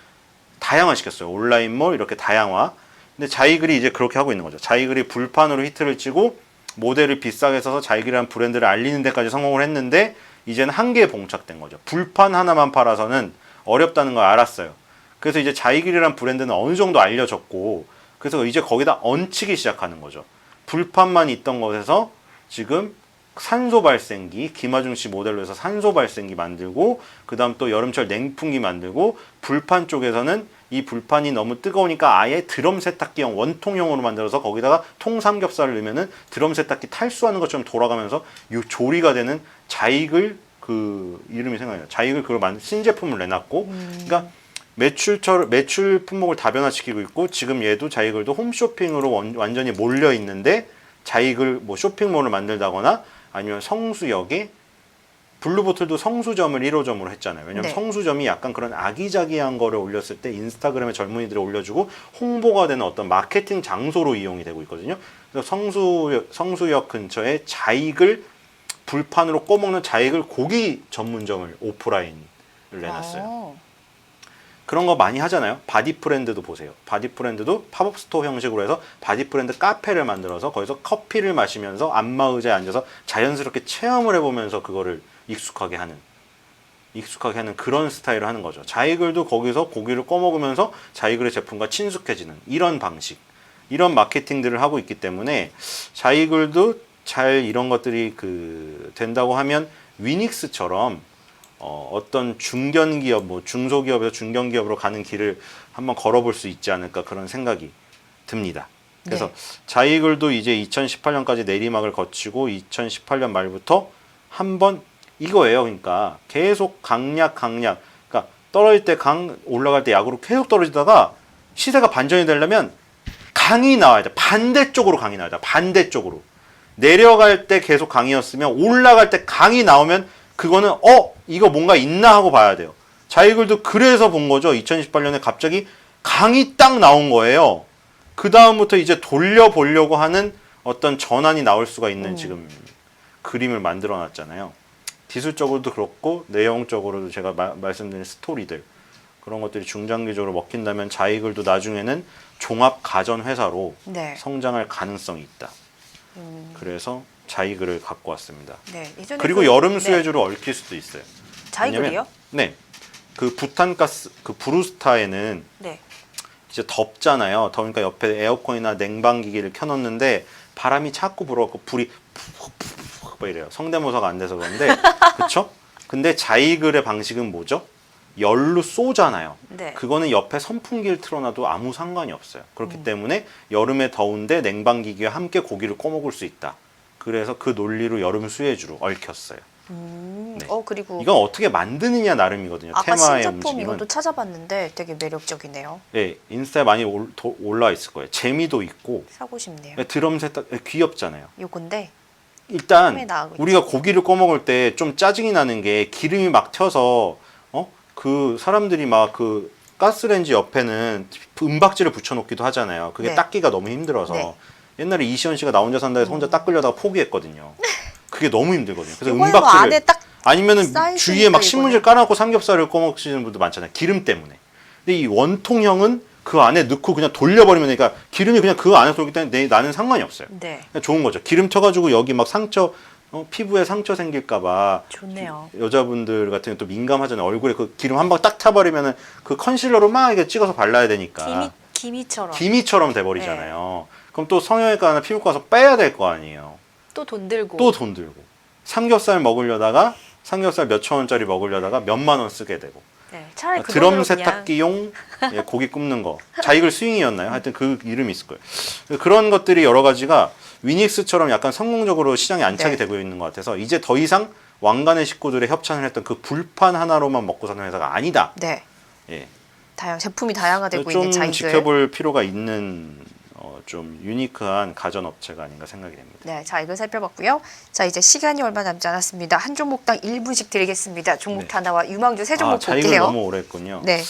다양화시켰어요. 온라인몰 이렇게 다양화. 근데 자이글이 이제 그렇게 하고 있는 거죠. 자이글이 불판으로 히트를 치고 모델을 비싸게 써서 자이글이라는 브랜드를 알리는 데까지 성공을 했는데 이제는 한계에 봉착된 거죠. 불판 하나만 팔아서는 어렵다는 걸 알았어요. 그래서 이제 자이글이라는 브랜드는 어느 정도 알려졌고 그래서 이제 거기다 얹히기 시작하는 거죠. 불판만 있던 곳에서 지금 산소 발생기, 김하중 씨 모델로 해서 산소 발생기 만들고 그 다음 또 여름철 냉풍기 만들고 불판 쪽에서는 이 불판이 너무 뜨거우니까 아예 드럼 세탁기형 원통형으로 만들어서 거기다가 통삼겹살을 넣으면은 드럼 세탁기 탈수하는 것처럼 돌아가면서 요 조리가 되는 자이글 이름이 생각나요. 자이글 그걸 신제품을 내놨고 그러니까 매출 품목을 다변화시키고 있고 지금 얘도 자이글도 홈쇼핑으로 완전히 몰려 있는데 자이글 뭐 쇼핑몰을 만들다거나 아니면 성수역에 블루보틀도 성수점을 1호점으로 했잖아요. 왜냐면
네.
성수점이 약간 그런 아기자기한 거를 올렸을 때 인스타그램에 젊은이들을 올려주고 홍보가 되는 어떤 마케팅 장소로 이용이 되고 있거든요. 그래서 성수역 근처에 자이글 불판으로 꺼먹는 자이글 고기 전문점을 오프라인을 내놨어요. 그런 거 많이 하잖아요. 바디프렌드도 보세요. 바디프렌드도 팝업 스토어 형식으로 해서 바디프렌드 카페를 만들어서 거기서 커피를 마시면서 안마의자에 앉아서 자연스럽게 체험을 해보면서 그거를 익숙하게 하는 그런 스타일을 하는 거죠. 자이글도 거기서 고기를 꺼먹으면서 자이글의 제품과 친숙해지는 이런 방식, 이런 마케팅들을 하고 있기 때문에 자이글도 잘 이런 것들이 된다고 하면 위닉스처럼 어떤 중견기업, 뭐 중소기업에서 중견기업으로 가는 길을 한번 걸어볼 수 있지 않을까 그런 생각이 듭니다. 그래서
네.
자이글도 이제 2018년까지 내리막을 거치고 2018년 말부터 한번 이거예요. 그러니까 계속 강약. 그러니까 떨어질 때 강, 올라갈 때 약으로 계속 떨어지다가 시세가 반전이 되려면 강이 나와야 돼. 반대쪽으로 강이 나와야 돼. 반대쪽으로. 내려갈 때 계속 강이었으면 올라갈 때 강이 나오면 그거는 이거 뭔가 있나 하고 봐야 돼요. 자이글도 그래서 본 거죠. 2018년에 갑자기 강이 딱 나온 거예요. 그 다음부터 이제 돌려보려고 하는 어떤 전환이 나올 수가 있는 지금 그림을 만들어 놨잖아요. 기술적으로도 그렇고 내용적으로도 제가 말씀드린 스토리들 그런 것들이 중장기적으로 먹힌다면 자이글도 나중에는 종합 가전 회사로
네.
성장할 가능성이 있다. 그래서 자이글을 갖고 왔습니다.
네. 예전에
그리고 여름 수혜주로 얽힐 수도 있어요.
자이글이요?
왜냐면, 네. 그 부탄가스 그 브루스타에는
네.
이제 덥잖아요. 더우니까 옆에 에어컨이나 냉방기기를 켜놓는데 바람이 자꾸 불어갖고 불이 푹푹푹 뭐 이래요. 성대모사가 안 돼서 그런데 그렇죠? 근데 자이글의 방식은 뭐죠? 열로 쏘잖아요.
네.
그거는 옆에 선풍기를 틀어놔도 아무 상관이 없어요. 그렇기 때문에 여름에 더운데 냉방기기와 함께 고기를 꺼먹을 수 있다. 그래서 그 논리로 여름 수혜주로 얽혔어요. 네.
그리고
이건 어떻게 만드느냐 나름이거든요.
아까
테마의
신제품
움직임은.
이것도 찾아봤는데 되게 매력적이네요.
네, 인스타에 많이 올라와 있을 거예요. 재미도 있고
사고 싶네요.
드럼 세탁 귀엽잖아요.
요건데
일단
처음에 나오고
우리가 고기를 꺼먹을 때 좀 짜증이 나는 게 기름이 막 튀어서 그 사람들이 막 그 가스레인지 옆에는 은박지를 붙여놓기도 하잖아요. 그게
네.
닦기가 너무 힘들어서
네.
옛날에 이시연 씨가 나 혼자 산다 해서 혼자 닦으려다가 포기했거든요. 그게 너무 힘들거든요. 그래서
이거는 뭐
은박지를
안에 딱
아니면은
쌓여있으니까
주위에 막
이거는.
신문지를 깔아놓고 삼겹살을 꺼먹시는 분도 많잖아요. 기름 때문에. 근데 이 원통형은 그 안에 넣고 그냥 돌려버리면 되니까 기름이 그냥 그 안에 돌기 때문에 나는 상관이 없어요.
네.
그냥 좋은 거죠. 기름 튀어가지고 여기 막 상처 피부에 상처 생길까봐
좋네요.
여자분들 같은 경우 또 민감하잖아요. 얼굴에 그 기름 한 방 딱 타버리면은 그 컨실러로 막 이렇게 찍어서 발라야 되니까
기미처럼
기미처럼 돼버리잖아요. 그럼 또 성형외과나 피부과 가서 빼야 될 거 아니에요.
또 돈 들고
또 돈 들고 삼겹살 먹으려다가 삼겹살 몇천 원짜리 먹으려다가 몇만 원 쓰게 되고
네. 차라리 그
드럼
돈으로
세탁기용 예, 고기 굽는 거 자이글 스윙이었나요? 하여튼 그 이름이 있을 거예요. 그런 것들이 여러 가지가 위닉스처럼 약간 성공적으로 시장에 안착이
네.
되고 있는 것 같아서 이제 더 이상 왕관의 식구들의 협찬을 했던 그 불판 하나로만 먹고 사는 회사가 아니다.
네.
예.
제품이 다양화되고
좀
있는 자이글.
지켜볼 필요가 있는 좀 유니크한 가전 업체가 아닌가 생각이 됩니다.
네, 자이글 살펴봤고요. 자, 이제 시간이 얼마 남지 않았습니다. 한 종목당 1분씩 드리겠습니다. 종목
네.
하나와 유망주 세 종목
자이글
볼게요.
너무 오래 했군요.
네.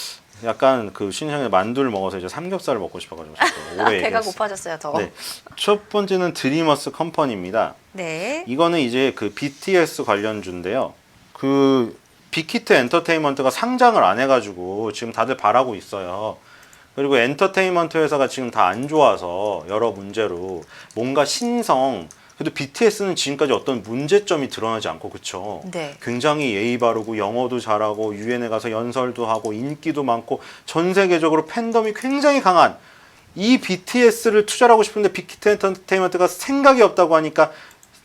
약간 그 신상에 만두를 먹어서 이제 삼겹살을 먹고 싶어가지고 자꾸 오래
배가
얘기했어요.
고파졌어요, 더.
네. 첫 번째는 드리머스 컴퍼니입니다.
네.
이거는 이제 그 BTS 관련주인데요. 그 빅히트 엔터테인먼트가 상장을 안 해가지고 지금 다들 바라고 있어요. 그리고 엔터테인먼트 회사가 지금 다 안 좋아서 여러 문제로 뭔가 신성. 그래도 BTS는 지금까지 어떤 문제점이 드러나지 않고 그쵸?
네.
굉장히 예의 바르고 영어도 잘하고 유엔에 가서 연설도 하고 인기도 많고 전 세계적으로 팬덤이 굉장히 강한 이 BTS를 투자를 하고 싶은데 빅히트 엔터테인먼트가 생각이 없다고 하니까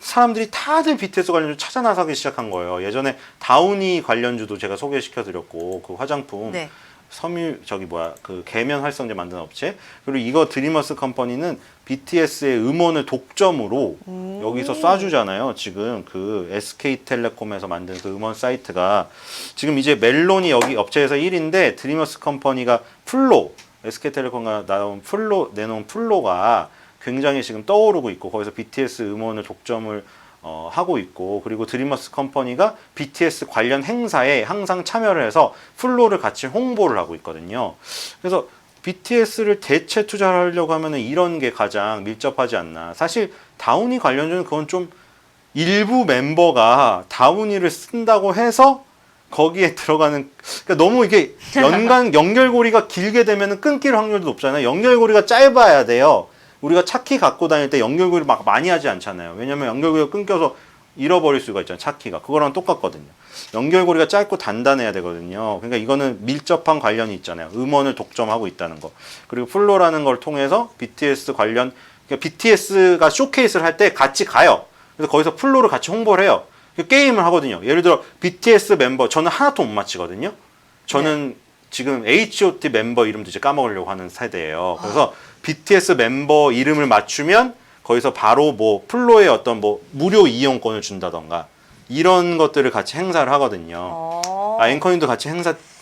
사람들이 다들 BTS 관련주 찾아 나서기 시작한 거예요. 예전에 다우니 관련주도 제가 소개시켜 드렸고 그 화장품
네.
그 계면 활성제 만드는 업체. 그리고 이거 드리머스 컴퍼니는 BTS의 음원을 독점으로 여기서 쏴주잖아요. 지금 그 SK텔레콤에서 만든 그 음원 사이트가 지금 이제 멜론이 여기 업체에서 1위인데 드리머스 컴퍼니가 플로 SK텔레콤가 내놓은 플로가 굉장히 지금 떠오르고 있고 거기서 BTS 음원을 독점을 하고 있고 그리고 드리머스 컴퍼니가 BTS 관련 행사에 항상 참여를 해서 플로를 같이 홍보를 하고 있거든요. 그래서 BTS를 대체 투자하려고 하면 이런 게 가장 밀접하지 않나. 사실 다우니 관련주는 그건 좀 일부 멤버가 다우니를 쓴다고 해서 거기에 들어가는 그러니까 너무 이게 연결고리가 길게 되면 끊길 확률도 높잖아요. 연결고리가 짧아야 돼요. 우리가 차키 갖고 다닐 때 연결고리 막 많이 하지 않잖아요. 왜냐면 연결고리가 끊겨서 잃어버릴 수가 있잖아요. 차키가. 그거랑 똑같거든요. 연결고리가 짧고 단단해야 되거든요. 그러니까 이거는 밀접한 관련이 있잖아요. 음원을 독점하고 있다는 거. 그리고 플로라는 걸 통해서 BTS 관련 그러니까 BTS가 쇼케이스를 할 때 같이 가요. 그래서 거기서 플로를 같이 홍보를 해요. 게임을 하거든요. 예를 들어 BTS 멤버 저는 하나도 못 맞히거든요. 저는 지금 H.O.T 멤버 이름도 이제 까먹으려고 하는 세대예요. 그래서 BTS member 이름을 맞추면 거기서 바로 뭐 플로의 어떤 뭐 무료 이용권을 준다던가 이런 것들을 같이 행사를 하거든요. 앵커님도 같이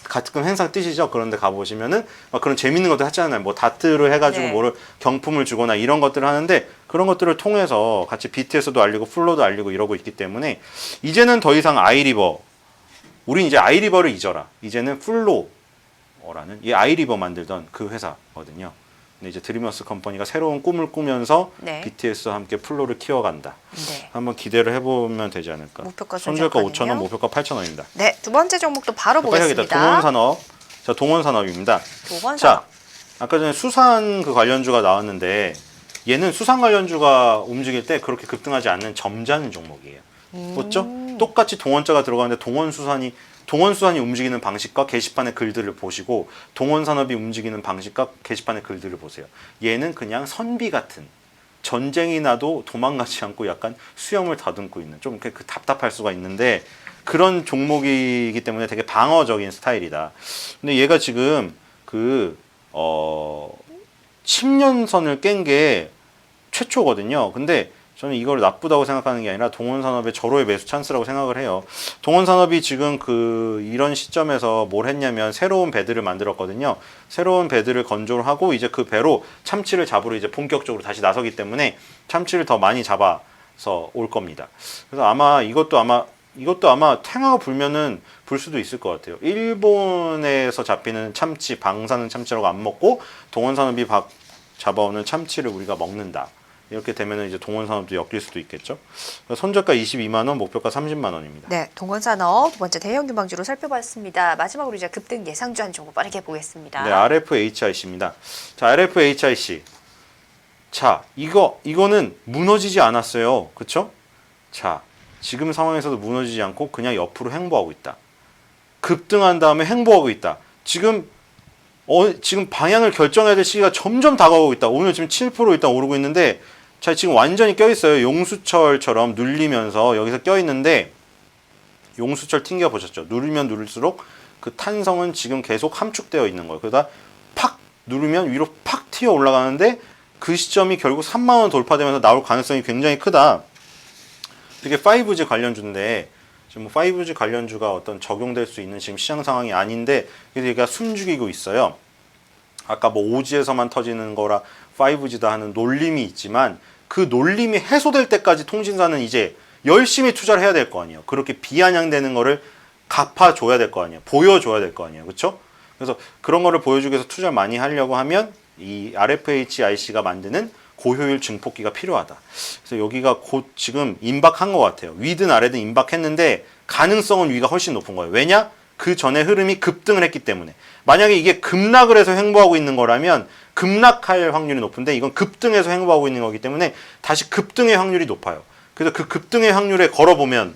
가끔 행사 뛰시죠? 그런데 가보시면은 막 그런 재밌는 것들 하잖아요. 뭐 다트를 해가지고
네.
뭐를 경품을 주거나 이런 것들을 하는데 그런 것들을 통해서 같이 BTS도 알리고 플로도 알리고 이러고 있기 때문에 이제는 더 이상 아이리버 우린 이제 아이리버를 잊어라. 이제는 플로라는 이 아이리버 만들던 그 회사거든요. 근데 이제 드리머스 컴퍼니가 새로운 꿈을 꾸면서
네.
BTS와 함께 플로를 키워간다.
네.
한번 기대를 해보면 되지 않을까.
목표가
손절가
손절가는요?
5,000원, 목표가 8,000원입니다.
네, 두 번째 종목도 바로 보겠습니다.
동원산업. 자, 동원산업입니다.
동원산업.
자, 아까 전에 수산 그 관련주가 나왔는데 얘는 수산 관련주가 움직일 때 그렇게 급등하지 않는 점잖은 종목이에요. 그렇죠? 똑같이 동원자가 들어가는데 동원수산이 움직이는 방식과 게시판의 글들을 보시고 동원산업이 움직이는 방식과 게시판의 글들을 보세요. 얘는 그냥 선비 같은 전쟁이 나도 도망가지 않고 약간 수염을 다듬고 있는 좀 그 답답할 수가 있는데 그런 종목이기 때문에 되게 방어적인 스타일이다. 근데 얘가 지금 10년선을 깬 게 최초거든요. 근데 저는 이걸 나쁘다고 생각하는 게 아니라 동원산업의 절호의 매수 찬스라고 생각을 해요. 동원산업이 지금 이런 시점에서 뭘 했냐면 새로운 배들을 만들었거든요. 새로운 배들을 건조를 하고 이제 그 배로 참치를 잡으러 이제 본격적으로 다시 나서기 때문에 참치를 더 많이 잡아서 올 겁니다. 그래서 아마 이것도 아마 탱화가 불면은 불 수도 있을 것 같아요. 일본에서 잡히는 참치, 방사능 참치라고 안 먹고 동원산업이 잡아오는 참치를 우리가 먹는다. 이렇게 되면 이제 동원산업도 엮일 수도 있겠죠. 손절가 22만 원, 목표가 30만 원입니다.
네, 동원산업 두 번째 대형 유망주로 살펴봤습니다. 마지막으로 이제 급등 예상주 한 종목 빠르게 보겠습니다.
네, RFHIC입니다. 자, RFHIC. 자, 이거는 무너지지 않았어요. 그렇죠? 자, 지금 상황에서도 무너지지 않고 그냥 옆으로 횡보하고 있다. 급등한 다음에 횡보하고 있다. 지금 방향을 결정해야 될 시기가 점점 다가오고 있다. 오늘 지금 7% 일단 오르고 있는데 자, 지금 완전히 껴있어요. 용수철처럼 눌리면서 여기서 껴있는데 용수철 튕겨 보셨죠? 누르면 누를수록 그 탄성은 지금 계속 함축되어 있는 거예요. 그러다 팍 누르면 위로 팍 튀어 올라가는데 그 시점이 결국 3만 원 돌파되면서 나올 가능성이 굉장히 크다. 이게 5G 관련주인데 지금 5G 관련주가 어떤 적용될 수 있는 지금 시장 상황이 아닌데 그래서 얘가 숨죽이고 있어요. 아까 뭐 5G에서만 터지는 거라 5G다 하는 놀림이 있지만 그 놀림이 해소될 때까지 통신사는 이제 열심히 투자를 해야 될 거 아니에요. 그렇게 비아냥되는 거를 갚아줘야 될 거 아니에요. 보여줘야 될 거 아니에요. 그렇죠? 그래서 그런 거를 보여주기 위해서 투자를 많이 하려고 하면 이 RFHIC가 만드는 고효율 증폭기가 필요하다. 그래서 여기가 곧 지금 임박한 것 같아요. 위든 아래든 임박했는데 가능성은 위가 훨씬 높은 거예요. 왜냐? 그 전에 흐름이 급등을 했기 때문에. 만약에 이게 급락을 해서 횡보하고 있는 거라면 급락할 확률이 높은데 이건 급등해서 횡보하고 있는 거기 때문에 다시 급등의 확률이 높아요. 그래서 그 급등의 확률에 걸어보면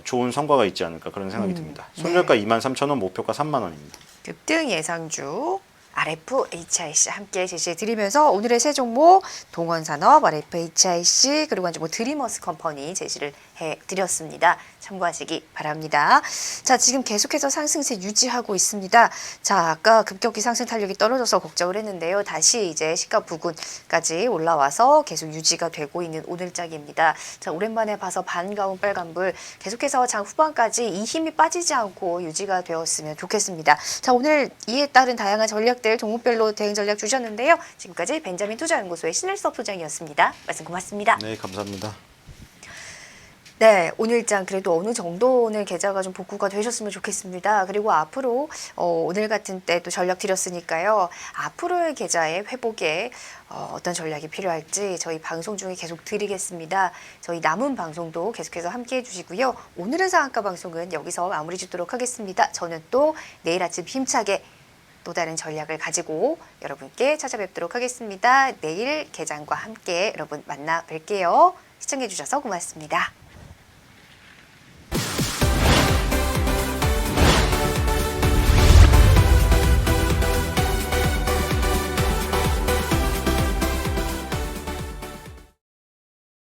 좋은 성과가 있지 않을까 그런 생각이 듭니다. 손절가 23,000원, 목표가 3만 원입니다.
급등 예상주 RFHIC 함께 제시해 드리면서 오늘의 세 종목 동원산업, RFHIC 그리고 이제 뭐 드리머스 컴퍼니 제시를 해 드렸습니다. 참고하시기 바랍니다. 자, 지금 계속해서 상승세 유지하고 있습니다. 자, 아까 급격히 상승 탄력이 떨어져서 걱정을 했는데요. 다시 이제 시가 부근까지 올라와서 계속 유지가 되고 있는 오늘장입니다. 자, 오랜만에 봐서 반가운 빨간불 계속해서 장 후반까지 이 힘이 빠지지 않고 유지가 되었으면 좋겠습니다. 자, 오늘 이에 따른 다양한 전략들 종목별로 대응 전략 주셨는데요. 지금까지 벤자민 투자연구소의 신일섭 소장이었습니다. 말씀 고맙습니다.
네, 감사합니다.
네, 오늘장 그래도 어느 정도 오늘 계좌가 좀 복구가 되셨으면 좋겠습니다. 그리고 앞으로 오늘 같은 때 또 전략 드렸으니까요. 앞으로의 계좌의 회복에 어떤 전략이 필요할지 저희 방송 중에 계속 드리겠습니다. 저희 남은 방송도 계속해서 함께해 주시고요. 오늘의 상한가 방송은 여기서 마무리 짓도록 하겠습니다. 저는 또 내일 아침 힘차게 또 다른 전략을 가지고 여러분께 찾아뵙도록 하겠습니다. 내일 개장과 함께 여러분 만나 뵐게요. 시청해 주셔서 고맙습니다.